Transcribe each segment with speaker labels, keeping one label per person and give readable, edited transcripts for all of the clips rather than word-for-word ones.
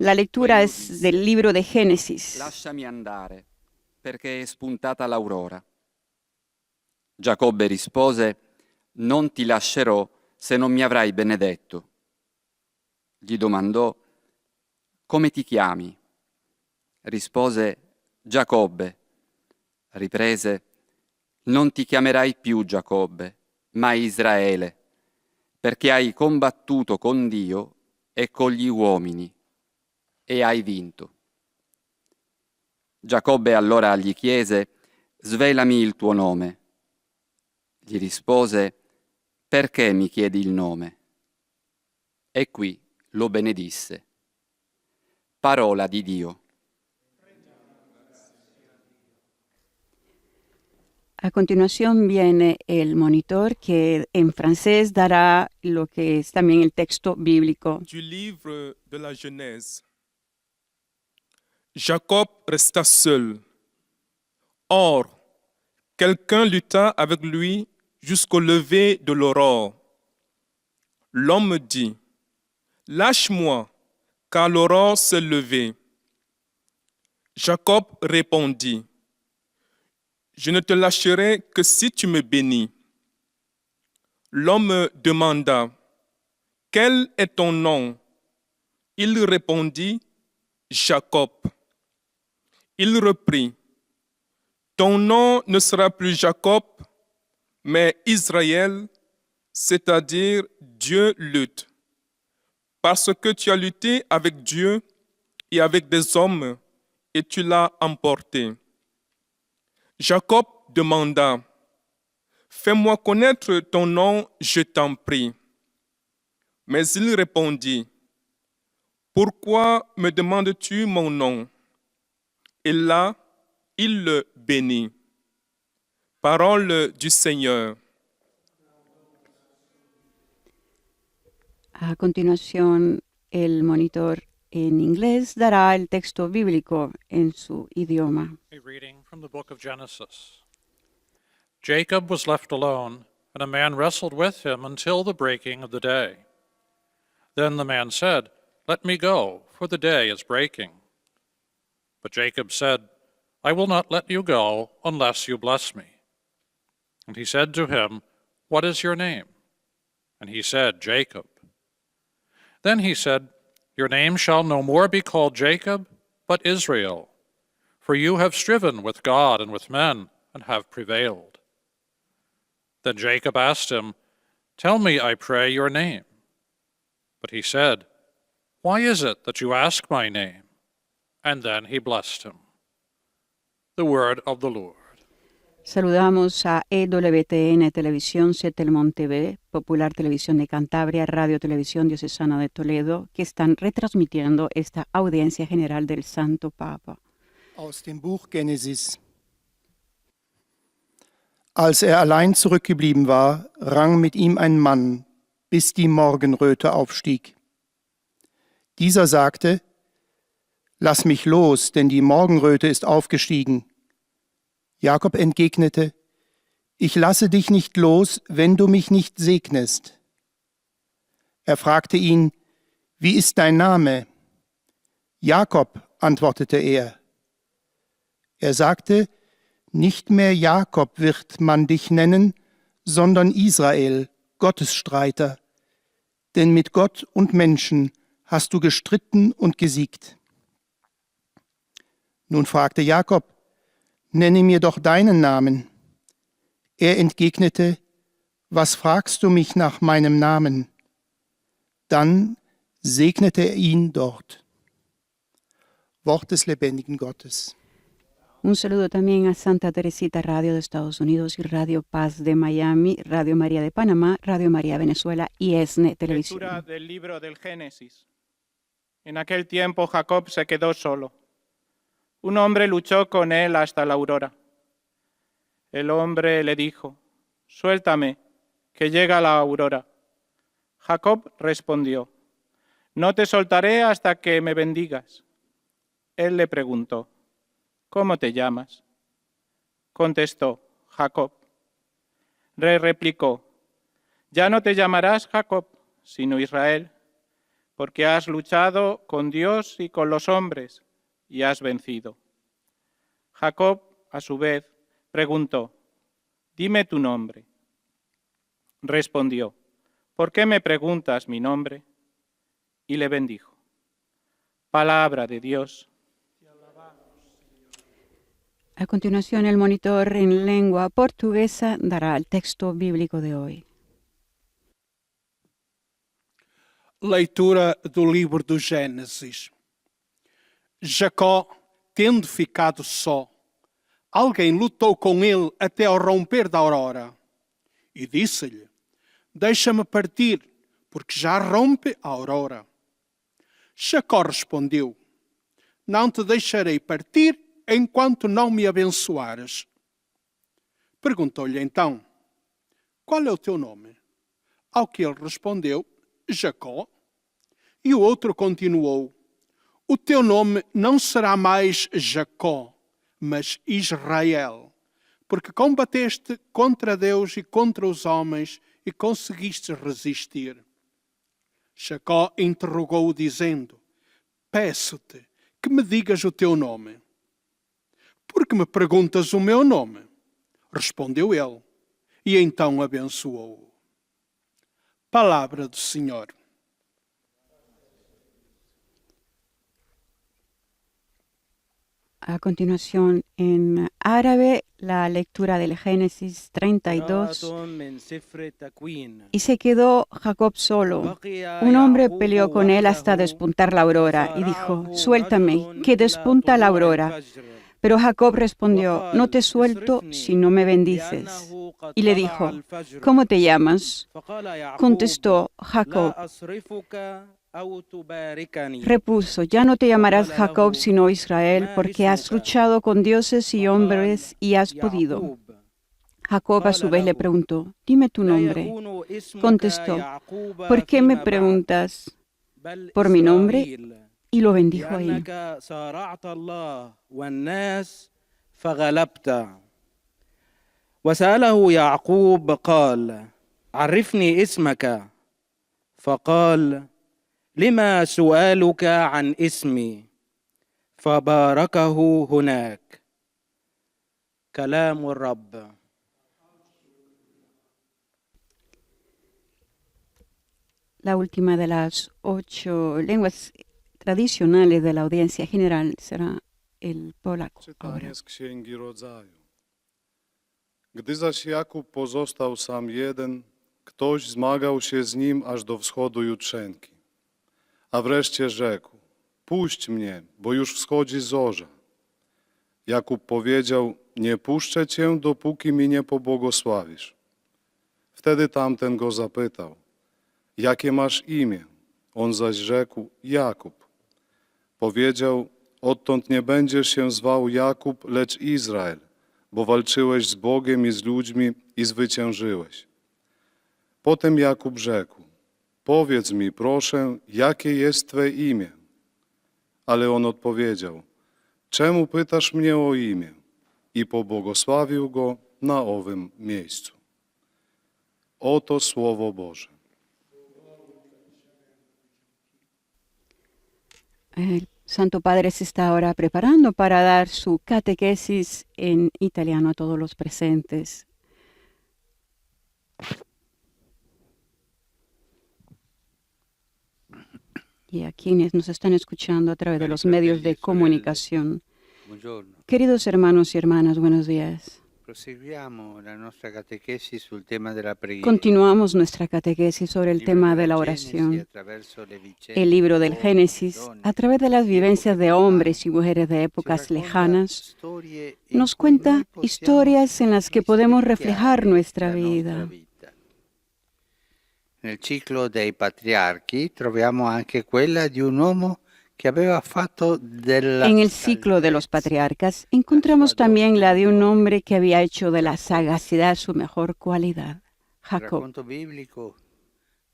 Speaker 1: La lectura
Speaker 2: Quello
Speaker 1: es del
Speaker 2: disse:
Speaker 1: libro de Génesis.
Speaker 2: lasciami andare, perché è spuntata l'aurora. Giacobbe rispose: non ti lascerò se non mi avrai benedetto. Gli domandò: come ti chiami? Rispose: Giacobbe. Riprese: non ti chiamerai più Giacobbe, ma Israele, perché hai combattuto con Dio e con gli uomini e hai vinto. Giacobbe allora gli chiese: svelami il tuo nome. Gli rispose: perché mi chiedi il nome? E qui lo benedisse. Parola di Dio.
Speaker 1: A continuación viene el monitor que en francés dará lo que es también el texto bíblico.
Speaker 3: Du livre de la Genèse. Jacob resta seul. Or, quelqu'un lutta avec lui jusqu'au lever de l'aurore. L'homme dit: lâche-moi, car l'aurore s'est levée. Jacob répondit: je ne te lâcherai que si tu me bénis. L'homme demanda: quel est ton nom? Il répondit: Jacob. Il reprit: ton nom ne sera plus Jacob, mais Israël, c'est-à-dire Dieu lutte. Parce que tu as lutté avec Dieu et avec des hommes, et tu l'as emporté. Jacob demanda: fais-moi connaître ton nom, je t'en prie. Mais il répondit: pourquoi me demandes-tu mon nom? Et là, il le bénit. Parole du Seigneur.
Speaker 1: A continuación, el monitor en inglés dará el texto bíblico en su idioma.
Speaker 4: A reading from the book of Genesis. Jacob was left alone, and a man wrestled with him until the breaking of the day. Then the man said, let me go, for the day is breaking. But Jacob said, I will not let you go unless you bless me. And he said to him, what is your name? And he said, Jacob. Then he said, your name shall no more be called Jacob, but Israel, for you have striven with God and with men, and have prevailed. Then Jacob asked him, tell me, I pray, your name. But he said, why is it that you ask my name? And then he blessed him. The word of the Lord.
Speaker 1: Saludamos a EWTN Televisión, Setelmont TV, Popular Televisión de Cantabria, Radio Televisión Diocesana de Toledo, que están retransmitiendo esta audiencia general del Santo Papa.
Speaker 5: Aus dem Buch Genesis. Als er allein zurückgeblieben war, rang mit ihm ein Mann, bis die Morgenröte aufstieg. Dieser sagte: Lass mich los, denn die Morgenröte ist aufgestiegen. Jakob entgegnete: Ich lasse dich nicht los, wenn du mich nicht segnest. Er fragte ihn: Wie ist dein Name? Jakob, antwortete er. Er sagte: Nicht mehr Jakob wird man dich nennen, sondern Israel, Gottesstreiter. Denn mit Gott und Menschen hast du gestritten und gesiegt. Nun fragte Jakob: Nenne mir doch deinen Namen. Er entgegnete: Was fragst du mich nach meinem Namen? Dann segnete er ihn dort. Wort des lebendigen Gottes.
Speaker 1: Un saludo también a Santa Teresita Radio de Estados Unidos y Radio Paz de Miami, Radio María de Panamá, Radio María Venezuela y ESNE Televisión.
Speaker 6: Lectura del libro del Génesis. En aquel tiempo Jacob se quedó solo. Un hombre luchó con él hasta la aurora. El hombre le dijo: suéltame, que llega la aurora. Jacob respondió: no te soltaré hasta que me bendigas. Él le preguntó: ¿cómo te llamas? Contestó: Jacob. Le replicó: ya no te llamarás Jacob, sino Israel, porque has luchado con Dios y con los hombres y has vencido. Jacob, a su vez, preguntó, dime tu nombre. Respondió, ¿por qué me preguntas mi nombre? Y le bendijo. Palabra de Dios.
Speaker 1: A continuación, el monitor en lengua portuguesa dará el texto bíblico de hoy.
Speaker 7: Leitura do livro do Gênesis. Jacó, tendo ficado só, alguém lutou com ele até ao romper da aurora. E disse-lhe, deixa-me partir, porque já rompe a aurora. Jacó respondeu, não te deixarei partir enquanto não me abençoares. Perguntou-lhe então, qual é o teu nome? Ao que ele respondeu, Jacó. E o outro continuou, o teu nome não será mais Jacó, mas Israel, porque combateste contra Deus e contra os homens e conseguiste resistir. Jacó interrogou-o dizendo, peço-te que me digas o teu nome. Por que me perguntas o meu nome? Respondeu ele, e então abençoou-o. Palavra do Senhor.
Speaker 1: A continuación, en árabe, la lectura del Génesis 32. Y se quedó Jacob solo. Un hombre peleó con él hasta despuntar la aurora y dijo, suéltame, que despunta la aurora. Pero Jacob respondió, no te suelto si no me bendices. Y le dijo, ¿cómo te llamas? Contestó Jacob. Repuso, ya no te llamarás Jacob sino Israel, porque has luchado con dioses y hombres y has podido. Jacob a su vez le preguntó, dime tu nombre. Contestó, ¿por qué me preguntas por mi nombre? Y lo bendijo ahí.
Speaker 8: وسأله يعقوب قال عرفني اسمك فقال لما سؤالك عن اسمي فباركه هناك كلام الرب.
Speaker 1: La última de las 8 lenguas tradicionales de la audiencia general será el polaco. Ahora.
Speaker 9: Czytanie z Księgi Rodzaju. Gdy zaś Jakub pozostał sam jeden, ktoś zmagał się z nim aż do wschodu jutrzenki. A wreszcie rzekł, puść mnie, bo już wschodzi zorza. Jakub powiedział, nie puszczę cię, dopóki mi nie pobłogosławisz. Wtedy tamten go zapytał, jakie masz imię? On zaś rzekł, Jakub. Powiedział, odtąd nie będziesz się zwał Jakub, lecz Izrael, bo walczyłeś z Bogiem i z ludźmi i zwyciężyłeś. Potem Jakub rzekł, powiedz mi, proszę, jakie jest Twe imię? Ale on odpowiedział, czemu pytasz mnie o imię? I pobłogosławił go na owym miejscu. Oto Słowo Boże.
Speaker 1: El Santo Padre se está ahora preparando para dar su catequesis en italiano a todos los presentes. Y a quienes nos están escuchando a través de los medios de comunicación.
Speaker 10: Buongiorno.
Speaker 1: Queridos hermanos y hermanas, buenos días.
Speaker 10: Proseguiamo la nostra catechesi sul tema della preghiera.
Speaker 1: Continuamos nuestra catequesis sobre el tema de la oración. El libro del Génesis, a través de las vivencias de hombres y mujeres de épocas lejanas, nos cuenta historias en las que podemos reflejar nuestra vida.
Speaker 10: Nel ciclo dei patriarchi troviamo anche quella di un uomo que aveva fatto della...
Speaker 1: En el ciclo de los patriarcas encontramos también la de un hombre que había hecho de la sagacidad su mejor cualidad,
Speaker 10: Il
Speaker 1: Jacob.
Speaker 10: racconto biblico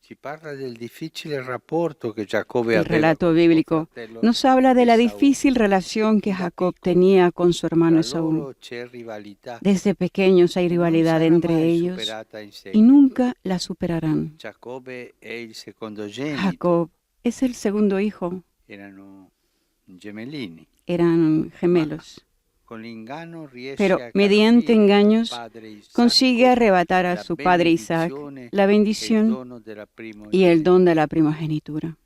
Speaker 10: ci parla del difficile rapporto che Giacobbe
Speaker 1: El
Speaker 10: aveva
Speaker 1: relato
Speaker 10: con suo
Speaker 1: bíblico
Speaker 10: fratello
Speaker 1: nos habla de la
Speaker 10: Esaú.
Speaker 1: difícil relación que Jacob tenía con su hermano
Speaker 10: Tra
Speaker 1: Esaú.
Speaker 10: loro c'è rivalità
Speaker 1: Desde pequeños hay
Speaker 10: che non
Speaker 1: rivalidad
Speaker 10: sarà
Speaker 1: entre
Speaker 10: mai
Speaker 1: ellos
Speaker 10: superata in
Speaker 1: y
Speaker 10: seguito.
Speaker 1: nunca la superarán.
Speaker 10: Giacobbe è il secondogenito
Speaker 1: Jacob Es el segundo hijo.
Speaker 10: erano gemellini.
Speaker 1: Eran gemelos.
Speaker 10: Con l'inganno riesce
Speaker 1: Pero
Speaker 10: a
Speaker 1: mediante
Speaker 10: carpire al
Speaker 1: engaños
Speaker 10: padre Isacco
Speaker 1: consigue arrebatar a
Speaker 10: la
Speaker 1: su padre Isaac
Speaker 10: benedizione
Speaker 1: la
Speaker 10: e il
Speaker 1: bendición
Speaker 10: dono della
Speaker 1: y el
Speaker 10: primogenitura.
Speaker 1: don de la primogenitura.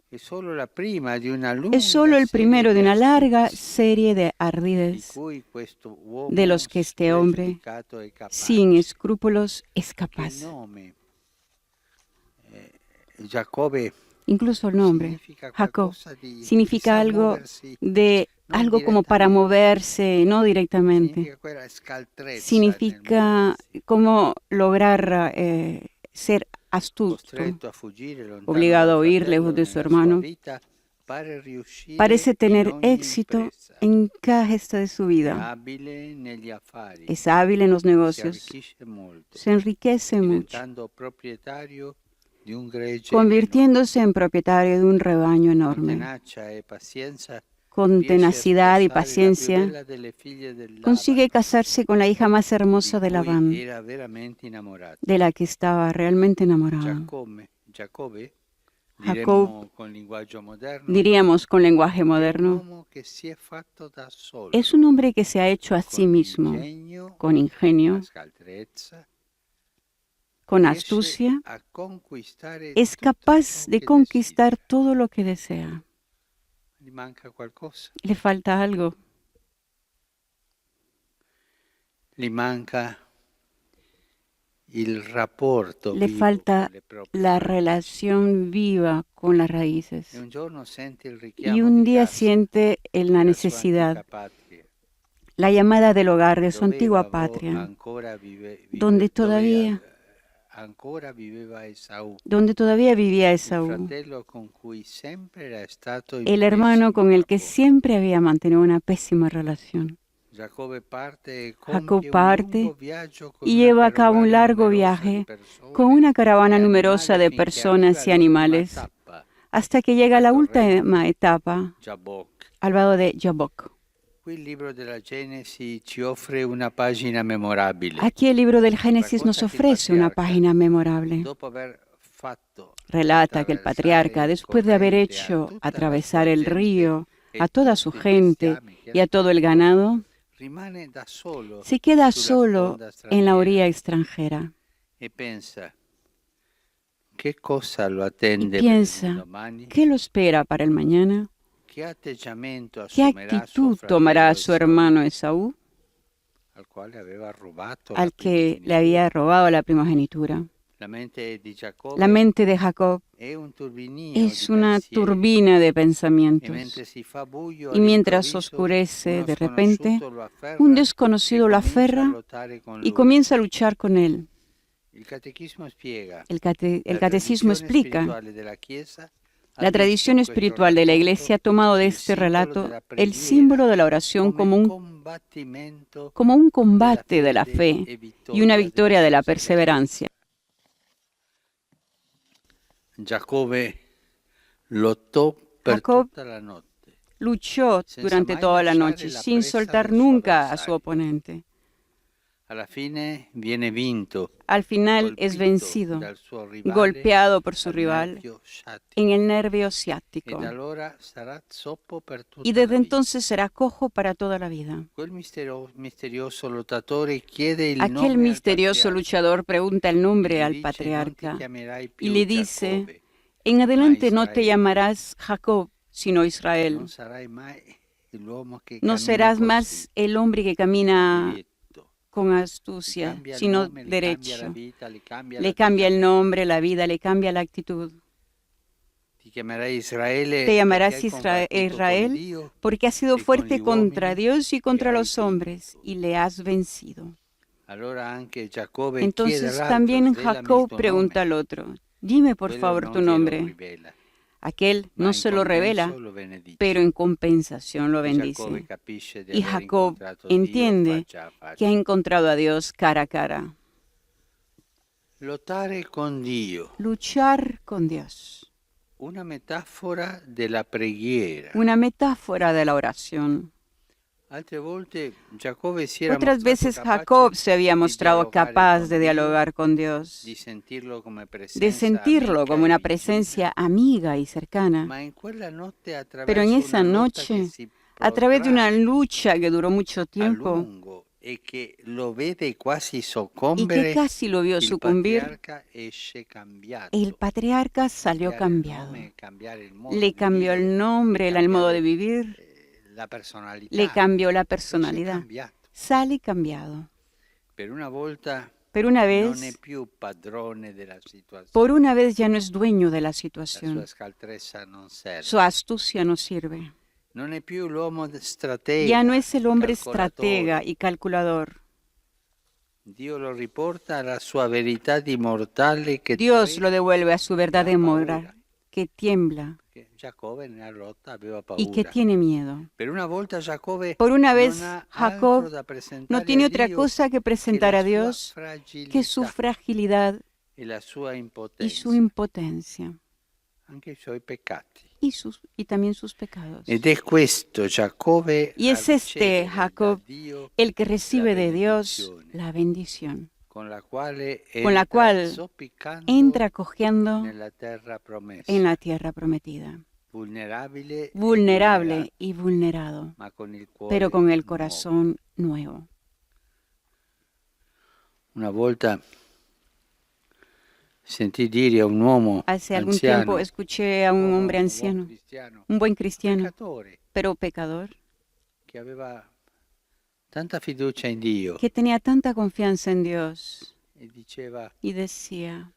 Speaker 10: È solo la prima di una lunga
Speaker 1: Es solo el
Speaker 10: serie
Speaker 1: primero de una larga
Speaker 10: astuzie
Speaker 1: serie de
Speaker 10: di
Speaker 1: ardides
Speaker 10: cui questo uomo
Speaker 1: de los que este hombre,
Speaker 10: spregiudicato è capace.
Speaker 1: sin escrúpulos, es
Speaker 10: Che il
Speaker 1: capaz.
Speaker 10: nome Giacobbe
Speaker 1: Incluso el nombre,
Speaker 10: significa
Speaker 1: Jacob,
Speaker 10: qualcosa di
Speaker 1: significa
Speaker 10: sa
Speaker 1: algo
Speaker 10: muoversi,
Speaker 1: de
Speaker 10: non
Speaker 1: algo como para
Speaker 10: direttamente,
Speaker 1: moverse, no directamente.
Speaker 10: significa quella scaltrezza nel
Speaker 1: Significa
Speaker 10: muoversi,
Speaker 1: como lograr ser astuto,
Speaker 10: costretto a fuggire lontano
Speaker 1: obligado a
Speaker 10: dal
Speaker 1: huir
Speaker 10: fratello
Speaker 1: lejos de su
Speaker 10: nella sua
Speaker 1: hermano.
Speaker 10: vita, pare riuscire
Speaker 1: Parece
Speaker 10: in
Speaker 1: tener
Speaker 10: ogni
Speaker 1: éxito
Speaker 10: impresa.
Speaker 1: en cada gesta de su
Speaker 10: È
Speaker 1: vida.
Speaker 10: abile negli affari,
Speaker 1: Es hábil en los
Speaker 10: si
Speaker 1: negocios,
Speaker 10: arricchisce molto,
Speaker 1: se enriquece mucho,
Speaker 10: diventando proprietario di un gregge
Speaker 1: convirtiéndose en propietario de un rebaño
Speaker 10: enorme. Con
Speaker 1: enorme.
Speaker 10: tenacia e pazienza
Speaker 1: Con
Speaker 10: riesce a
Speaker 1: tenacidad y
Speaker 10: sposare la più
Speaker 1: paciencia,
Speaker 10: bella delle figlie del Laban,
Speaker 1: consigue casarse con la hija más
Speaker 10: di
Speaker 1: hermosa de
Speaker 10: cui
Speaker 1: Labán,
Speaker 10: era veramente innamorato.
Speaker 1: de la que estaba realmente enamorado.
Speaker 10: Giacobbe,
Speaker 1: Jacob,
Speaker 10: diremmo con linguaggio moderno,
Speaker 1: diríamos con lenguaje
Speaker 10: è un
Speaker 1: moderno,
Speaker 10: uomo che si è fatto da solo,
Speaker 1: es un hombre que se ha hecho a sí
Speaker 10: con
Speaker 1: mismo,
Speaker 10: ingegno,
Speaker 1: con ingenio,
Speaker 10: la scaltrezza,
Speaker 1: con
Speaker 10: riesce
Speaker 1: astucia,
Speaker 10: a conquistare
Speaker 1: es
Speaker 10: tutto
Speaker 1: capaz
Speaker 10: ciò
Speaker 1: de
Speaker 10: che
Speaker 1: conquistar
Speaker 10: desidera.
Speaker 1: todo lo que desea.
Speaker 10: Gli manca qualcosa,
Speaker 1: Le falta algo,
Speaker 10: gli manca il rapporto
Speaker 1: le
Speaker 10: vivo
Speaker 1: falta
Speaker 10: con le proprie
Speaker 1: la
Speaker 10: radici.
Speaker 1: relación viva con las raíces.
Speaker 10: E un giorno sente il
Speaker 1: Y
Speaker 10: richiamo
Speaker 1: un
Speaker 10: di
Speaker 1: día
Speaker 10: casa
Speaker 1: siente la
Speaker 10: della sua
Speaker 1: necesidad,
Speaker 10: antica patria,
Speaker 1: la llamada del hogar de su
Speaker 10: dove
Speaker 1: antigua
Speaker 10: avo-
Speaker 1: patria,
Speaker 10: ancora
Speaker 1: donde
Speaker 10: dove
Speaker 1: todavía,
Speaker 10: ancora viveva Esaù,
Speaker 1: donde todavía vivía
Speaker 10: il
Speaker 1: Esaú,
Speaker 10: fratello con cui sempre era stato in
Speaker 1: el hermano con
Speaker 10: pessimo
Speaker 1: el que
Speaker 10: rapporto.
Speaker 1: siempre había mantenido una pésima relación.
Speaker 10: Giacobbe parte e
Speaker 1: Jacob
Speaker 10: compie un
Speaker 1: parte
Speaker 10: lungo viaggio con
Speaker 1: y
Speaker 10: una
Speaker 1: lleva a cabo un
Speaker 10: carovana
Speaker 1: largo
Speaker 10: numerosa di
Speaker 1: viaje
Speaker 10: persone
Speaker 1: con una caravana
Speaker 10: e
Speaker 1: numerosa
Speaker 10: animali
Speaker 1: de
Speaker 10: finché
Speaker 1: personas y
Speaker 10: arriva all'ultima
Speaker 1: animales
Speaker 10: tappa,
Speaker 1: hasta que llega a
Speaker 10: al
Speaker 1: la
Speaker 10: torrente
Speaker 1: última etapa,
Speaker 10: Jabbok.
Speaker 1: al vado de Jabbok.
Speaker 10: Qui il libro della Genesi ci offre una pagina memorabile.
Speaker 1: Aquí el libro del Génesis nos
Speaker 10: Racconta che il
Speaker 1: ofrece una
Speaker 10: patriarca,
Speaker 1: página memorable.
Speaker 10: dopo aver fatto
Speaker 1: Relata que el
Speaker 10: attraversare
Speaker 1: patriarca,
Speaker 10: il
Speaker 1: después de haber
Speaker 10: corrente a
Speaker 1: hecho
Speaker 10: tutta la
Speaker 1: atravesar
Speaker 10: sua
Speaker 1: el
Speaker 10: gente
Speaker 1: río
Speaker 10: e
Speaker 1: a toda su
Speaker 10: tutti i
Speaker 1: gente
Speaker 10: bestiami che
Speaker 1: y a
Speaker 10: era
Speaker 1: todo el
Speaker 10: tutto,
Speaker 1: ganado,
Speaker 10: rimane da solo
Speaker 1: se queda
Speaker 10: sulla
Speaker 1: solo
Speaker 10: sponda
Speaker 1: en la
Speaker 10: straniera
Speaker 1: orilla extranjera
Speaker 10: e pensa che cosa lo
Speaker 1: y
Speaker 10: attende per il
Speaker 1: piensa,
Speaker 10: domani,
Speaker 1: ¿qué lo espera para el mañana?
Speaker 10: che atteggiamento
Speaker 1: ¿Qué
Speaker 10: assumerà suo
Speaker 1: actitud tomará
Speaker 10: fratello
Speaker 1: su
Speaker 10: Esaù,
Speaker 1: hermano Esaú,
Speaker 10: al quale aveva rubato la
Speaker 1: al que le había
Speaker 10: primogenitura.
Speaker 1: robado la primogenitura?
Speaker 10: La mente di
Speaker 1: La
Speaker 10: Giacobbe
Speaker 1: mente de Jacob
Speaker 10: è un turbinio
Speaker 1: es
Speaker 10: di
Speaker 1: una
Speaker 10: pensieri
Speaker 1: turbina de
Speaker 10: e
Speaker 1: pensamientos.
Speaker 10: mentre si fa buio
Speaker 1: Y mientras
Speaker 10: all'improvviso
Speaker 1: oscurece
Speaker 10: uno
Speaker 1: de repente,
Speaker 10: sconosciuto lo afferra
Speaker 1: un
Speaker 10: e
Speaker 1: desconocido lo
Speaker 10: comincia a
Speaker 1: aferra
Speaker 10: lottare con
Speaker 1: y
Speaker 10: lui.
Speaker 1: comienza a luchar con él.
Speaker 10: Il catechismo spiega
Speaker 1: El
Speaker 10: la
Speaker 1: catecismo
Speaker 10: tradizione
Speaker 1: explica,
Speaker 10: spirituale della Chiesa ha
Speaker 1: la
Speaker 10: visto
Speaker 1: tradición
Speaker 10: in questo
Speaker 1: espiritual de la
Speaker 10: racconto
Speaker 1: Iglesia ha tomado de
Speaker 10: il
Speaker 1: este
Speaker 10: simbolo
Speaker 1: relato
Speaker 10: della
Speaker 1: el
Speaker 10: preghiera
Speaker 1: símbolo de la oración
Speaker 10: come combattimento
Speaker 1: como un
Speaker 10: della
Speaker 1: combate de la
Speaker 10: fede
Speaker 1: fe
Speaker 10: e
Speaker 1: y una
Speaker 10: vittoria
Speaker 1: victoria de
Speaker 10: della
Speaker 1: la perseverancia.
Speaker 10: Giacobbe lottò per
Speaker 1: Jacob
Speaker 10: tutta la notte,
Speaker 1: luchó
Speaker 10: senza
Speaker 1: durante
Speaker 10: mai
Speaker 1: toda la
Speaker 10: lasciare
Speaker 1: noche
Speaker 10: la
Speaker 1: sin
Speaker 10: presa
Speaker 1: soltar
Speaker 10: del suo
Speaker 1: nunca a su
Speaker 10: avversario.
Speaker 1: oponente.
Speaker 10: Alla fine viene vinto,
Speaker 1: Al final es
Speaker 10: colpito
Speaker 1: vencido,
Speaker 10: dal suo rivale
Speaker 1: golpeado por su
Speaker 10: al
Speaker 1: rival
Speaker 10: nervio sciatico,
Speaker 1: en el nervio
Speaker 10: e
Speaker 1: ciático.
Speaker 10: da allora sarà zoppo per tutta
Speaker 1: Y
Speaker 10: la
Speaker 1: desde
Speaker 10: vita.
Speaker 1: entonces será cojo para toda la vida.
Speaker 10: Quel misterioso lottatore chiede il
Speaker 1: Aquel
Speaker 10: nome al
Speaker 1: misterioso
Speaker 10: patriarca
Speaker 1: luchador pregunta el
Speaker 10: e
Speaker 1: nombre
Speaker 10: gli
Speaker 1: al
Speaker 10: dice: non ti
Speaker 1: patriarca
Speaker 10: chiamerai
Speaker 1: y
Speaker 10: più
Speaker 1: le dice,
Speaker 10: Giacobbe,
Speaker 1: en adelante no te
Speaker 10: Israel.
Speaker 1: llamarás Jacob, sino Israel.
Speaker 10: non sarai mai l'uomo che
Speaker 1: No
Speaker 10: cammina
Speaker 1: serás
Speaker 10: così,
Speaker 1: más el hombre que camina
Speaker 10: diritto.
Speaker 1: con
Speaker 10: Gli
Speaker 1: astucia,
Speaker 10: cambia il
Speaker 1: sino
Speaker 10: nome, gli cambia la
Speaker 1: derecho.
Speaker 10: vita, gli cambia
Speaker 1: Le cambia el
Speaker 10: l'atteggiamento.
Speaker 1: nombre, la vida, le cambia la actitud.
Speaker 10: Ti chiamerai Israele
Speaker 1: Te llamarás
Speaker 10: perché hai combattuto con
Speaker 1: Israel
Speaker 10: Dio
Speaker 1: porque has sido
Speaker 10: y con
Speaker 1: fuerte
Speaker 10: gli
Speaker 1: contra
Speaker 10: uomini
Speaker 1: Dios y contra
Speaker 10: e hai
Speaker 1: los hombres
Speaker 10: vinto.
Speaker 1: y le has vencido.
Speaker 10: Allora anche Giacobbe
Speaker 1: Entonces
Speaker 10: chiede all'altro:
Speaker 1: también
Speaker 10: "Svelami il
Speaker 1: Jacob
Speaker 10: tuo
Speaker 1: pregunta
Speaker 10: nome".
Speaker 1: al otro, dime por
Speaker 10: Quello
Speaker 1: favor
Speaker 10: non
Speaker 1: tu
Speaker 10: glielo
Speaker 1: nombre.
Speaker 10: rivela,
Speaker 1: Aquel
Speaker 10: ma
Speaker 1: no
Speaker 10: in
Speaker 1: se lo revela,
Speaker 10: compenso lo benedice.
Speaker 1: pero en compensación lo
Speaker 10: E Giacobbe
Speaker 1: bendice.
Speaker 10: capisce di
Speaker 1: Y
Speaker 10: aver
Speaker 1: Jacob
Speaker 10: incontrato Dio
Speaker 1: entiende
Speaker 10: faccia a faccia.
Speaker 1: que ha encontrado a Dios cara a cara.
Speaker 10: Lottare con Dio,
Speaker 1: Luchar con Dios.
Speaker 10: una metafora della preghiera.
Speaker 1: Una metáfora de la oración.
Speaker 10: Altre volte Giacobbe si era
Speaker 1: Otras
Speaker 10: mostrato
Speaker 1: veces
Speaker 10: capace
Speaker 1: Jacob se había
Speaker 10: di
Speaker 1: mostrado
Speaker 10: dialogare
Speaker 1: capaz
Speaker 10: con
Speaker 1: de
Speaker 10: Dio,
Speaker 1: dialogar con Dios,
Speaker 10: di sentirlo come
Speaker 1: de
Speaker 10: presenza
Speaker 1: sentirlo
Speaker 10: amica
Speaker 1: como
Speaker 10: e
Speaker 1: una
Speaker 10: vicina.
Speaker 1: presencia amiga y cercana.
Speaker 10: Ma in quella notte,
Speaker 1: Pero en
Speaker 10: attraverso
Speaker 1: esa
Speaker 10: una lotta che
Speaker 1: noche,
Speaker 10: si
Speaker 1: a través de una
Speaker 10: protrae
Speaker 1: lucha que duró mucho
Speaker 10: a
Speaker 1: tiempo
Speaker 10: lungo e che lo vede quasi
Speaker 1: y que
Speaker 10: soccombere,
Speaker 1: casi lo vio
Speaker 10: il
Speaker 1: sucumbir,
Speaker 10: patriarca esce cambiato.
Speaker 1: el patriarca salió
Speaker 10: Cambiare il
Speaker 1: cambiado.
Speaker 10: nome, cambiare il modo
Speaker 1: Le
Speaker 10: di
Speaker 1: cambió el
Speaker 10: vivere,
Speaker 1: nombre, el modo de
Speaker 10: cambiare
Speaker 1: vivir,
Speaker 10: la
Speaker 1: le
Speaker 10: personalità.
Speaker 1: cambió la
Speaker 10: Esce
Speaker 1: personalidad.
Speaker 10: cambiato.
Speaker 1: Sale cambiado.
Speaker 10: Per una volta
Speaker 1: Pero una
Speaker 10: non è
Speaker 1: vez,
Speaker 10: più padrone della situazione.
Speaker 1: por una vez ya no es dueño de la
Speaker 10: La sua
Speaker 1: situación.
Speaker 10: scaltrezza non serve.
Speaker 1: Su astucia no sirve.
Speaker 10: Non è più l'uomo stratega,
Speaker 1: Ya no es el hombre
Speaker 10: calcolatore.
Speaker 1: estratega y calculador.
Speaker 10: Dio lo riporta alla sua verità di mortale che
Speaker 1: Dios lo devuelve a su verdad de
Speaker 10: ha paura.
Speaker 1: moral, que tiembla
Speaker 10: Che Giacobbe nella lotta aveva
Speaker 1: y que
Speaker 10: paura.
Speaker 1: tiene miedo.
Speaker 10: Per una volta Giacobbe
Speaker 1: Por una vez,
Speaker 10: non ha
Speaker 1: Jacob
Speaker 10: altro da presentare
Speaker 1: no tiene
Speaker 10: a
Speaker 1: otra
Speaker 10: Dio
Speaker 1: cosa que presentar
Speaker 10: la
Speaker 1: a
Speaker 10: sua
Speaker 1: Dios que su
Speaker 10: fragilità
Speaker 1: fragilidad
Speaker 10: e la sua
Speaker 1: y
Speaker 10: impotenza,
Speaker 1: su impotencia
Speaker 10: anche i suoi peccati.
Speaker 1: y también sus pecados.
Speaker 10: Ed è questo Giacobbe
Speaker 1: Y es
Speaker 10: a
Speaker 1: este
Speaker 10: ricevere
Speaker 1: Jacob
Speaker 10: da Dio
Speaker 1: el que recibe
Speaker 10: la
Speaker 1: de Dios
Speaker 10: benedizione,
Speaker 1: la bendición,
Speaker 10: con la quale
Speaker 1: con la cual
Speaker 10: zoppicando
Speaker 1: entra cojeando
Speaker 10: nella terra promessa,
Speaker 1: en la tierra prometida,
Speaker 10: vulnerabile, e
Speaker 1: vulnerable y vulnerado,
Speaker 10: ma con il cuore
Speaker 1: pero con el
Speaker 10: nuovo.
Speaker 1: corazón nuevo.
Speaker 10: Una volta sentì dire a un uomo
Speaker 1: Hace algún
Speaker 10: anziano,
Speaker 1: tiempo escuché a un hombre
Speaker 10: buon
Speaker 1: anciano,
Speaker 10: cristiano,
Speaker 1: un buen cristiano,
Speaker 10: peccatore,
Speaker 1: pero pecador,
Speaker 10: che aveva tanta fiducia in Dio
Speaker 1: que tenía tanta confianza en Dios
Speaker 10: e diceva:
Speaker 1: y decía,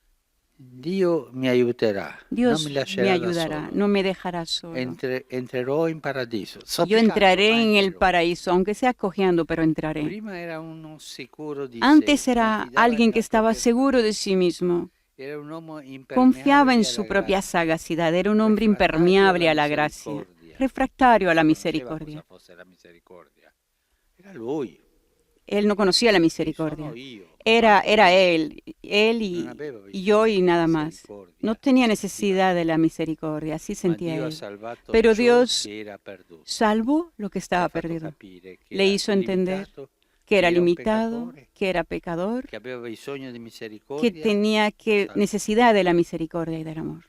Speaker 10: Dio mi aiuterà,
Speaker 1: Dios
Speaker 10: non mi
Speaker 1: me
Speaker 10: lascerà da
Speaker 1: ayudará,
Speaker 10: solo.
Speaker 1: no me dejará solo.
Speaker 10: Entrerò in paradiso.
Speaker 1: Yo
Speaker 10: Zoppicando,
Speaker 1: entraré
Speaker 10: ma
Speaker 1: en el
Speaker 10: entrerò.
Speaker 1: paraíso, aunque sea cojeando, pero entraré.
Speaker 10: Prima era uno sicuro di
Speaker 1: Antes
Speaker 10: sé,
Speaker 1: era
Speaker 10: confidava
Speaker 1: alguien que
Speaker 10: nella
Speaker 1: estaba
Speaker 10: propria
Speaker 1: seguro de sí mismo,
Speaker 10: Era un uomo impermeabile
Speaker 1: confiaba en
Speaker 10: alla
Speaker 1: su propia
Speaker 10: grazia,
Speaker 1: sagacidad, era un hombre
Speaker 10: refractario
Speaker 1: impermeable
Speaker 10: alla
Speaker 1: a la gracia,
Speaker 10: misericordia.
Speaker 1: refractario a la
Speaker 10: Conosceva
Speaker 1: misericordia.
Speaker 10: cosa fosse la misericordia. Era lui.
Speaker 1: Él no conocía la
Speaker 10: Sono
Speaker 1: misericordia.
Speaker 10: io.
Speaker 1: Era él
Speaker 10: Non aveva
Speaker 1: y yo y nada más.
Speaker 10: misericordia.
Speaker 1: No tenía
Speaker 10: Sentiva
Speaker 1: necesidad de la misericordia, así
Speaker 10: Ma
Speaker 1: sentía
Speaker 10: Dio ha
Speaker 1: él.
Speaker 10: salvato
Speaker 1: Pero
Speaker 10: ciò
Speaker 1: Dios
Speaker 10: che era perduto.
Speaker 1: salvó lo que
Speaker 10: Le ha
Speaker 1: estaba
Speaker 10: fatto
Speaker 1: perdido.
Speaker 10: capire che
Speaker 1: Le
Speaker 10: era
Speaker 1: hizo entender
Speaker 10: limitato,
Speaker 1: que era
Speaker 10: un
Speaker 1: limitado,
Speaker 10: peccatore,
Speaker 1: que era pecador,
Speaker 10: che aveva bisogno di
Speaker 1: que
Speaker 10: misericordia.
Speaker 1: tenía
Speaker 10: salvo.
Speaker 1: necesidad de la misericordia y del amor.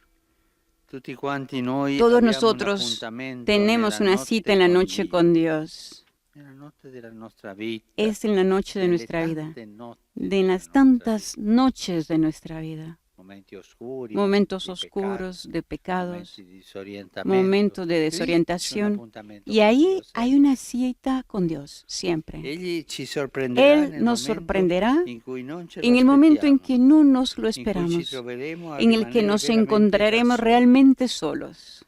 Speaker 10: Tutti quanti noi
Speaker 1: Todos
Speaker 10: abbiamo un
Speaker 1: nosotros
Speaker 10: appuntamento
Speaker 1: tenemos
Speaker 10: nella
Speaker 1: una cita en la
Speaker 10: con
Speaker 1: noche
Speaker 10: Dio,
Speaker 1: con Dios.
Speaker 10: nella notte della nostra vita,
Speaker 1: Es en la noche de
Speaker 10: nelle
Speaker 1: nuestra vida,
Speaker 10: tante notti
Speaker 1: de
Speaker 10: della
Speaker 1: las
Speaker 10: nostra
Speaker 1: tantas
Speaker 10: vita.
Speaker 1: noches de nuestra vida.
Speaker 10: Momenti oscuri,
Speaker 1: Momentos
Speaker 10: momenti di
Speaker 1: oscuros, de pecados,
Speaker 10: momenti di disorientamento.
Speaker 1: momentos de
Speaker 10: Lì c'è un
Speaker 1: desorientación.
Speaker 10: appuntamento
Speaker 1: Y
Speaker 10: con
Speaker 1: ahí
Speaker 10: Dio,
Speaker 1: hay
Speaker 10: sempre.
Speaker 1: una cita con Dios, siempre.
Speaker 10: Egli ci sorprenderà
Speaker 1: Él
Speaker 10: nel
Speaker 1: nos
Speaker 10: momento
Speaker 1: sorprenderá
Speaker 10: in cui non ce
Speaker 1: en
Speaker 10: lo
Speaker 1: el momento en
Speaker 10: aspettiamo,
Speaker 1: que no nos lo
Speaker 10: in cui ci
Speaker 1: esperamos,
Speaker 10: troveremo a
Speaker 1: en el que
Speaker 10: rimanere
Speaker 1: nos
Speaker 10: veramente da
Speaker 1: encontraremos
Speaker 10: soli.
Speaker 1: realmente solos.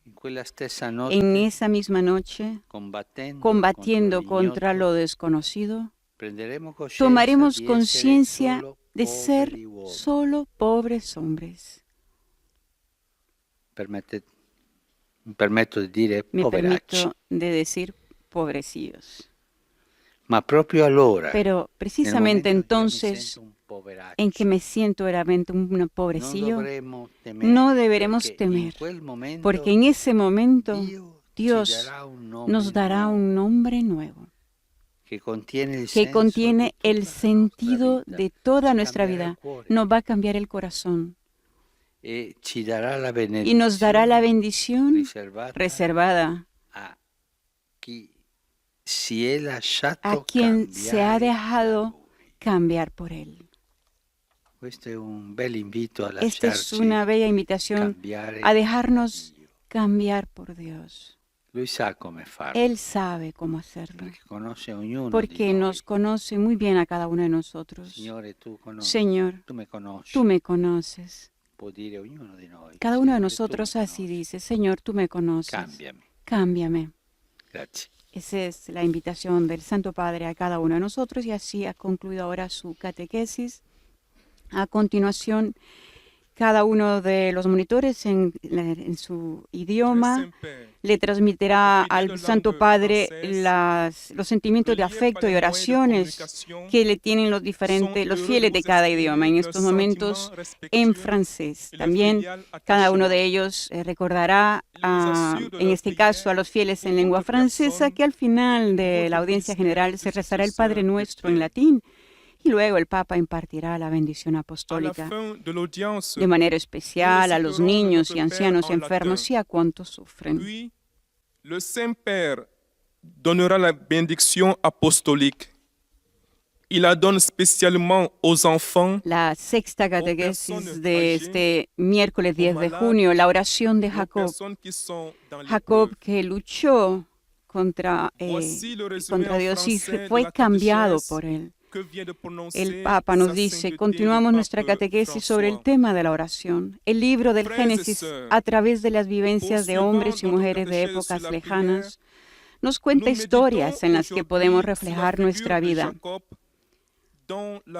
Speaker 10: In quella stessa notte,
Speaker 1: En esa misma noche, combatiendo contra
Speaker 10: l'ignoto,
Speaker 1: lo desconocido,
Speaker 10: prenderemo coscienza
Speaker 1: tomaremos
Speaker 10: di essere
Speaker 1: conciencia
Speaker 10: solo
Speaker 1: de ser
Speaker 10: poveri uomini.
Speaker 1: solo pobres hombres.
Speaker 10: Mi permetto di dire
Speaker 1: Me
Speaker 10: poveracci,
Speaker 1: permito de decir pobrecillos.
Speaker 10: ma proprio allora,
Speaker 1: Pero
Speaker 10: nel
Speaker 1: precisamente
Speaker 10: momento in cui io mi
Speaker 1: entonces
Speaker 10: sento un poveraccio,
Speaker 1: en que me siento realmente un
Speaker 10: non
Speaker 1: pobrecillo,
Speaker 10: dovremmo temere,
Speaker 1: no deberemos
Speaker 10: perché in
Speaker 1: temer,
Speaker 10: quel momento
Speaker 1: porque en ese momento
Speaker 10: Dio
Speaker 1: Dios
Speaker 10: ci darà un nome
Speaker 1: nos dará
Speaker 10: nuovo,
Speaker 1: un nombre nuevo
Speaker 10: che contiene il
Speaker 1: que
Speaker 10: senso
Speaker 1: contiene
Speaker 10: di tutta
Speaker 1: el
Speaker 10: la nostra
Speaker 1: sentido
Speaker 10: vita,
Speaker 1: de toda
Speaker 10: ci
Speaker 1: nuestra
Speaker 10: cambierà
Speaker 1: vida,
Speaker 10: il cuore
Speaker 1: nos va a cambiar el corazón
Speaker 10: e ci darà la
Speaker 1: y nos dará la
Speaker 10: benedizione
Speaker 1: bendición
Speaker 10: riservata
Speaker 1: reservada
Speaker 10: a chi si è lasciato
Speaker 1: a quien se ha
Speaker 10: cambiare da
Speaker 1: dejado
Speaker 10: Lui.
Speaker 1: cambiar por Él.
Speaker 10: Questo è un bel invito a
Speaker 1: Esta es
Speaker 10: lasciarci
Speaker 1: una bella invitación
Speaker 10: cambiare
Speaker 1: a dejarnos
Speaker 10: da Dio.
Speaker 1: cambiar por Dios.
Speaker 10: Lui sa come farlo,
Speaker 1: Él sabe cómo hacerlo,
Speaker 10: perché conosce ognuno di
Speaker 1: porque
Speaker 10: noi.
Speaker 1: nos conoce muy bien a cada uno de nosotros.
Speaker 10: Signore, tu conosci,
Speaker 1: Señor,
Speaker 10: tu me conosci,
Speaker 1: tú me conoces.
Speaker 10: può dire ognuno di noi.
Speaker 1: Cada uno de
Speaker 10: Signore,
Speaker 1: nosotros
Speaker 10: tu me
Speaker 1: así
Speaker 10: conosci.
Speaker 1: dice, Señor, tú me conoces.
Speaker 10: Cambiami.
Speaker 1: Cámbiame.
Speaker 10: Grazie.
Speaker 1: Esa es la invitación del Santo Padre a cada uno de nosotros y así ha concluido ahora su catequesis. A continuación, cada uno de los monitores en su idioma le transmitirá al Santo Padre los sentimientos de afecto y oraciones que le tienen los fieles de cada idioma. En estos momentos en francés. También cada uno de ellos recordará, en este caso, a los fieles en lengua francesa, que al final de la audiencia general se rezará el Padre Nuestro en latín. Y luego el Papa impartirá la bendición apostólica de manera especial a los niños y ancianos enfermos y a cuantos sufren.
Speaker 3: Puis, le Saint-Père donnera la bénédiction apostolique. Il la donne spécialement aux enfants.
Speaker 1: La sexta catequesis de este miércoles 10 de junio, la oración de Jacob. Jacob que luchó contra Dios y fue cambiado por él. El Papa nos dice, continuamos nuestra catequesis sobre el tema de la oración. El libro del Génesis, a través de las vivencias de hombres y mujeres de épocas lejanas, nos cuenta historias en las que podemos reflejar nuestra vida.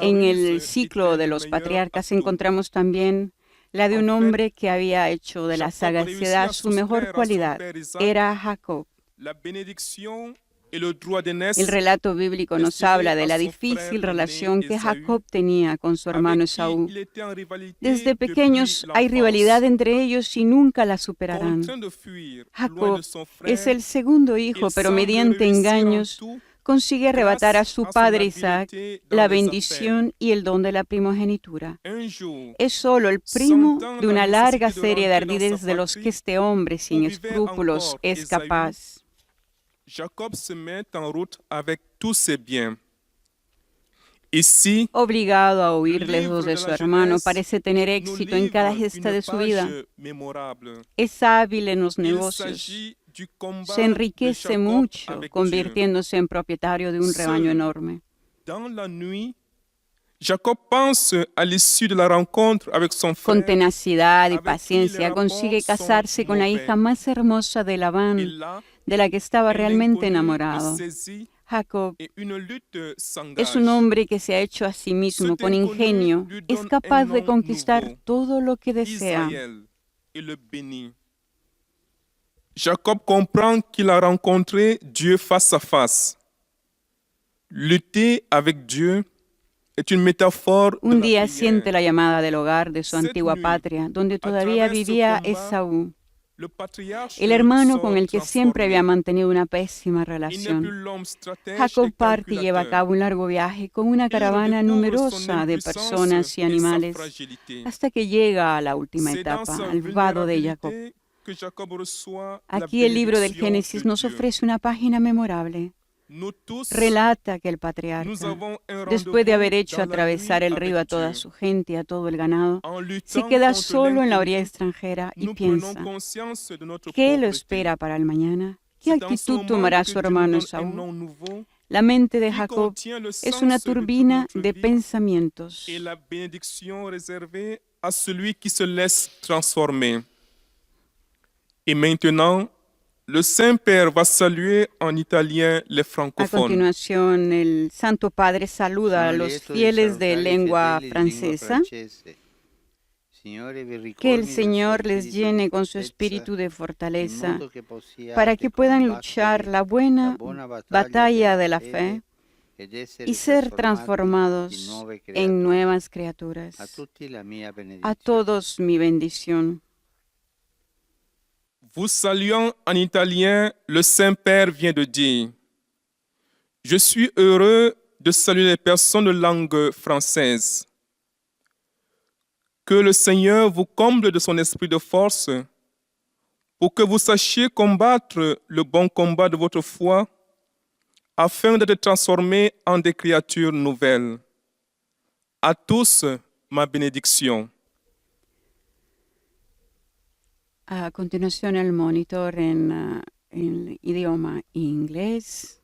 Speaker 1: En el ciclo de los patriarcas encontramos también la de un hombre que había hecho de la sagacidad su mejor cualidad. Era Jacob. El relato bíblico nos habla de la difícil relación que Jacob tenía con su hermano Esaú. Desde pequeños hay rivalidad entre ellos y nunca la superarán. Jacob es el segundo hijo, pero mediante engaños consigue arrebatar a su padre Isaac la bendición y el don de la primogenitura. Es solo el primo de una larga serie de ardides de los que este hombre sin escrúpulos es capaz.
Speaker 3: Jacob se met en route avec tous ses biens. Ici,
Speaker 1: obligado a huir lejos de su hermano, parece tener éxito en cada gesta de su vida. Es hábil en los negocios. Se enriquece mucho, convirtiéndose en propietario de un rebaño enorme.
Speaker 3: Jacob pense à l'issue de la rencontre avec son frère.
Speaker 1: Con tenacidad y paciencia consigue casarse con la hija más hermosa de Labán, de la que estaba realmente enamorado. Jacob es un hombre que se ha hecho a sí mismo con ingenio, es capaz de conquistar todo lo que desea.
Speaker 3: Jacob comprend qu'il a rencontré Dieu face à face. Lutter avec Dieu est une métaphore.
Speaker 1: Un día siente la llamada del hogar de su antigua patria, donde todavía vivía Esaú, el hermano con el que siempre había mantenido una pésima relación. Jacob parte y lleva a cabo un largo viaje con una caravana numerosa de personas y animales hasta que llega a la última etapa, al vado de Jacob. Aquí el libro del Génesis nos ofrece una página memorable. Relata que el patriarca, después de haber hecho atravesar el río a toda su gente y a todo el ganado, se queda solo en la orilla extranjera y piensa, ¿qué lo espera para el mañana? ¿Qué actitud tomará su hermano Esaú? La mente de Jacob es una turbina de pensamientos.
Speaker 3: Et maintenant, le Saint-Père va saluer en italien les
Speaker 1: A
Speaker 3: francophones.
Speaker 1: continuación, el Santo Padre saluda a los fieles de lengua francesa. Que el Señor les llene con su espíritu de fortaleza para que puedan luchar la buena batalla de la fe y ser transformados en nuevas criaturas. A todos mi bendición.
Speaker 3: Vous saluant en italien, le Saint-Père vient de dire « Je suis heureux de saluer les personnes de langue française. Que le Seigneur vous comble de son esprit de force pour que vous sachiez combattre le bon combat de votre foi afin d'être transformés en des créatures nouvelles. À tous, ma bénédiction. »
Speaker 1: A continuación, el monitor en idioma inglés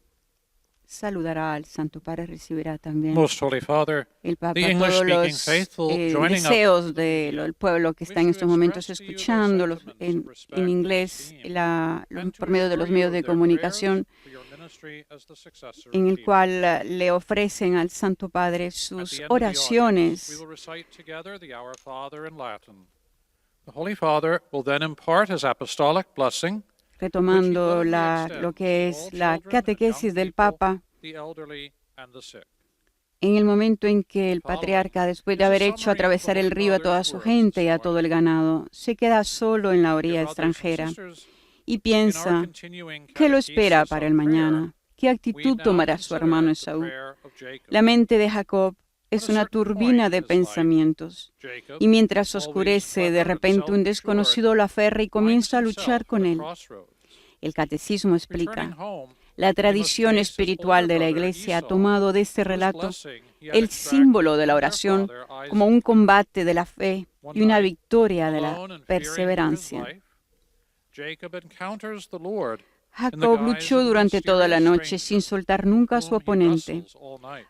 Speaker 1: saludará al Santo Padre, recibirá también
Speaker 4: Most Holy Father,
Speaker 1: el Papa
Speaker 4: the
Speaker 1: todos
Speaker 4: English-speaking
Speaker 1: los
Speaker 4: faithful joining up
Speaker 1: deseos del pueblo que está en estos momentos escuchando en inglés por medio de los medios de comunicación. en el cual le ofrecen al Santo Padre sus oraciones.
Speaker 4: The Holy Father will then impart his apostolic blessing,
Speaker 1: Retomando lo que es la catequesis del Papa,
Speaker 4: the elderly and the sick.
Speaker 1: en el momento en que el patriarca, después de haber hecho atravesar el río a toda su gente y a todo el ganado, se queda solo en la orilla extranjera y piensa, ¿qué lo espera para el mañana? ¿Qué actitud tomará su hermano Esaú? La mente de Jacob es una turbina de pensamientos, y mientras oscurece, de repente un desconocido lo aferra y comienza a luchar con él. El catecismo explica, la tradición espiritual de la Iglesia ha tomado de este relato el símbolo de la oración como un combate de la fe y una victoria de la perseverancia. Jacob luchó durante toda la noche sin soltar nunca a su oponente.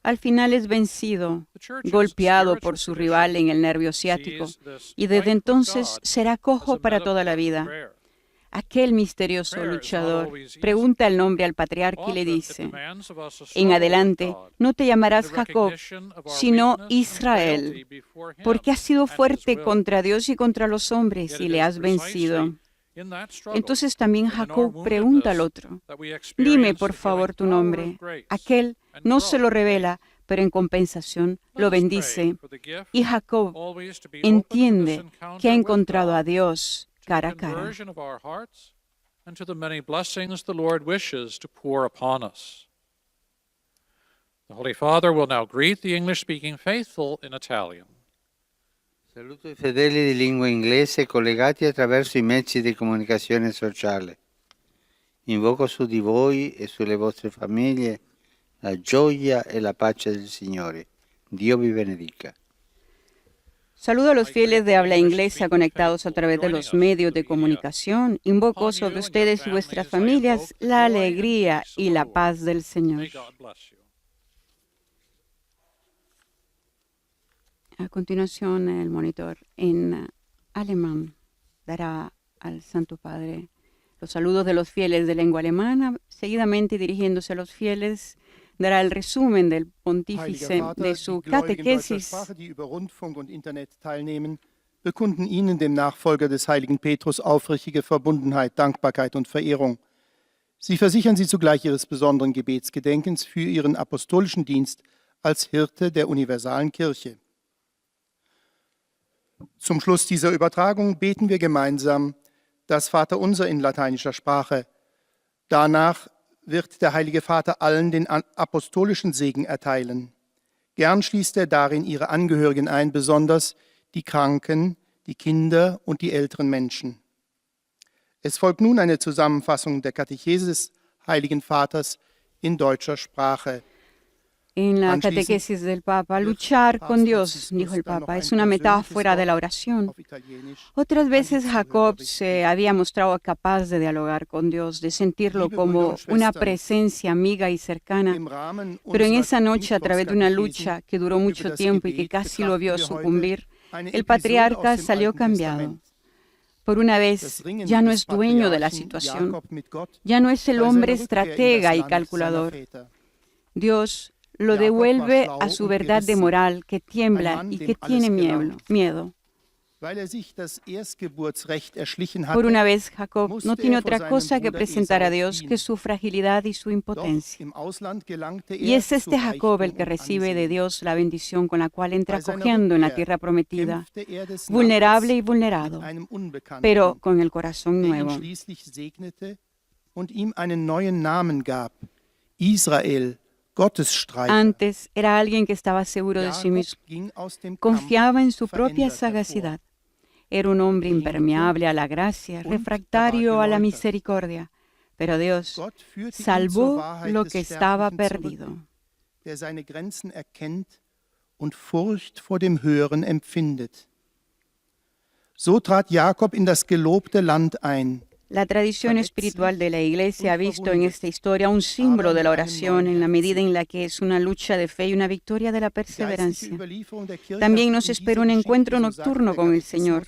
Speaker 1: Al final es vencido, golpeado por su rival en el nervio ciático, y desde entonces será cojo para toda la vida. Aquel misterioso luchador pregunta el nombre al patriarca y le dice, en adelante no te llamarás Jacob, sino Israel, porque has sido fuerte contra Dios y contra los hombres y le has vencido. Entonces también Jacob pregunta al otro, dime por favor tu nombre. Aquel no se lo revela, pero en compensación lo bendice. Y Jacob entiende que ha encontrado a Dios cara a cara.
Speaker 4: The Holy Father will now greet the English-speaking faithful in Italian.
Speaker 10: Saluto i fedeli di lingua inglese collegati attraverso i mezzi di comunicazione sociale. Invoco su di voi e sulle vostre famiglie la gioia e la pace del Signore. Dio vi benedica.
Speaker 1: Saludo a los fieles de habla inglesa conectados a través de los medios de comunicación. Invoco sobre ustedes y vuestras familias la alegría y la paz del Señor. A continuación, el monitor en alemán dará al Santo Padre los saludos de los fieles de lengua alemana. Seguidamente, dirigiéndose a los fieles, dará el resumen del pontífice de su catequesis.
Speaker 5: Die über Rundfunk und Internet teilnehmen, bekunden Ihnen, dem Nachfolger des heiligen Petrus, aufrichtige Verbundenheit, Dankbarkeit und Verehrung. Sie versichern Sie zugleich Ihres besonderen Gebetsgedenkens für Ihren apostolischen Dienst als Hirte der universalen Kirche. Zum Schluss dieser Übertragung beten wir gemeinsam das Vaterunser in lateinischer Sprache. Danach wird der Heilige Vater allen den apostolischen Segen erteilen. Gern schließt er darin ihre Angehörigen ein, besonders die Kranken, die Kinder und die älteren Menschen. Es folgt nun eine Zusammenfassung der Katechese des Heiligen Vaters in deutscher Sprache.
Speaker 1: En la catequesis del Papa, luchar con Dios, dijo el Papa, es una metáfora de la oración. Otras veces Jacob se había mostrado capaz de dialogar con Dios, de sentirlo como una presencia amiga y cercana. Pero en esa noche, a través de una lucha que duró mucho tiempo y que casi lo vio sucumbir, el patriarca salió cambiado. Por una vez, ya no es dueño de la situación, ya no es el hombre estratega y calculador. Dios lo devuelve a su verdad de moral que tiembla y que tiene miedo. Por una vez, Jacob no tiene otra cosa que presentar a Dios que su fragilidad y su impotencia. Y es este Jacob el que recibe de Dios la bendición con la cual entra cogiendo en la tierra prometida, vulnerable y vulnerado, pero con el corazón nuevo. Antes era alguien que estaba seguro de sí mismo, confiaba en su propia sagacidad. Era un hombre impermeable a la gracia, refractario a la misericordia, pero Dios salvó lo que estaba perdido.
Speaker 5: So trat Jakob in das gelobte Land ein.
Speaker 1: La tradición espiritual de la Iglesia ha visto en esta historia un símbolo de la oración en la medida en la que es una lucha de fe y una victoria de la perseverancia. También nos espera un encuentro nocturno con el Señor.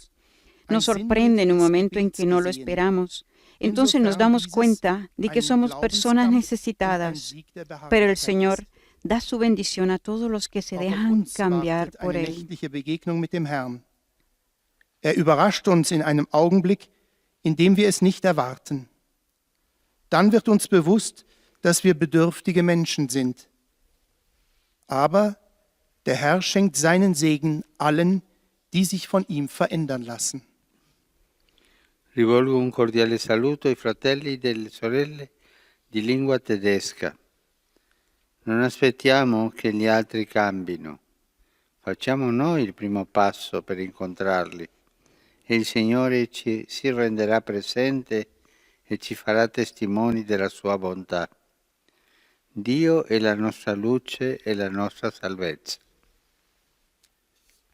Speaker 1: Nos sorprende en un momento en que no lo esperamos. entonces nos damos cuenta de que somos personas necesitadas, pero el Señor da su bendición a todos los que se dejan cambiar por Él.
Speaker 5: Nächtliche Begegnung mit dem Herrn. Überrascht uns in einem Augenblick, in dem wir es nicht erwarten. Dann wird uns bewusst, dass wir bedürftige Menschen sind. Aber der Herr schenkt seinen Segen allen, die sich von ihm verändern lassen.
Speaker 10: Rivolgo un cordiale saluto ai fratelli e delle sorelle di lingua tedesca. Non aspettiamo che gli altri cambino. Facciamo noi il primo passo per incontrarli e il Signore si renderà presente e ci farà testimoni della sua bontà. Dio è la nostra luce e la nostra salvezza.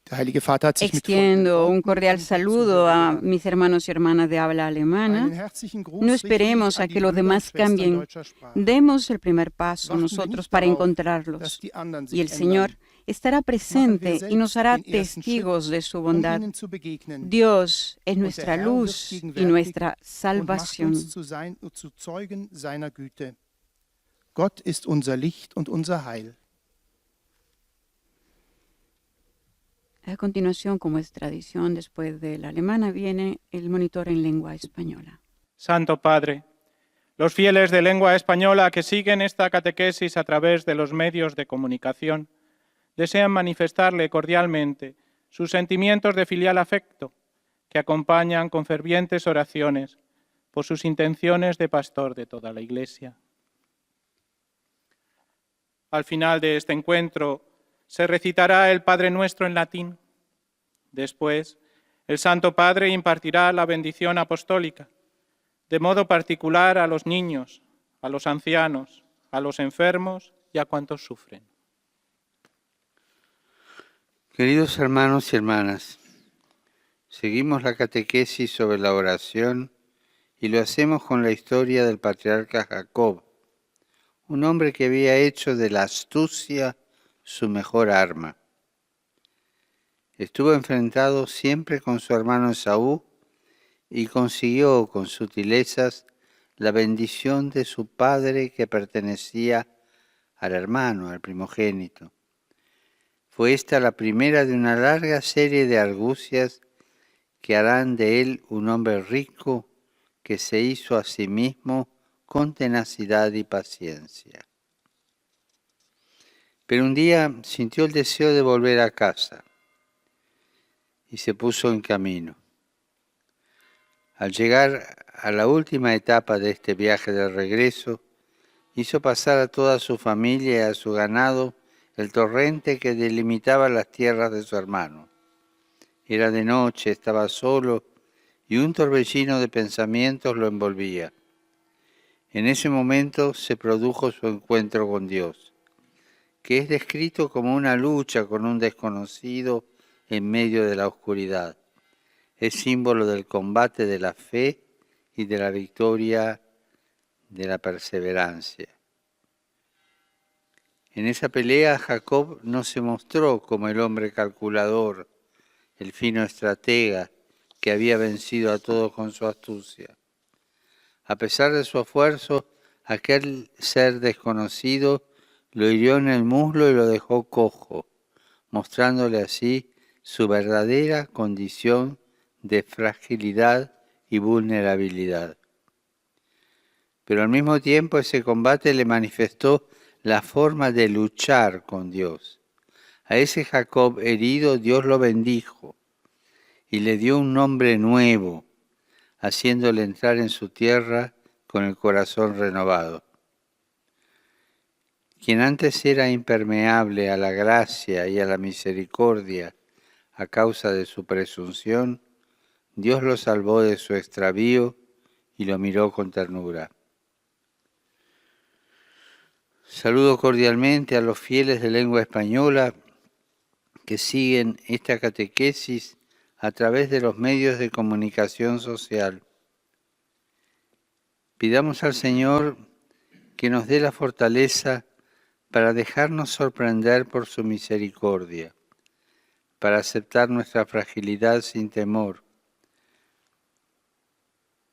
Speaker 5: Der Heilige Vater hat sich mit
Speaker 1: Extiendo un
Speaker 5: folgenden
Speaker 1: cordial
Speaker 5: Worten
Speaker 1: saludo a
Speaker 5: zugewendet.
Speaker 1: mis hermanos y hermanas de habla
Speaker 5: Einen
Speaker 1: alemana.
Speaker 5: herzlichen Gruß
Speaker 1: No
Speaker 5: richte ich
Speaker 1: esperemos
Speaker 5: an
Speaker 1: a
Speaker 5: die
Speaker 1: que los
Speaker 5: Brüder und
Speaker 1: demás
Speaker 5: Schwestern
Speaker 1: cambien.
Speaker 5: deutscher Sprache.
Speaker 1: Demos el primer paso
Speaker 5: Warten wir
Speaker 1: nosotros
Speaker 5: nicht
Speaker 1: para
Speaker 5: darauf, dass
Speaker 1: encontrarlos.
Speaker 5: die anderen
Speaker 1: Y
Speaker 5: sich
Speaker 1: el Señor
Speaker 5: ändern.
Speaker 1: estará
Speaker 5: Machen wir
Speaker 1: presente y nos
Speaker 5: selbst
Speaker 1: hará
Speaker 5: den ersten
Speaker 1: testigos de su
Speaker 5: um
Speaker 1: bondad.
Speaker 5: ihnen zu begegnen.
Speaker 1: Dios es
Speaker 5: Und der
Speaker 1: nuestra
Speaker 5: Herr
Speaker 1: luz
Speaker 5: wird
Speaker 1: y
Speaker 5: gegenwärtig
Speaker 1: nuestra
Speaker 5: und macht
Speaker 1: salvación.
Speaker 5: uns zu Zeugen seiner Güte. Gott ist unser Licht und unser Heil.
Speaker 1: A continuación, como es tradición, después de la alemana, viene el monitor en lengua española.
Speaker 6: Santo Padre, los fieles de lengua española que siguen esta catequesis a través de los medios de comunicación desean manifestarle cordialmente sus sentimientos de filial afecto que acompañan con fervientes oraciones por sus intenciones de pastor de toda la Iglesia. Al final de este encuentro se recitará el Padre Nuestro en latín. Después, el Santo Padre impartirá la bendición apostólica, de modo particular a los niños, a los ancianos, a los enfermos y a cuantos sufren.
Speaker 10: Queridos hermanos y hermanas, seguimos la catequesis sobre la oración y lo hacemos con la historia del patriarca Jacob, un hombre que había hecho de la astucia su mejor arma. Estuvo enfrentado siempre con su hermano Esaú y consiguió con sutilezas la bendición de su padre que pertenecía al hermano, al primogénito. Fue esta la primera de una larga serie de argucias que harán de él un hombre rico que se hizo a sí mismo con tenacidad y paciencia. Pero un día sintió el deseo de volver a casa y se puso en camino. Al llegar a la última etapa de este viaje de regreso, hizo pasar a toda su familia y a su ganado el torrente que delimitaba las tierras de su hermano. Era de noche, estaba solo y un torbellino de pensamientos lo envolvía. En ese momento se produjo su encuentro con Dios, que es descrito como una lucha con un desconocido en medio de la oscuridad. Es símbolo del combate de la fe y de la victoria de la perseverancia. En esa pelea Jacob no se mostró como el hombre calculador, el fino estratega que había vencido a todos con su astucia. A pesar de su esfuerzo, aquel ser desconocido lo hirió en el muslo y lo dejó cojo, mostrándole así su verdadera condición de fragilidad y vulnerabilidad. Pero al mismo tiempo ese combate le manifestó la forma de luchar con Dios. A ese Jacob herido Dios lo bendijo y le dio un nombre nuevo, haciéndole entrar en su tierra con el corazón renovado. Quien antes era impermeable a la gracia y a la misericordia a causa de su presunción, Dios lo salvó de su extravío y lo miró con ternura. Saludo cordialmente a los fieles de lengua española que siguen esta catequesis a través de los medios de comunicación social. Pidamos al Señor que nos dé la fortaleza para dejarnos sorprender por su misericordia, para aceptar nuestra fragilidad sin temor,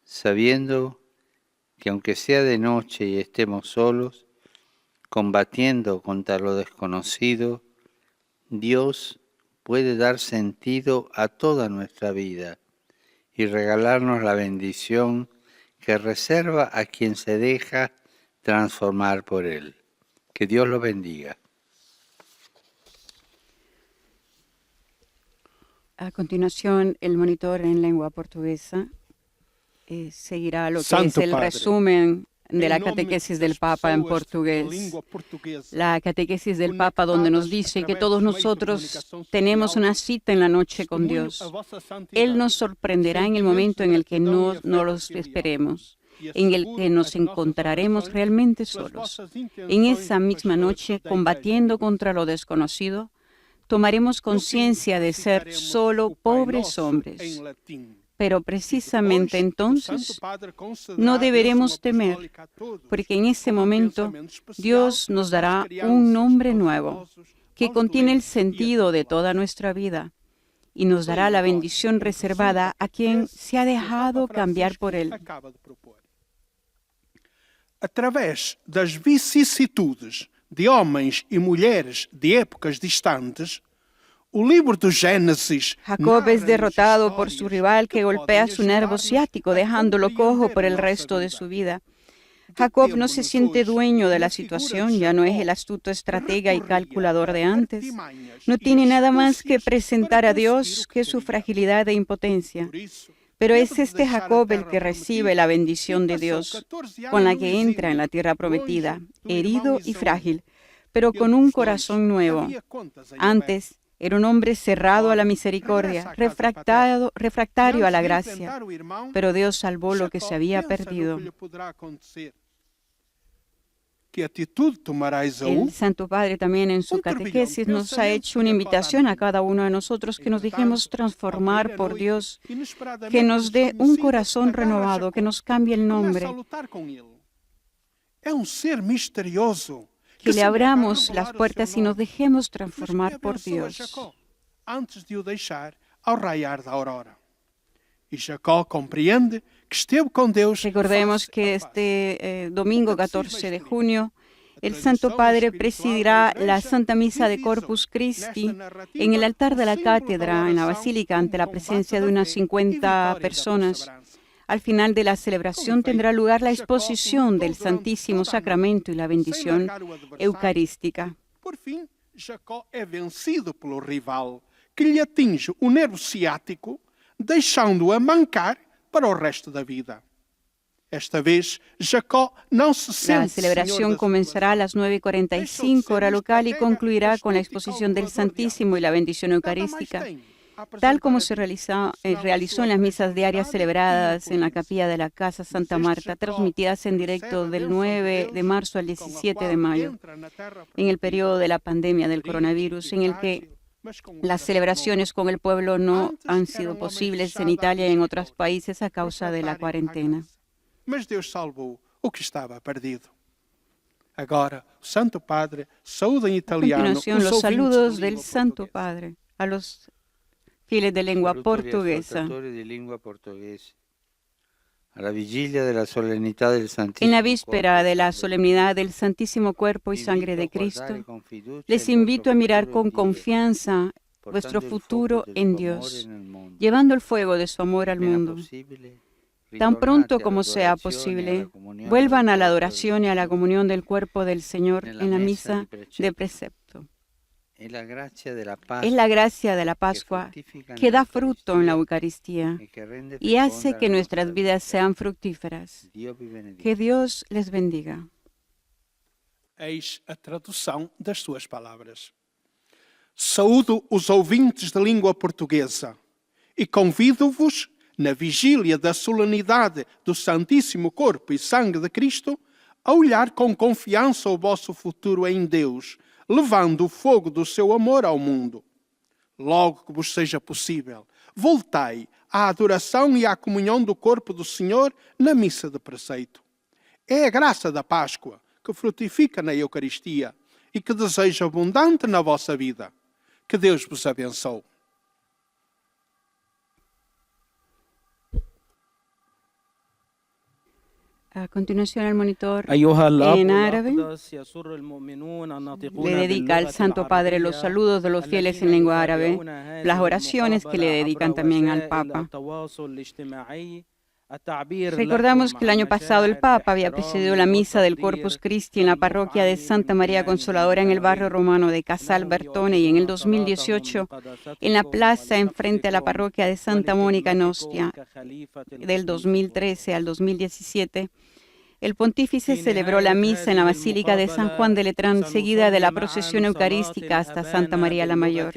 Speaker 10: sabiendo que aunque sea de noche y estemos solos, combatiendo contra lo desconocido, Dios puede dar sentido a toda nuestra vida y regalarnos la bendición que reserva a quien se deja transformar por Él. Que Dios lo bendiga.
Speaker 1: A continuación, el monitor en lengua portuguesa seguirá lo que
Speaker 7: Santo
Speaker 1: es el
Speaker 7: Padre,
Speaker 1: resumen de la
Speaker 7: em nome
Speaker 1: catequesis del
Speaker 7: das
Speaker 1: Papa en
Speaker 7: pessoas de
Speaker 1: portugués.
Speaker 7: língua portuguesa,
Speaker 1: La catequesis del Papa donde nos dice que todos nosotros tenemos una cita en la noche con
Speaker 7: testemunho a
Speaker 1: Dios.
Speaker 7: vossa santidade,
Speaker 1: Él nos sorprenderá en el momento en el que no los esperemos, en el que nos encontraremos realmente solos. En esa misma noche, combatiendo contra lo desconocido, tomaremos conciencia de ser solo pobres hombres. Pero precisamente entonces no deberemos temer, porque en ese momento Dios nos dará un nombre nuevo que contiene el sentido de toda nuestra vida y nos dará la bendición reservada a quien se ha dejado cambiar por Él.
Speaker 7: Através das vicissitudes de homens e mulheres de épocas distantes, o livro do Gênesis
Speaker 1: Jacob es derrotado por su rival que golpea su nervo ciático, dejándolo cojo por el resto de su vida. Jacob no se siente dueño de la situación, ya no es el astuto estratega y calculador de antes. No tiene nada más que presentar a Dios que su fragilidad e impotencia. Pero es este Jacob el que recibe la bendición de Dios, con la que entra en la tierra prometida, herido y frágil, pero con un corazón nuevo. Antes era un hombre cerrado a la misericordia, refractario a la gracia, pero Dios salvó lo que se había perdido. El Santo Padre también en su catequesis nos ha hecho una invitación a cada uno de nosotros que nos dejemos transformar por Dios, que nos dé un corazón renovado, que nos cambie el nombre, que le abramos las puertas y nos dejemos transformar por Dios.
Speaker 7: Antes de o deixar ao raiar da aurora. E Jacó compreende que esteve com Deus.
Speaker 1: Recordemos que este domingo 14 de junio el Santo Padre presidirá la Santa Misa de Corpus Christi en el altar de la cátedra en la Basílica ante la presencia de unas 50 personas. Al final de la celebración tendrá lugar la exposición del Santísimo Sacramento y la bendición eucarística.
Speaker 7: Por fim, Jacó é vencido pelo rival, que lhe atinge o nervo ciático, deixando-o a mancar para o resto da vida. Esta vez, Jacó não se sente.
Speaker 1: La celebración comenzará a las 9:45 hora local y concluirá con la exposición del Santísimo y la bendición eucarística, tal como se realizó en las misas diarias celebradas en la capilla de la Casa Santa Marta, transmitidas en directo del 9 de marzo al 17 de mayo, en el periodo de la pandemia del coronavirus, en el que las celebraciones con el pueblo no han sido posibles en Italia y en otros países a causa de la cuarentena.
Speaker 7: Mas Deus salvou o que estava perdido. Agora, o Santo Padre saúda em
Speaker 1: A
Speaker 7: italiano
Speaker 1: continuación,
Speaker 7: os
Speaker 1: los
Speaker 7: ouvintes
Speaker 1: saludos
Speaker 7: de
Speaker 1: del
Speaker 7: língua
Speaker 1: Santo
Speaker 7: portuguesa.
Speaker 1: Padre a los fieles de lengua
Speaker 10: Saluto agli
Speaker 1: portuguesa.
Speaker 10: ascoltatori di lingua portoghese. Alla vigilia della solennità del Santissimo
Speaker 1: En la víspera
Speaker 10: Corpo
Speaker 1: de la
Speaker 10: Sangue
Speaker 1: solemnidad del Santísimo Cuerpo y
Speaker 10: vi
Speaker 1: Sangre
Speaker 10: invito
Speaker 1: de
Speaker 10: a guardare
Speaker 1: Cristo,
Speaker 10: con fiducia
Speaker 1: les
Speaker 10: il
Speaker 1: invito
Speaker 10: vostro
Speaker 1: a mirar
Speaker 10: futuro
Speaker 1: con
Speaker 10: in Dio,
Speaker 1: confianza vuestro
Speaker 10: portando il
Speaker 1: futuro
Speaker 10: fuoco del
Speaker 1: en
Speaker 10: suo
Speaker 1: Dios,
Speaker 10: amore nel mondo.
Speaker 1: llevando el fuego de su amor al
Speaker 10: Appena
Speaker 1: mundo.
Speaker 10: possibile,
Speaker 1: Tan pronto
Speaker 10: ritornate
Speaker 1: como sea
Speaker 10: all'adorazione e alla
Speaker 1: posible,
Speaker 10: comunione
Speaker 1: vuelvan
Speaker 10: del
Speaker 1: a la
Speaker 10: corpo del
Speaker 1: adoración y a la
Speaker 10: Signore.
Speaker 1: comunión del cuerpo del Señor
Speaker 10: Nella
Speaker 1: en la
Speaker 10: messa
Speaker 1: misa
Speaker 10: di
Speaker 1: de
Speaker 10: precepto.
Speaker 1: precepto.
Speaker 10: È la grazia della
Speaker 1: Es
Speaker 10: Pasqua
Speaker 1: la gracia de la
Speaker 10: che
Speaker 1: Pascua
Speaker 10: fruttifica
Speaker 1: que da fruto en la
Speaker 10: nell'Eucaristia
Speaker 1: Eucaristía
Speaker 10: e che rende
Speaker 1: y hace
Speaker 10: feconda
Speaker 1: que
Speaker 10: la
Speaker 1: nuestras
Speaker 10: nostra
Speaker 1: vidas
Speaker 10: vita.
Speaker 1: sean fructíferas.
Speaker 10: Dio vi benedica.
Speaker 1: Que Dios les bendiga.
Speaker 7: Eis a tradução das suas palavras. Saúdo os ouvintes da língua portuguesa e convido-vos, na vigília da solenidade do Santíssimo Corpo e Sangue de Cristo, a olhar com confiança o vosso futuro em Deus, levando o fogo do seu amor ao mundo. Logo que vos seja possível, voltai à adoração e à comunhão do corpo do Senhor na missa de preceito. É a graça da Páscoa que frutifica na Eucaristia e que deseja abundante na vossa vida. Que Deus vos abençoe.
Speaker 1: A continuación, el monitor
Speaker 8: أيها الأب
Speaker 1: en árabe
Speaker 8: الأقدس يسر المؤمنون أن ينطقون
Speaker 1: le dedica al
Speaker 8: باللغة
Speaker 1: Santo Padre los
Speaker 8: العربية
Speaker 1: saludos de los fieles en
Speaker 8: الذين
Speaker 1: lengua árabe,
Speaker 8: يتابعون هذه
Speaker 1: las oraciones que le
Speaker 8: المقابلة
Speaker 1: dedican
Speaker 8: عبر
Speaker 1: también al
Speaker 8: وسائل
Speaker 1: Papa.
Speaker 8: التواصل الاجتماعي التعبير
Speaker 1: Recordamos
Speaker 8: لكم
Speaker 1: que el
Speaker 8: عن
Speaker 1: año pasado el
Speaker 8: مشاعر
Speaker 1: Papa había presidido la
Speaker 8: الاحترام
Speaker 1: misa del Corpus
Speaker 8: والتقدير
Speaker 1: Christi en la parroquia de Santa María Consoladora en el barrio romano de Casal Bertone, y en el 2018 en la plaza enfrente a la parroquia de Santa Mónica en Ostia. Del 2013 al 2017 el pontífice celebró la misa en la Basílica de San Juan de Letrán, seguida de la procesión eucarística hasta Santa María la Mayor.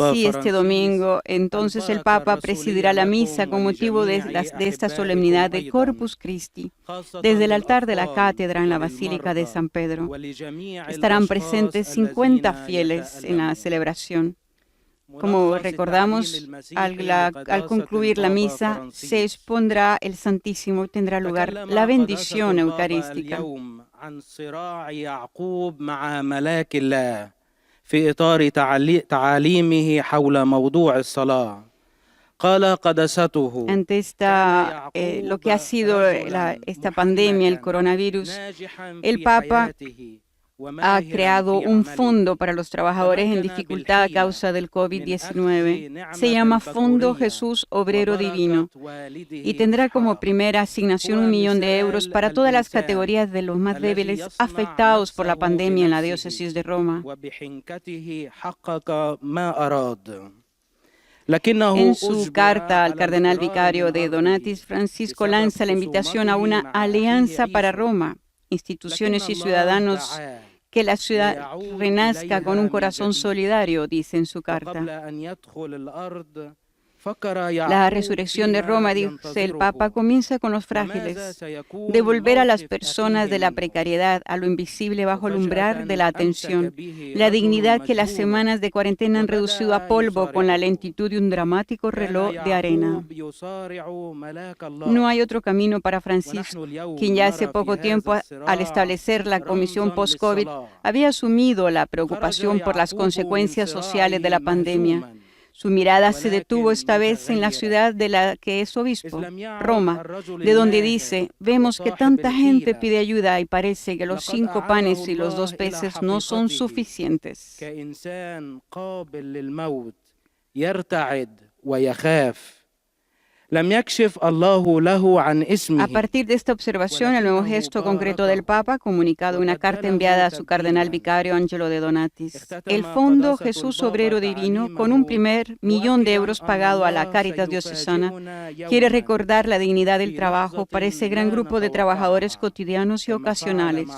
Speaker 1: Así, este domingo, entonces el Papa presidirá la misa con motivo de esta solemnidad de Corpus Christi, desde el altar de la cátedra en la Basílica de San Pedro. Estarán presentes 50 fieles en la celebración. Como recordamos, al concluir la misa, se expondrá el Santísimo y tendrá lugar la bendición eucarística.
Speaker 8: في إطار تعاليمه حول موضوع الصلاة قال قدسته
Speaker 1: Ante lo que ha sido esta pandemia, el coronavirus, el Papa ha creado un fondo para los trabajadores en dificultad a causa del COVID-19. Se llama Fondo Jesús Obrero Divino y tendrá como primera asignación 1 millón de euros para todas las categorías de los más débiles afectados por la pandemia en la diócesis de Roma. En su carta al cardenal vicario de Donatis, Francisco lanza la invitación a una alianza para Roma, instituciones y ciudadanos, que la ciudad renazca con un corazón solidario, dice en su carta. La resurrección de Roma, dice el Papa, comienza con los frágiles, devolver a las personas de la precariedad, a lo invisible bajo el umbral de la atención, la dignidad que las semanas de cuarentena han reducido a polvo con la lentitud de un dramático reloj de arena. No hay otro camino para Francisco, quien ya hace poco tiempo, al establecer la comisión post-COVID, había asumido la preocupación por las consecuencias sociales de la pandemia. Su mirada se detuvo esta vez en la ciudad de la que es obispo, Roma, de donde dice: vemos que tanta gente pide ayuda y parece que los 5 panes y los 2 peces no son suficientes. A partir de esta observación, el nuevo gesto concreto del Papa, comunicado en una carta enviada a su cardenal vicario Angelo de Donatis, el Fondo Jesús Obrero Divino, con un primer 1 millón de euros pagado a la Cáritas Diocesana, quiere recordar la dignidad del trabajo para ese gran grupo de trabajadores cotidianos y ocasionales,